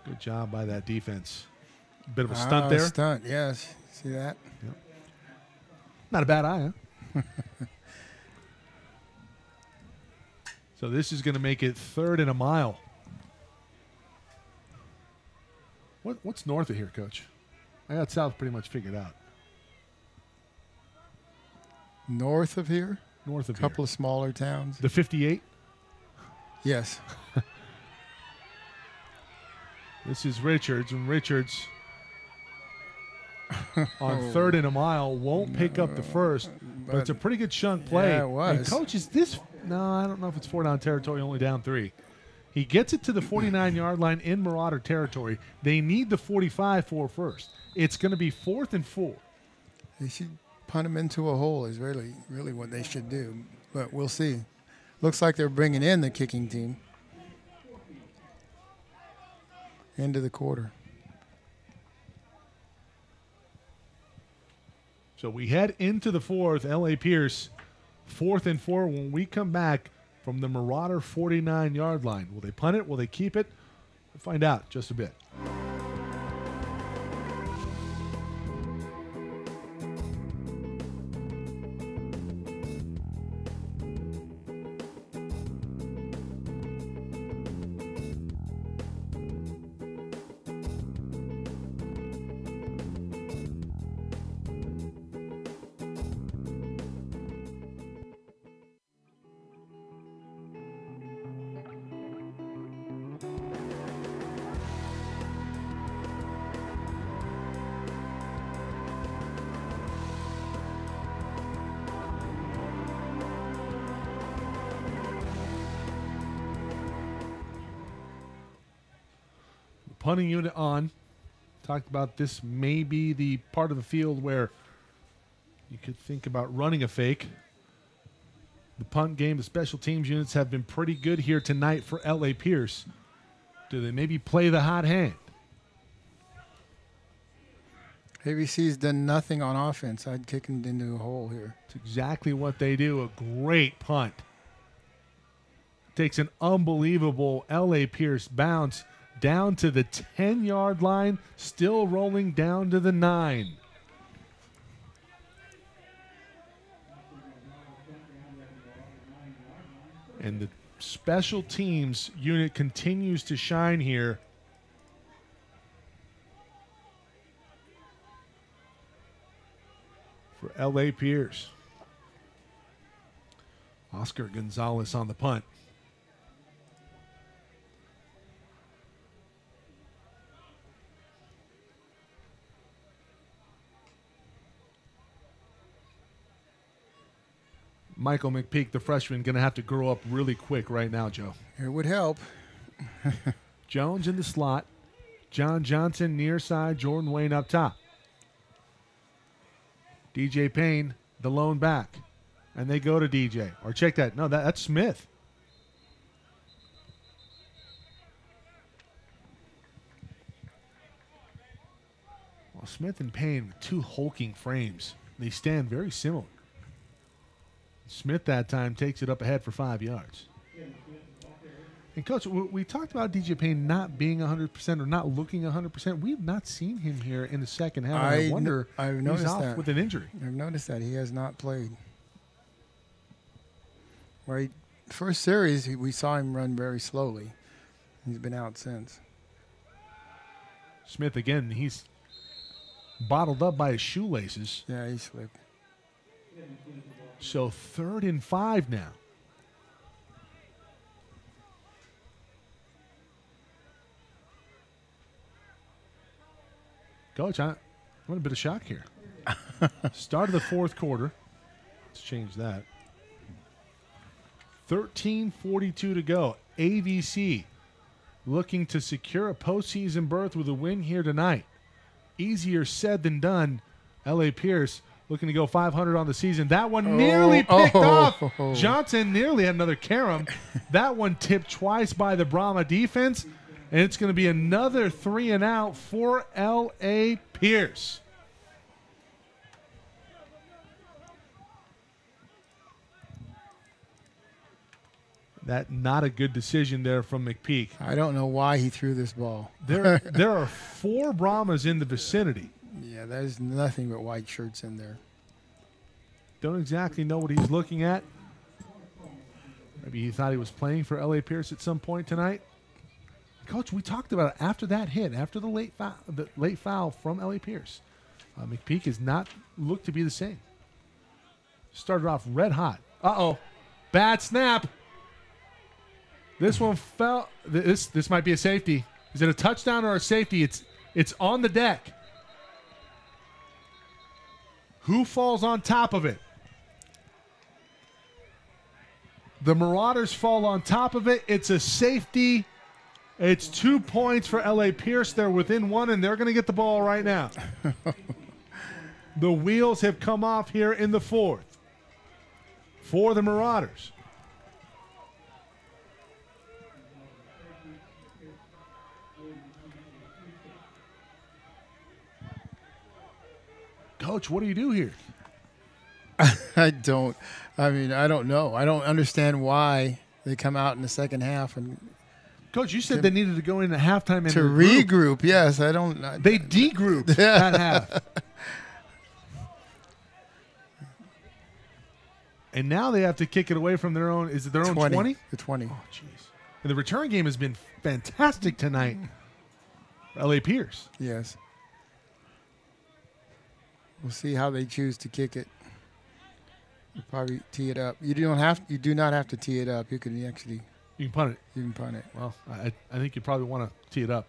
Good job by that defense. Bit of a stunt there. Stunt, yes. See that? Yep. Not a bad eye, huh? So this is going to make it 3rd and a mile. What's north of here, Coach? I got south pretty much figured out. North of here? North of here. A couple of smaller towns. The 58? Yes. This is Richards, and Richards on 3rd and a mile won't pick up the first, but it's a pretty good chunk play. Yeah, it was. And Coach, is this... No, I don't know if it's 4 down territory, only down 3. He gets it to the 49-yard line in Marauder territory. They need the 45 for first. It's going to be 4th and 4. They should punt him into a hole is really what they should do. But we'll see. Looks like they're bringing in the kicking team. End of the quarter. So we head into the 4th. L.A. Pierce, 4th and 4 when we come back from the Marauder 49-yard line. Will they punt it? Will they keep it? We'll find out just a bit. Punting unit on. Talked about this may be the part of the field where you could think about running a fake. The punt game, the special teams units have been pretty good here tonight for L.A. Pierce. Do they maybe play the hot hand? ABC's done nothing on offense. I'd kick him into a hole here. It's exactly what they do. A great punt. Takes an unbelievable L.A. Pierce bounce down to the 10-yard line, still rolling down to the 9. And the special teams unit continues to shine here. For L.A. Pierce. Oscar Gonzalez on the punt. Michael McPeak, the freshman, going to have to grow up really quick right now, Joe. It would help. Jones in the slot. John Johnson near side. Jordan Wayne up top. DJ Payne, the lone back. And they go to DJ. Or check that. No, that's Smith. Well, Smith and Payne, two hulking frames. They stand very similar. Smith that time takes it up ahead for 5 yards. And, Coach, we talked about DJ Payne not being 100% or not looking 100%. We have not seen him here in the second half. I wonder I've noticed he's off that. with an injury. I've noticed that. He has not played. Right. First series, we saw him run very slowly. He's been out since. Smith, again, he's bottled up by his shoelaces. Yeah, he slipped. So 3rd and 5 now. Coach, I'm a bit of shock here. Start of the 4th quarter. Let's change that. 13:42 to go. AVC looking to secure a postseason berth with a win here tonight. Easier said than done. L.A. Pierce looking to go 500 on the season. That one nearly picked off. Johnson nearly had another carom. That one tipped twice by the Brahma defense. And it's going to be another 3 and out for L.A. Pierce. That not a good decision there from McPeak. I don't know why he threw this ball. There are 4 Brahmas in the vicinity. Yeah, there's nothing but white shirts in there. Don't exactly know what he's looking at. Maybe he thought he was playing for L.A. Pierce at some point tonight. Coach, we talked about it after that hit, after the late foul from L.A. Pierce. McPeak has not looked to be the same. Started off red hot. Uh-oh. Bad snap. This one fell. This might be a safety. Is it a touchdown or a safety? It's on the deck. Who falls on top of it? The Marauders fall on top of it. It's a safety. It's 2 points for L.A. Pierce. They're within one, and they're going to get the ball right now. The wheels have come off here in the fourth for the Marauders. Coach, what do you do here? I don't know. I don't understand why they come out in the second half and. Coach, you said they needed to go in at halftime and to regroup. Yes, I don't. They degrouped at half. And now they have to kick it away from their own. Is it their own 20? The 20. Oh, jeez. And the return game has been fantastic tonight for L.A. Pierce. Yes. We'll see how they choose to kick it. You'll probably tee it up. You do not have to tee it up. You can actually. You can punt it. You can punt it. Well, I think you probably want to tee it up.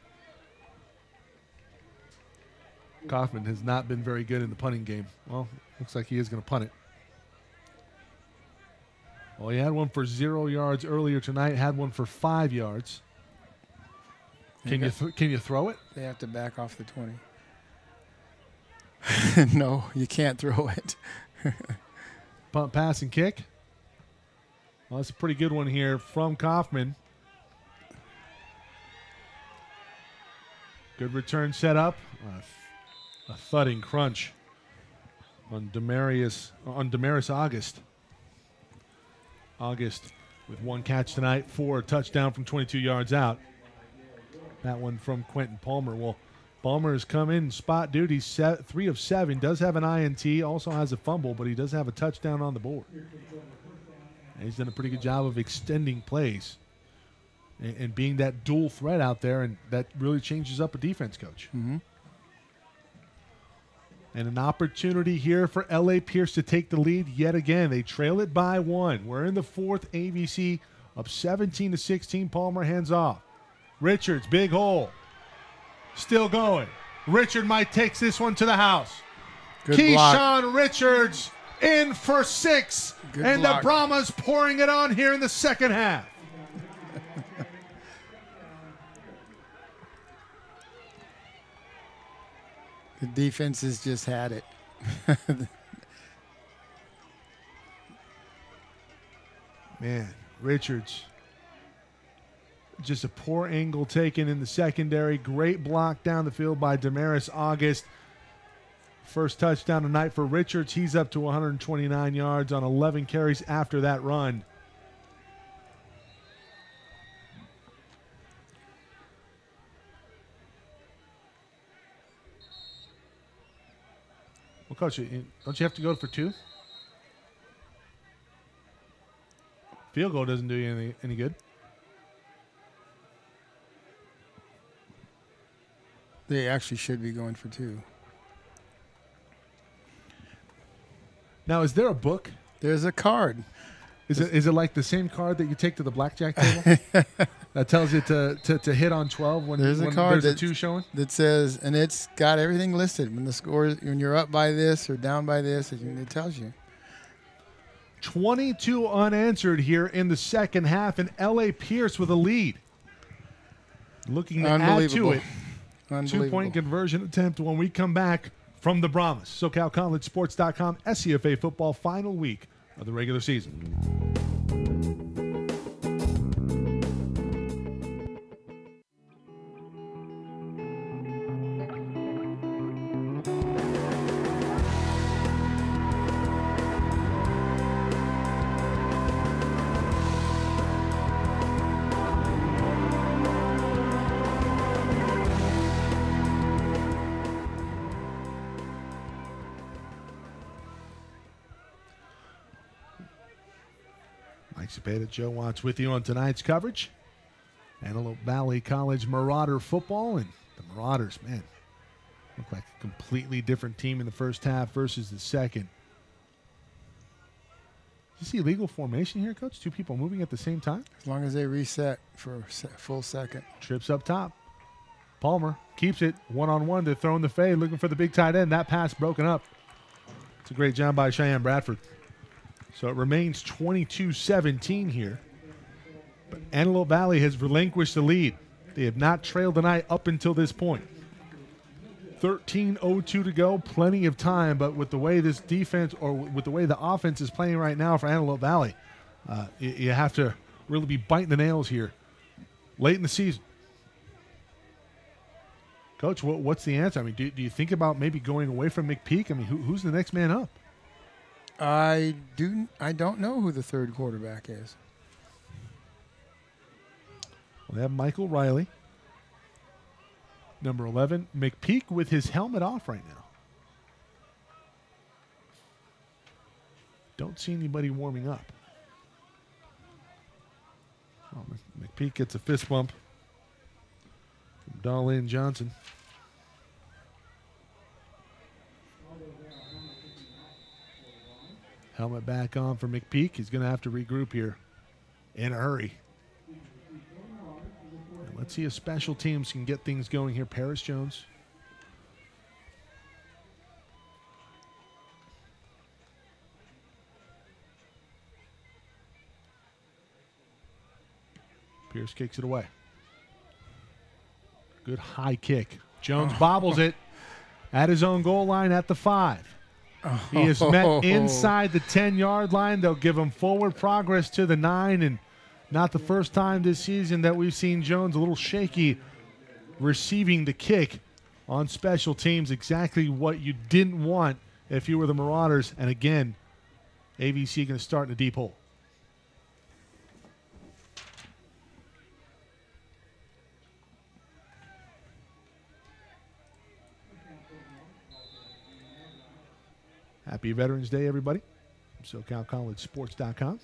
Kaufman has not been very good in the punting game. Well, looks like he is going to punt it. Well, he had one for 0 yards earlier tonight. Had one for 5 yards. Can you throw it? They have to back off the 20. No, you can't throw it. Punt, pass, and kick. Well, that's a pretty good one here from Kaufman. Good return set up. A thudding crunch on Damaris August. August with one catch tonight for a touchdown from 22 yards out. That one from Quentin Palmer. Well, Palmer has come in spot duty, 3 of 7. Does have an INT, also has a fumble, but he does have a touchdown on the board. And he's done a pretty good job of extending plays and being that dual threat out there, and that really changes up a defense, Coach. Mm-hmm. And an opportunity here for L.A. Pierce to take the lead yet again. They trail it by 1. We're in the fourth AVC up 17-16. Palmer hands off. Richards, big hole. Still going. Richard might take this one to the house. Keyshawn Richards in for 6. Good and block. The Brahmas pouring it on here in the second half. The defense has just had it. Man, Richards. Just a poor angle taken in the secondary. Great block down the field by Damaris August. First touchdown tonight for Richards. He's up to 129 yards on 11 carries after that run. Well, Coach, don't you have to go for 2? Field goal doesn't do you any good. They actually should be going for 2. Now, is there a book? There's a card. Is it like the same card that you take to the blackjack table that tells you to hit on 12 when there's a card there's a 2 showing? That says, and it's got everything listed. When the score, when you're up by this or down by this, it tells you. 22 unanswered here in the second half, and L.A. Pierce with a lead. Looking to add to it. 2-point conversion attempt when we come back from the Brahmas. SoCalCollegeSports.com, SCFA football final week of the regular season. Joe Watts with you on tonight's coverage. Antelope Valley College Marauder football, and the Marauders, man, look like a completely different team in the first half versus the second. Did you see legal formation here, Coach? 2 people moving at the same time? As long as they reset for a full second. Trips up top. Palmer keeps it one-on-one to throw in the fade, looking for the big tight end. That pass broken up. It's a great job by Cheyenne Bradford. So it remains 22-17 here. But Antelope Valley has relinquished the lead. They have not trailed tonight up until this point. 13:02 to go, plenty of time, but with the way this defense, or with the way the offense is playing right now for Antelope Valley, you have to really be biting the nails here late in the season. Coach, what's the answer? I mean, do you think about maybe going away from McPeak? I mean, who's the next man up? I don't know who the third quarterback is. Well, they have Michael Riley, number 11. McPeak with his helmet off right now. Don't see anybody warming up. Oh, McPeak gets a fist bump from Darlene Johnson. Helmet back on for McPeak. He's going to have to regroup here in a hurry. And let's see if special teams can get things going here. Paris Jones. Pierce kicks it away. Good high kick. Jones bobbles it at his own goal line at the 5. He is met inside the 10-yard line. They'll give him forward progress to the 9, and not the first time this season that we've seen Jones a little shaky receiving the kick on special teams. Exactly what you didn't want if you were the Marauders. And again, AVC going to start in a deep hole. Happy Veterans Day, everybody. SoCalCollegeSports.com.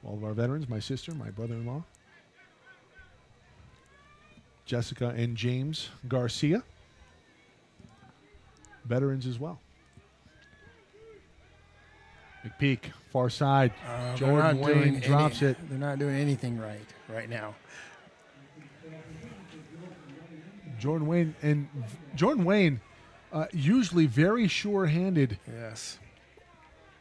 All of our veterans, my sister, my brother-in-law, Jessica and James Garcia. Veterans as well. McPeak, far side. Jordan Wayne drops it. They're not doing anything right now. Jordan Wayne, usually very sure-handed. Yes.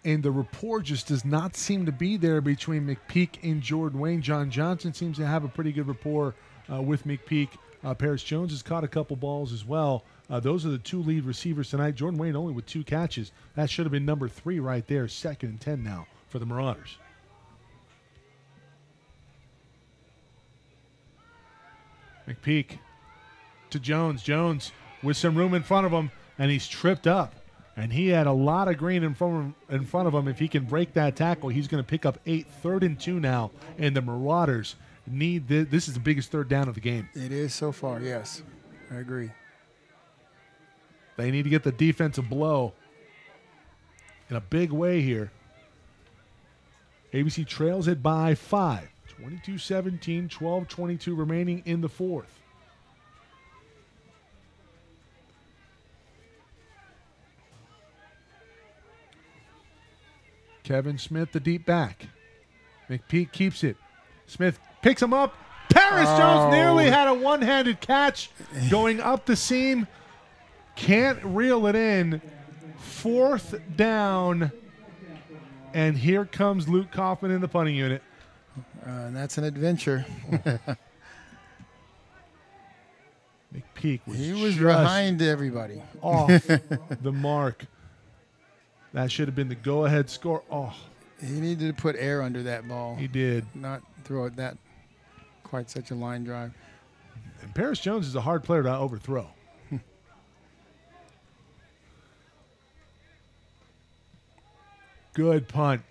And the rapport just does not seem to be there between McPeak and Jordan Wayne. John Johnson seems to have a pretty good rapport with McPeak. Paris Jones has caught a couple balls as well. Those are the two lead receivers tonight. Jordan Wayne only with 2 catches. That should have been number 3 right there. 2nd and 10 now for the Marauders. McPeak to Jones. Jones with some room in front of him, and he's tripped up. And he had a lot of green in front of him. If he can break that tackle, he's going to pick up 8. 3rd and 2 now, and the Marauders need this. This is the biggest third down of the game. It is so far, yes. I agree. They need to get the defensive blow in a big way here. ABC trails it by 5. 22-17, 12-22 remaining in the 4th. Kevin Smith, the deep back. McPeak keeps it. Smith picks him up. Paris Jones nearly had a one-handed catch going up the seam. Can't reel it in. 4th down. And here comes Luke Kaufman in the punting unit. And that's an adventure. McPeak was behind everybody. Off the mark. That should have been the go-ahead score. Oh, he needed to put air under that ball. He did. Not throw it that quite such a line drive. And Paris Jones is a hard player to overthrow. Good punt.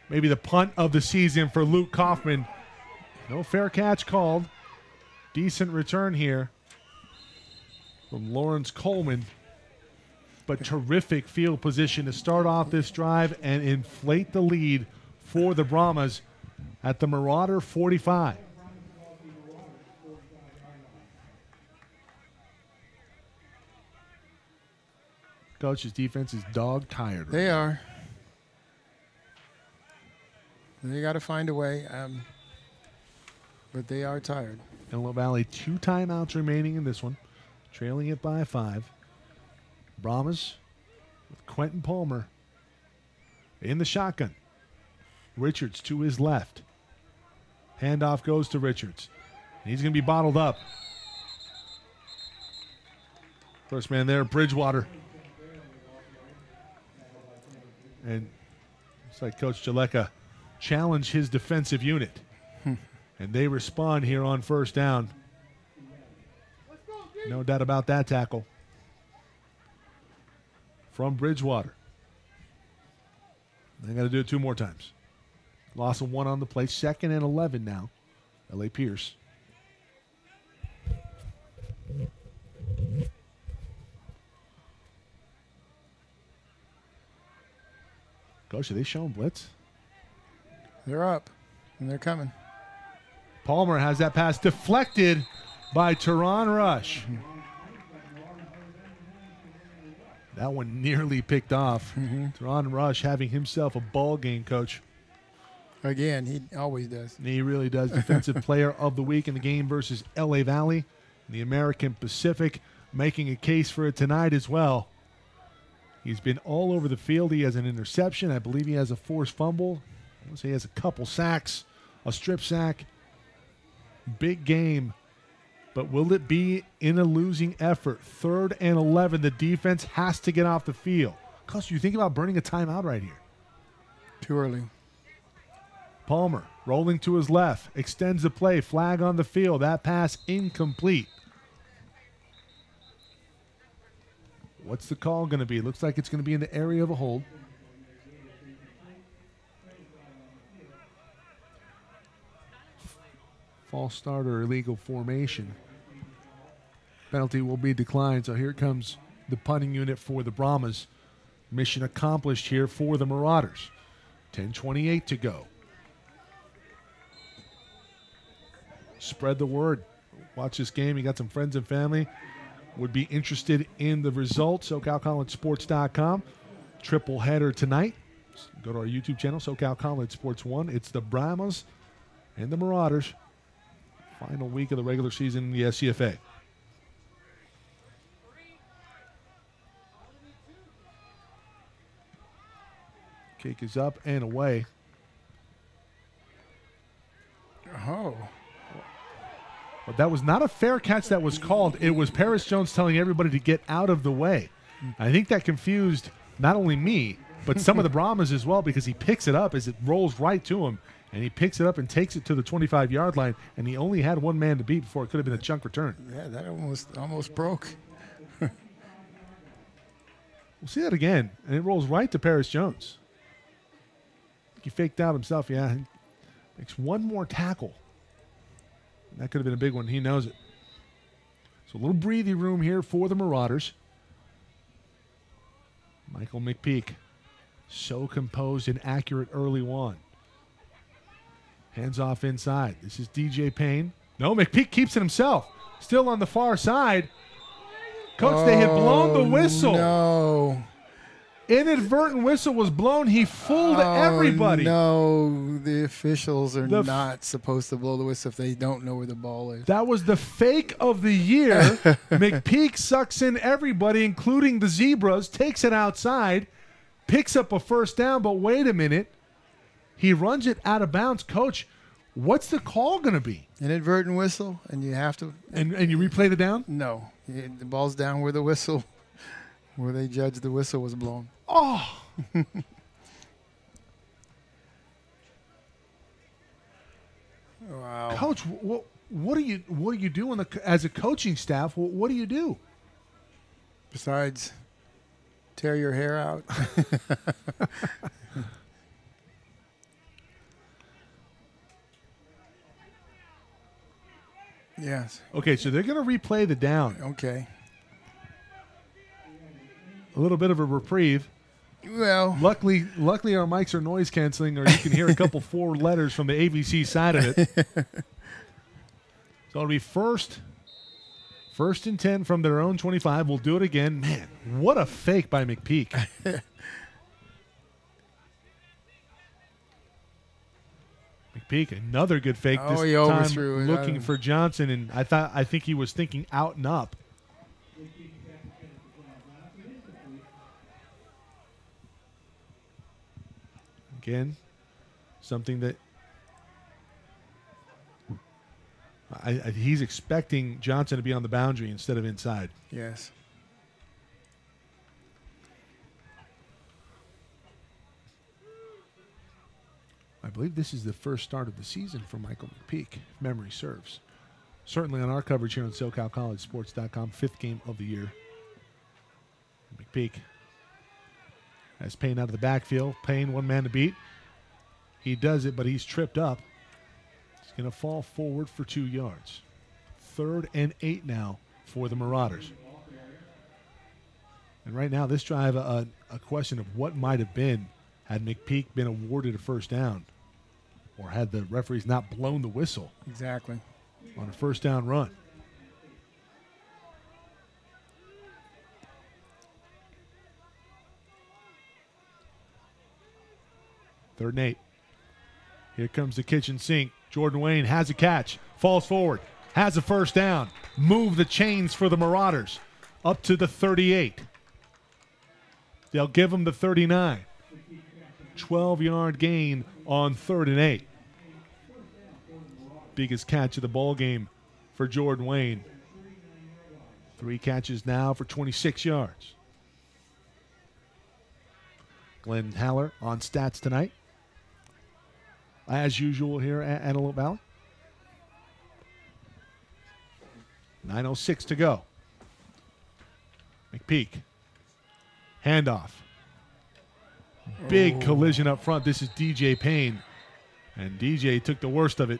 Maybe the punt of the season for Luke Kaufman. No fair catch called. Decent return here from Lawrence Coleman. But terrific field position to start off this drive and inflate the lead for the Brahmas at the Marauder 45. Coach's defense is dog tired. They are. They got to find a way, but they are tired. Antelope Valley 2 timeouts remaining in this one, trailing it by 5. Brahmas with Quentin Palmer in the shotgun. Richards to his left. Handoff goes to Richards. He's going to be bottled up. First man there, Bridgewater. And it's like Coach Jaleka challenged his defensive unit. And they respond here on first down. No doubt about that tackle. From Bridgewater. They got to do it 2 more times. Loss of 1 on the play. 2nd and 11 now. L.A. Pierce. Coach, are they showing blitz? They're up, and they're coming. Palmer has that pass deflected by Teron Rush. That one nearly picked off. Teron Rush having himself a ball game, Coach. Again, he always does. He really does. Defensive player of the week in the game versus LA Valley in the American Pacific, making a case for it tonight as well. He's been all over the field. He has an interception. I believe he has a forced fumble. I want to say he has a couple sacks, a strip sack. Big game. But will it be in a losing effort? 3rd and 11. The defense has to get off the field. Coach, you think about burning a timeout right here. Too early. Palmer rolling to his left. Extends the play. Flag on the field. That pass incomplete. What's the call going to be? Looks like it's going to be in the area of a hold. False start or illegal formation. Penalty will be declined. So here comes the punting unit for the Brahmas. Mission accomplished here for the Marauders. 10:28 to go. Spread the word. Watch this game. You got some friends and family would be interested in the result. SoCalCollegeSports.com. Triple header tonight. Go to our YouTube channel, SoCal College Sports 1. It's the Brahmas and the Marauders. Final week of the regular season in the SCFA. Kick is up and away. Oh. But that was not a fair catch that was called. It was Paris Jones telling everybody to get out of the way. I think that confused not only me, but some of the Brahmas as well, because he picks it up as it rolls right to him, and he picks it up and takes it to the 25-yard line, and he only had one man to beat before it could have been a chunk return. Yeah, that almost broke. We'll see that again, and it rolls right to Paris Jones. He faked out himself, yeah. He makes one more tackle. That could have been a big one. He knows it. So a little breathy room here for the Marauders. Michael McPeak, so composed and accurate early on. Hands off inside. This is DJ Payne. No, McPeak keeps it himself. Still on the far side. Coach, they had blown the whistle. No. Inadvertent whistle was blown. He fooled everybody. No, the officials are not supposed to blow the whistle if they don't know where the ball is. That was the fake of the year. McPeak sucks in everybody, including the Zebras, takes it outside, picks up a first down, but wait a minute. He runs it out of bounds. Coach, what's the call going to be? Inadvertent whistle, and you have to. And you replay the down? No. The ball's down where the whistle, where they judged the whistle was blown. Oh. Wow. Coach, what do you do as a coaching staff? What do you do? Besides tear your hair out. Yes. Okay, so they're going to replay the down. Okay. A little bit of a reprieve. Well, luckily our mics are noise canceling, or you can hear a couple 4 letters from the AVC side of it. So it'll be first and 10 from their own 25. We'll do it again. Man, what a fake by McPeak. McPeak, another good fake this he time, overthrew it. Looking for Johnson, and I think he was thinking out and up. Again, something that he's expecting Johnson to be on the boundary instead of inside. Yes. I believe this is the first start of the season for Michael McPeak, if memory serves. Certainly on our coverage here on SoCalCollegeSports.com, 5th game of the year. McPeak has Payne out of the backfield. Payne, one man to beat. He does it, but he's tripped up. He's going to fall forward for 2 yards. 3rd and 8 now for the Marauders. And right now, this drive, a question of what might have been had McPeak been awarded a first down, or had the referees not blown the whistle. Exactly. On a first down run. Third and 8. Here comes the kitchen sink. Jordan Wayne has a catch, falls forward, has a first down. Move the chains for the Marauders up to the 38. They'll give him the 39. 12-yard gain on 3rd and 8. Biggest catch of the ball game for Jordan Wayne. 3 catches now for 26 yards. Glenn Haller on stats tonight, as usual here at Antelope Valley. 9:06 to go. McPeak. Handoff. Big collision up front. This is DJ Payne. And DJ took the worst of it.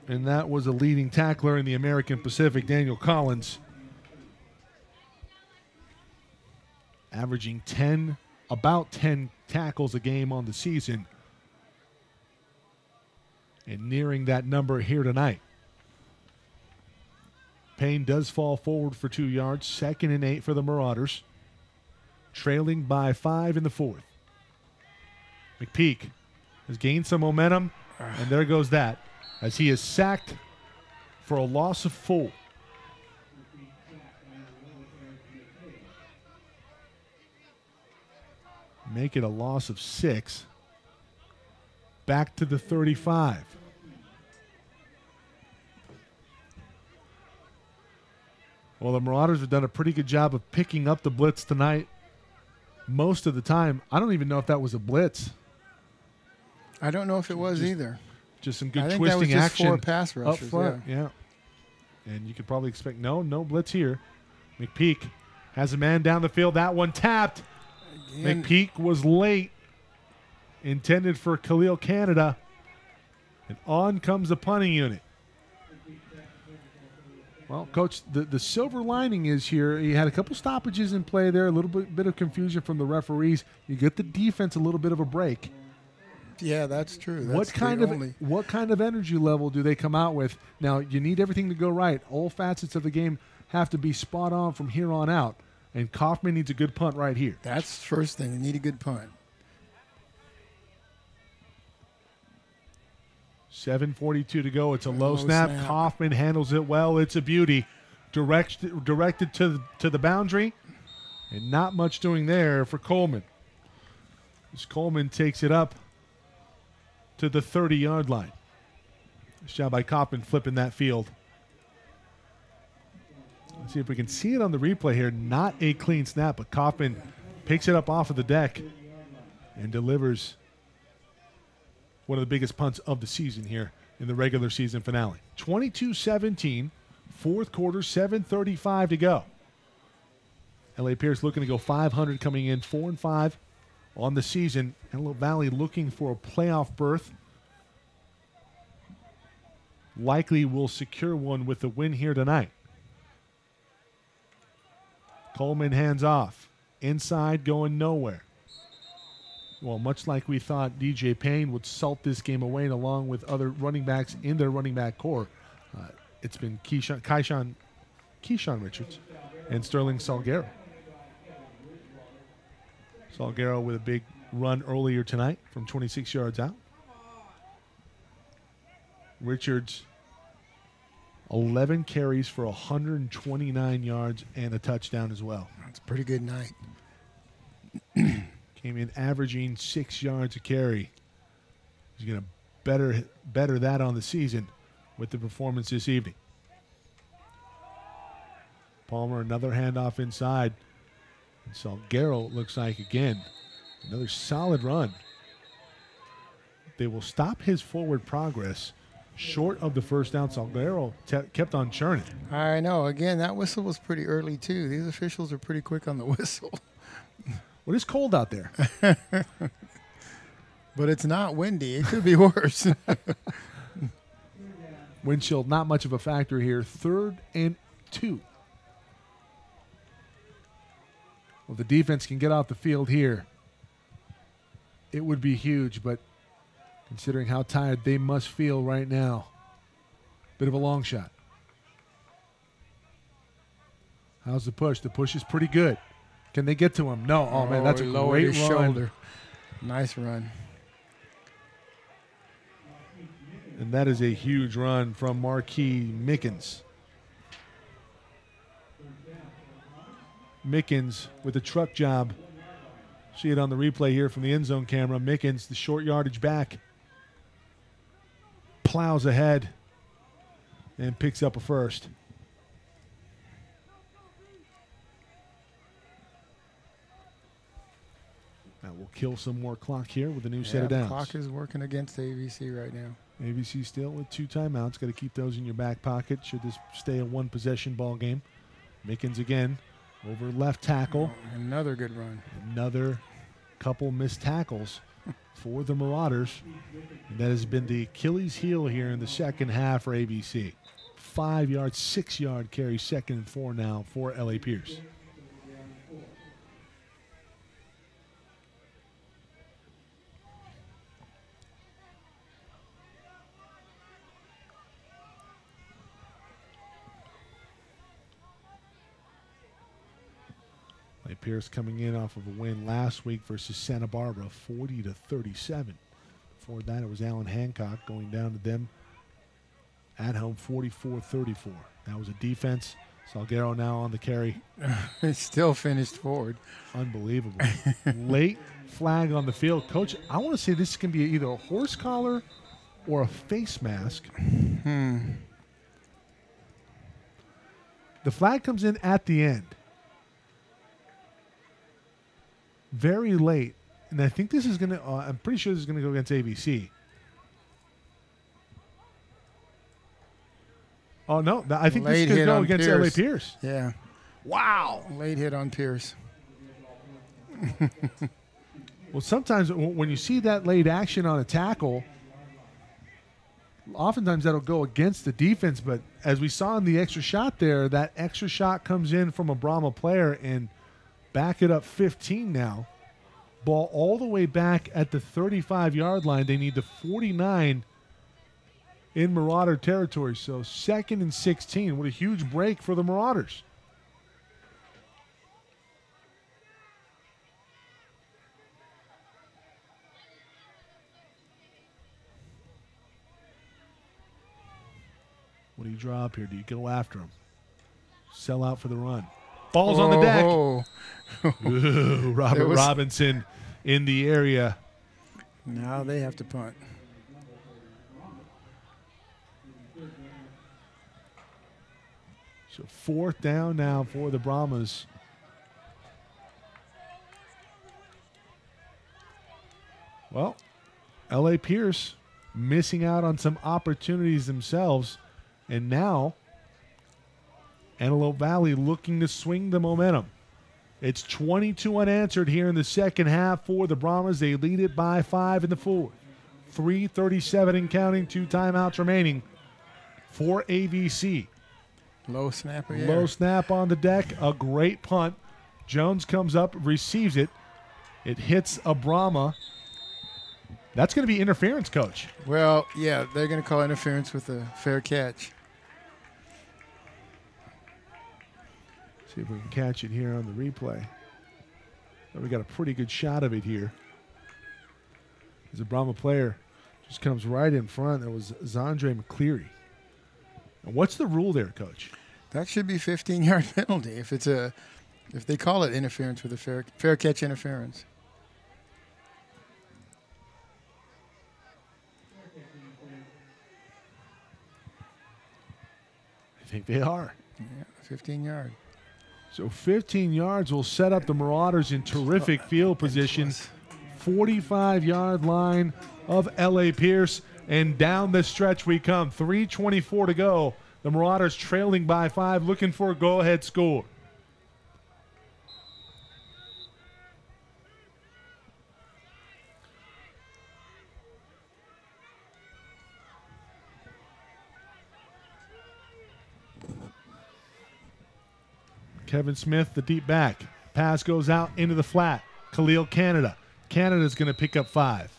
And that was a leading tackler in the American Pacific, Daniel Collins. Averaging about 10 tackles a game on the season. And nearing that number here tonight. Payne does fall forward for 2 yards. 2nd and 8 for the Marauders. Trailing by 5 in the 4th. McPeak has gained some momentum, and there goes that, as he is sacked for a loss of 4. Make it a loss of 6. Back to the 35. Well, the Marauders have done a pretty good job of picking up the blitz tonight. Most of the time, I don't even know if that was a blitz. I don't know if it was either. Just some good I think twisting that was just action 4 pass rushers, up front. Yeah. And you could probably expect no blitz here. McPeak has a man down the field. That one tapped. Again. McPeak was late. Intended for Khalil Canada. And on comes the punting unit. Well, Coach, the silver lining is here. You had a couple stoppages in play there, a little bit of confusion from the referees. You get the defense a little bit of a break. Yeah, that's true. That's what kind of energy level do they come out with? Now, you need everything to go right. All facets of the game have to be spot on from here on out. And Kaufman needs a good punt right here. That's the first thing. They need a good punt. 7:42 to go. It's a low snap. Kaufman handles it well. It's a beauty. Directed to the boundary. And not much doing there for Coleman. As Coleman takes it up to the 30-yard line. Nice job by Kaufman flipping that field. Let's see if we can see it on the replay here. Not a clean snap, but Kaufman picks it up off of the deck and delivers one of the biggest punts of the season here in the regular season finale. 22-17, 4th quarter, 7:35 to go. L.A. Pierce looking to go 500 coming in, 4-5 on the season. Antelope Valley looking for a playoff berth. Likely will secure one with the win here tonight. Coleman hands off. Inside going nowhere. Well, much like we thought DJ Payne would salt this game away, and along with other running backs in their running back core, it's been Keyshawn Richards and Sterling Salguero. Salguero with a big run earlier tonight from 26 yards out. Richards, 11 carries for 129 yards and a touchdown as well. That's a pretty good night. Came in averaging 6 yards a carry. He's going to better that on the season with the performance this evening. Palmer, another handoff inside. And Salguero looks like, again, another solid run. They will stop his forward progress short of the first down. Salguero kept on churning. I know. Again, that whistle was pretty early, too. These officials are pretty quick on the whistle. Well, it's cold out there. But it's not windy. It could be worse. Wind chill, not much of a factor here. 3rd and 2. Well, the defense can get off the field here. It would be huge, but considering how tired they must feel right now, bit of a long shot. How's the push? The push is pretty good. Can they get to him? No. Oh, man, that's a great run. Shoulder. Nice run. And that is a huge run from Marquis Mickens. Mickens with a truck job. See it on the replay here from the end zone camera. Mickens, the short yardage back, plows ahead and picks up a first. Now we'll kill some more clock here with a new set of downs. The clock is working against ABC right now. ABC still with 2 timeouts. Got to keep those in your back pocket should this stay a one-possession ball game. Mickens again over left tackle. Oh, another good run. Another couple missed tackles for the Marauders. And that has been the Achilles heel here in the second half for ABC. 5-yard, 6-yard carry, 2nd and 4 now for L.A. Pierce. Pierce coming in off of a win last week versus Santa Barbara, 40-37. Before that, it was Allen Hancock going down to them at home, 44-34. That was a defense. Salguero now on the carry. He still finished forward. Unbelievable. Late flag on the field. Coach, I want to say this can be either a horse collar or a face mask. The flag comes in at the end. Very late, and I think this is going to, I'm pretty sure this is going to go against ABC. Oh, no, I think this is going to go against L.A. Pierce. Yeah. Wow. Late hit on Pierce. Well, sometimes when you see that late action on a tackle, oftentimes that'll go against the defense, but as we saw in the extra shot there, that extra shot comes in from a Brahma player and back it up 15 now. Ball all the way back at the 35-yard line. They need the 49 in Marauder territory. So 2nd and 16. What a huge break for the Marauders. What do you draw up here? Do you go after him? Sell out for the run. Ball's on the deck. Ooh, Robert Robinson in the area. Now they have to punt. So 4th down now for the Brahmas. Well, L.A. Pierce missing out on some opportunities themselves. And now Antelope Valley looking to swing the momentum. It's 22 unanswered here in the second half for the Brahmas. They lead it by 5 in the 4th. 3:37 and counting, 2 timeouts remaining for ABC. Low snap of Low snap on the deck. A great punt. Jones comes up, receives it. It hits a Brahma. That's going to be interference, Coach. Well, yeah, they're going to call interference with a fair catch. See if we can catch it here on the replay. We got a pretty good shot of it here. As a Brahma player just comes right in front. That was Zandre McCleary. And what's the rule there, Coach? That should be 15-yard penalty if they call it interference with a fair catch interference. think they are. Yeah, 15 yard. So 15 yards will set up the Marauders in terrific field position. 45-yard line of L.A. Pierce. And down the stretch we come. 3:24 to go. The Marauders trailing by 5, looking for a go-ahead score. Kevin Smith, the deep back. Pass goes out into the flat. Khalil Canada. Canada's going to pick up 5.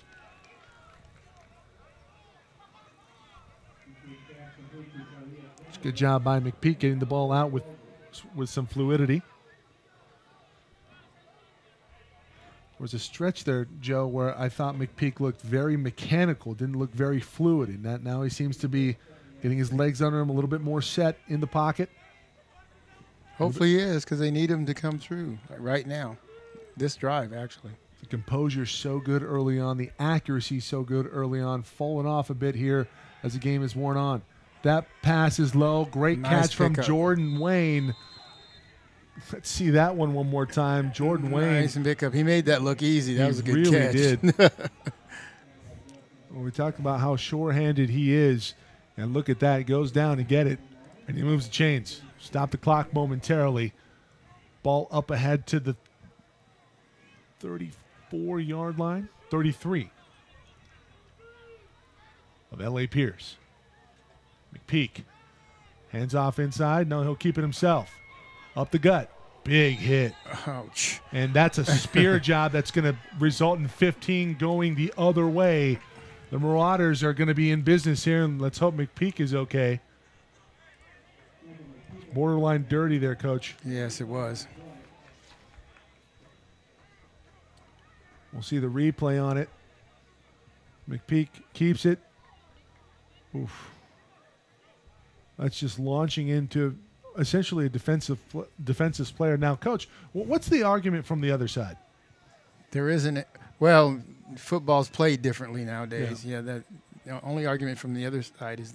It's a good job by McPeak getting the ball out with some fluidity. There was a stretch there, Joe, where I thought McPeak looked very mechanical, didn't look very fluid. And that now he seems to be getting his legs under him, a little bit more set in the pocket. Hopefully he is, because they need him to come through right now. This drive, actually. The composure so good early on. The accuracy so good early on. Falling off a bit here as the game is worn on. That pass is low. Great catch from Jordan Wayne. Let's see that one more time. Jordan Wayne. Nice and pickup. He made that look easy. That was a good catch. He really did. When we talk about how sure-handed he is, and look at that. He goes down to get it, and he moves the chains. Stop the clock momentarily. Ball up ahead to the 34-yard line. 33 of L.A. Pierce. McPeak. Hands off inside. No, he'll keep it himself. Up the gut. Big hit. Ouch. And that's a spear job that's going to result in 15 going the other way. The Marauders are going to be in business here, and let's hope McPeak is okay. Borderline dirty there, Coach. Yes, it was. We'll see the replay on it. McPeak keeps it. Oof. That's just launching into essentially a defensive player. Now, Coach, what's the argument from the other side? There isn't. Well, football's played differently nowadays. Yeah, the only argument from the other side is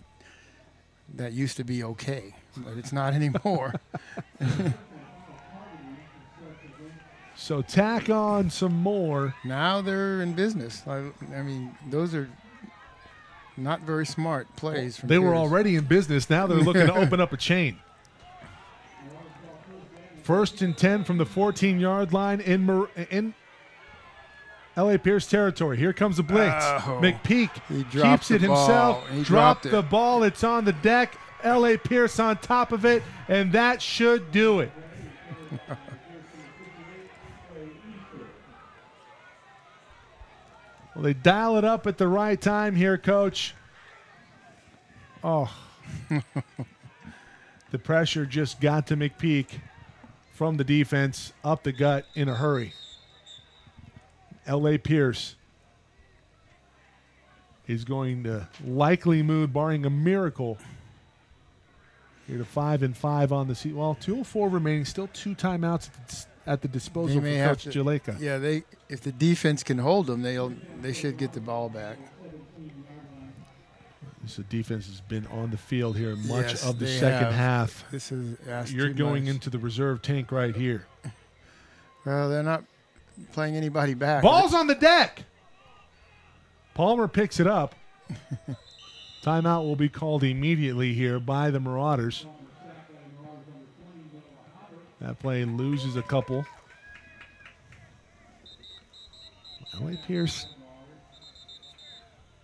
that used to be okay, but it's not anymore. So tack on some more. Now they're in business. I mean, those are not very smart plays. From They Pierce. were already in business. Now they're looking to open up a chain. 1st and 10 from the 14-yard line in L.A. Pierce territory. Here comes the blitz. Oh, McPeak keeps it himself. He dropped the ball. It's on the deck. L.A. Pierce on top of it, and that should do it. Well, they dial it up at the right time here, Coach. Oh. The pressure just got to McPeak from the defense, up the gut in a hurry. L.A. Pierce is going to likely move, barring a miracle, here to 5-5 on the season. Well, 2:04 remaining, still 2 timeouts at the disposal for Coach Jaleka. Yeah, if the defense can hold them, they should get the ball back. So defense has been on the field here much Yes, of the they second have. half. This is You're going into the reserve tank right here. Well, they're not playing anybody back. Ball's on the deck. Palmer picks it up. Timeout will be called immediately here by the Marauders. That play loses a couple. L.A. Pierce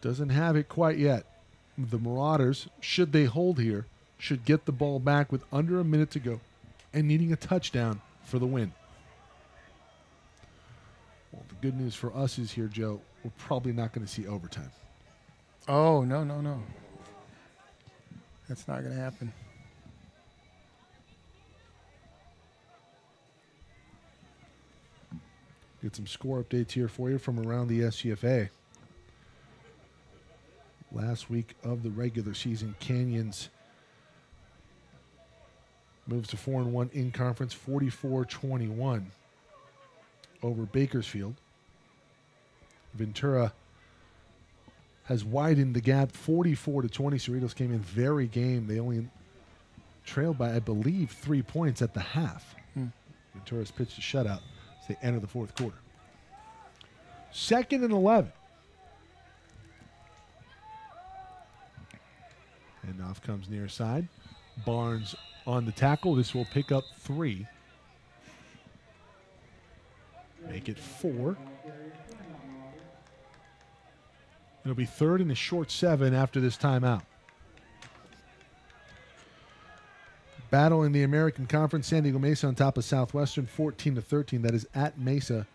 doesn't have it quite yet. The Marauders, should they hold here, should get the ball back with under a minute to go and needing a touchdown for the win. Well, the good news for us is here, Joe, we're probably not going to see overtime. Oh, no. That's not going to happen. Get some score updates here for you from around the SCFA. Last week of the regular season, Canyons moves to 4-1 in conference, 44-21 over Bakersfield. Ventura has widened the gap, 44-20. Cerritos came in very game. They only trailed by, I believe, 3 points at the half. Ventura's pitched a shutout as they enter the fourth quarter. 2nd and 11. And off comes near side. Barnes on the tackle. This will pick up 3. Make it 4. It'll be 3rd and a short 7 after this timeout. Battle in the American Conference. San Diego Mesa on top of Southwestern, 14-13. That is at Mesa.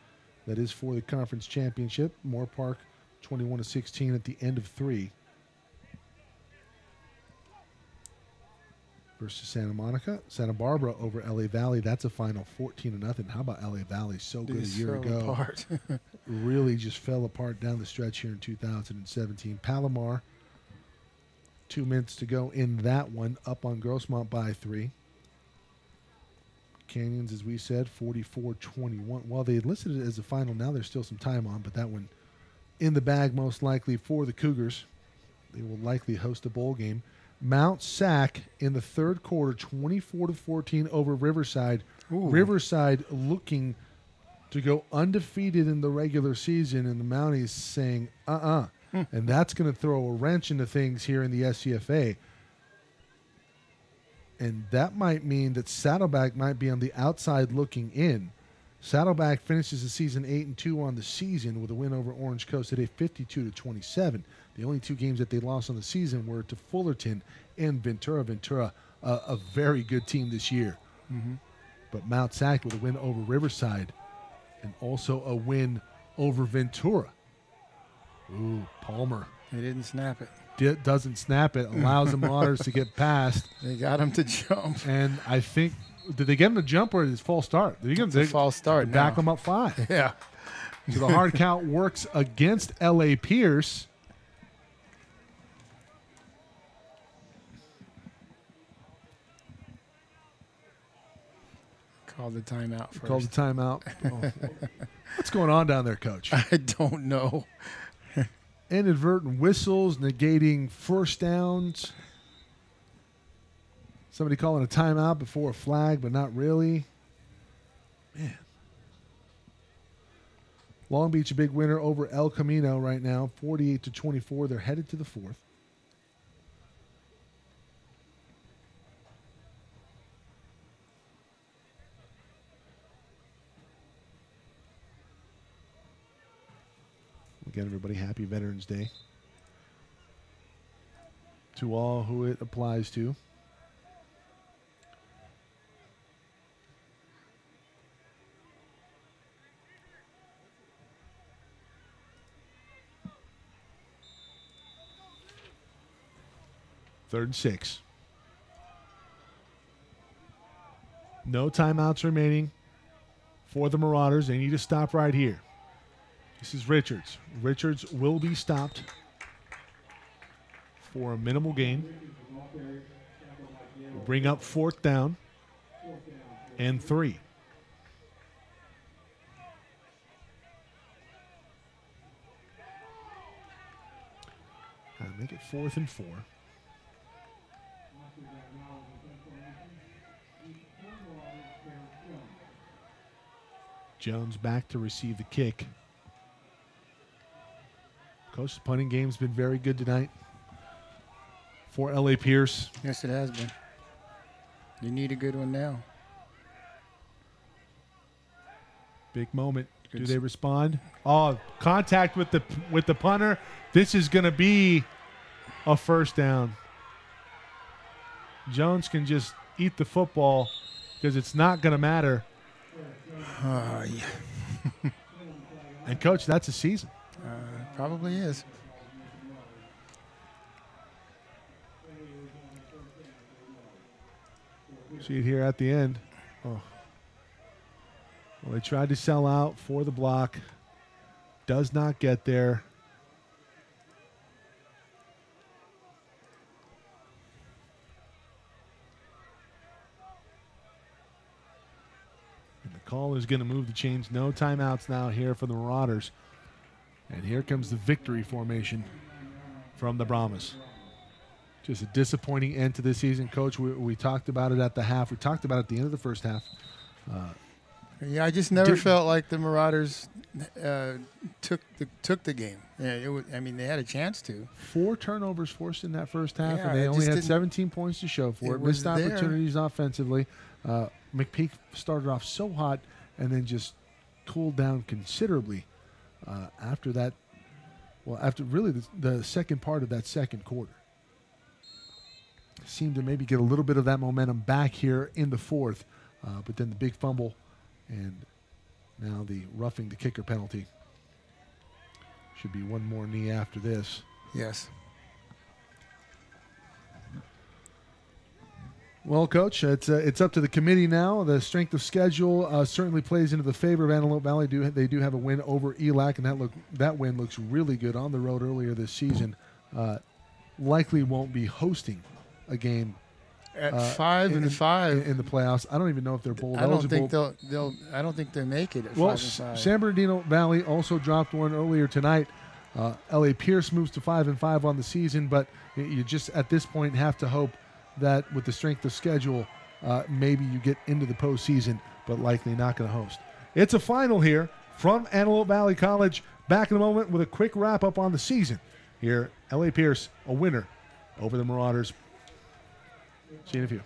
That is for the conference championship. Moore Park, 21-16 at the end of 3. Versus Santa Monica. Santa Barbara over LA Valley. That's a final 14-0. How about LA Valley? So good a year ago. Really just fell apart down the stretch here in 2017. Palomar, 2 minutes to go in that one. Up on Grossmont by 3. Canyons, as we said, 44-21. Well, they listed it as a final. Now there's still some time on, but that one in the bag most likely for the Cougars. They will likely host a bowl game. Mount Sac in the 3rd quarter, 24-14 over Riverside. Ooh. Riverside looking to go undefeated in the regular season, and the Mounties saying, And that's going to throw a wrench into things here in the SCFA. And that might mean that Saddleback might be on the outside looking in. Saddleback finishes the season 8-2 on the season with a win over Orange Coast today, 52-27. The only 2 games that they lost on the season were to Fullerton and Ventura. Ventura, a very good team this year. But Mount Sac with a win over Riverside and also a win over Ventura. Ooh, Palmer. They didn't snap it. Doesn't snap it, allows the Marauders to get past. They got him to jump. And I think, did they get him to jump or is it false start? It's a false start. Back him up 5. Yeah. So the hard count works against L.A. Pierce. Called the timeout first. Called the timeout. Oh. What's going on down there, Coach? I don't know. Inadvertent whistles, negating first downs. Somebody calling a timeout before a flag, but not really. Man. Long Beach a big winner over El Camino right now, 48-24. They're headed to the 4th. Again, everybody, happy Veterans Day to all who it applies to. Third and 6. No timeouts remaining for the Marauders. They need to stop right here. This is Richards. Richards will be stopped for a minimal gain. We'll bring up 4th down and 3. Make it 4th and 4. Jones back to receive the kick. Coach, the punting game's been very good tonight for L.A. Pierce. Yes, it has been. You need a good one now. Big moment. Do they respond? Oh, contact with the punter. This is going to be a first down. Jones can just eat the football because it's not going to matter. Yeah. And, Coach, that's a season. Probably is. See it here at the end. Oh. Well, they tried to sell out for the block. Does not get there. And the call is going to move the chains. No timeouts now here for the Marauders. And here comes the victory formation from the Brahmas. Just a disappointing end to this season, Coach. We talked about it at the half. We talked about it at the end of the first half. Yeah, I just never felt like the Marauders took the game. Yeah, they had a chance to. 4 turnovers forced in that first half, Yeah, and they only had 17 didn't- points to show for it. it was Missed there. opportunities offensively. McPeak started off so hot and then just cooled down considerably after that. Well, after really the second part of that second quarter. Seemed to maybe get a little bit of that momentum back here in the fourth, but then the big fumble and now the roughing the kicker penalty. Should be one more knee after this. Yes. Well, Coach, it's up to the committee now. The strength of schedule certainly plays into the favor of Antelope Valley. They do have a win over ELAC, and that win looks really good on the road earlier this season. Likely won't be hosting a game At 5-5 in the playoffs. I don't even know if they're bowl eligible. I don't think they'll make it at 5-5. San Bernardino Valley also dropped one earlier tonight. LA Pierce moves to 5-5 on the season, but you just at this point have to hope that with the strength of schedule, maybe you get into the postseason, but likely not going to host. It's a final here from Antelope Valley College. Back in a moment with a quick wrap up on the season. Here, LA Pierce, a winner over the Marauders. See you in a few.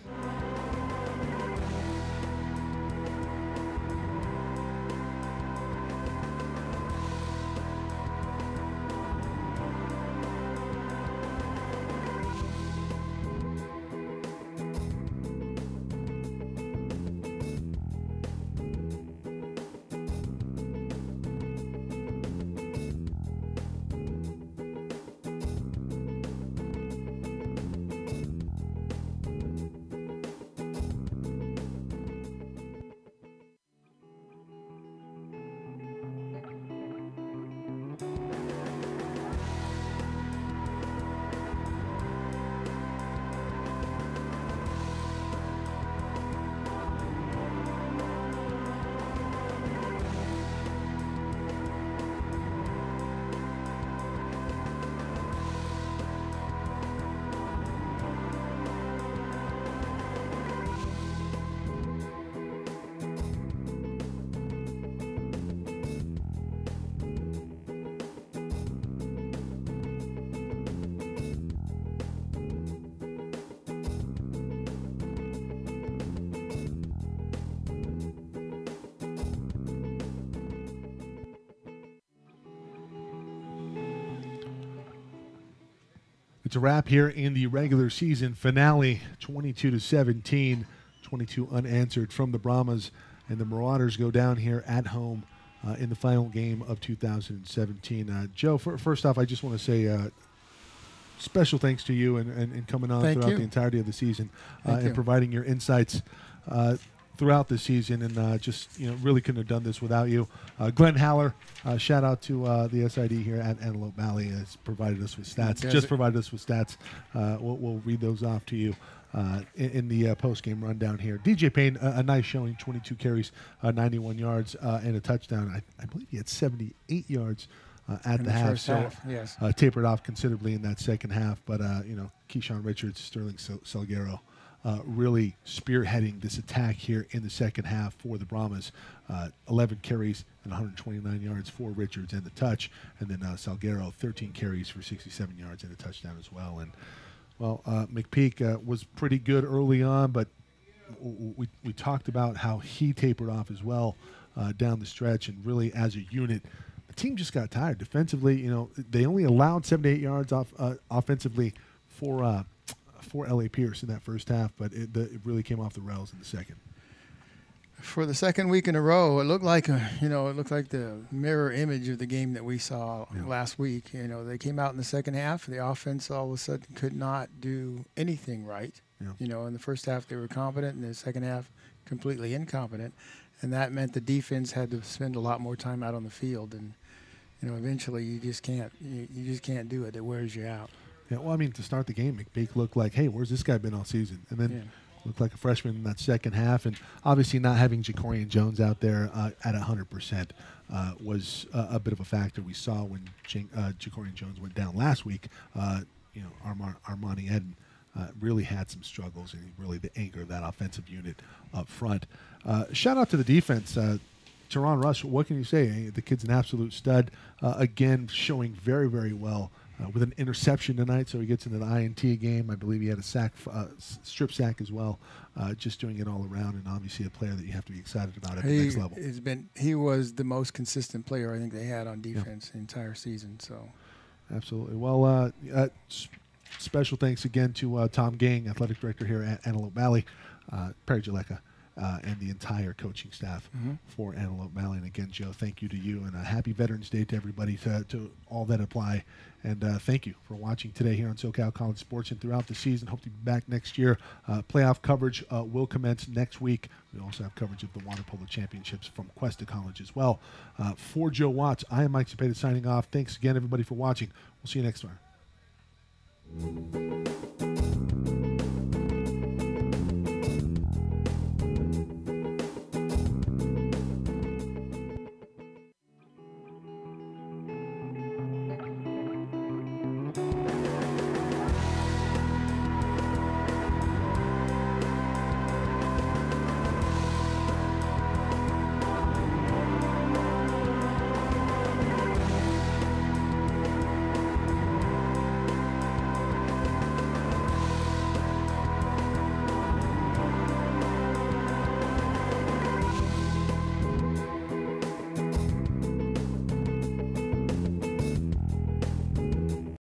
It's a wrap here in the regular season finale, 22-17, 22 unanswered from the Brahmas, and the Marauders go down here at home in the final game of 2017. Joe, first off, I just want to say special thanks to you and coming on throughout the entirety of the season and providing your insights throughout the season, and just really couldn't have done this without you. Glenn Haller, shout out to the SID here at Antelope Valley, has provided us with stats. Provided us with stats. We'll read those off to you in the post-game rundown here. DJ Payne, a nice showing, 22 carries, 91 yards, and a touchdown. I believe he had 78 yards at the half. Yes. Tapered off considerably in that second half, but Keyshawn Richards, Sterling Salguero, really spearheading this attack here in the second half for the Brahmas. 11 carries and 129 yards for Richards and the touch. And then Salguero, 13 carries for 67 yards and a touchdown as well. And, McPeak was pretty good early on, but we talked about how he tapered off as well down the stretch. And really, as a unit, the team just got tired. Defensively, they only allowed 78 yards offensively for LA Pierce in that first half, but it really came off the rails in the second. For the second week in a row, it looked like the mirror image of the game that we saw last week. They came out in the second half. The offense all of a sudden could not do anything right. In the first half they were competent, in the second half completely incompetent, and that meant the defense had to spend a lot more time out on the field. And eventually you just can't do it. It wears you out. Yeah, well, to start the game, McPeak looked like, hey, where's this guy been all season? And then looked like a freshman in that second half. And obviously not having Jacorian Jones out there at 100% was a bit of a factor. We saw when Jacorian Jones went down last week, Armani Eden really had some struggles, and really the anchor of that offensive unit up front. Shout out to the defense. Teron Rush, what can you say? The kid's an absolute stud. Again, showing very, very well with an interception tonight, so he gets into the INT game. I believe he had a sack, strip sack as well. Just doing it all around, and obviously a player that you have to be excited about at the next level. He was the most consistent player I think they had on defense the entire season. So, absolutely. Well, special thanks again to Tom Gang, athletic director here at Antelope Vallley, Perry Jaleka, and the entire coaching staff for Antelope Vallley. And again, Joe, thank you to you, and a happy Veterans Day to everybody, to all that apply. And thank you for watching today here on SoCal College Sports and throughout the season. Hope to be back next year. Playoff coverage will commence next week. We also have coverage of the Water Polo Championships from Cuesta College as well. For Joe Watts, I am Mike Cepeda signing off. Thanks again, everybody, for watching. We'll see you next time.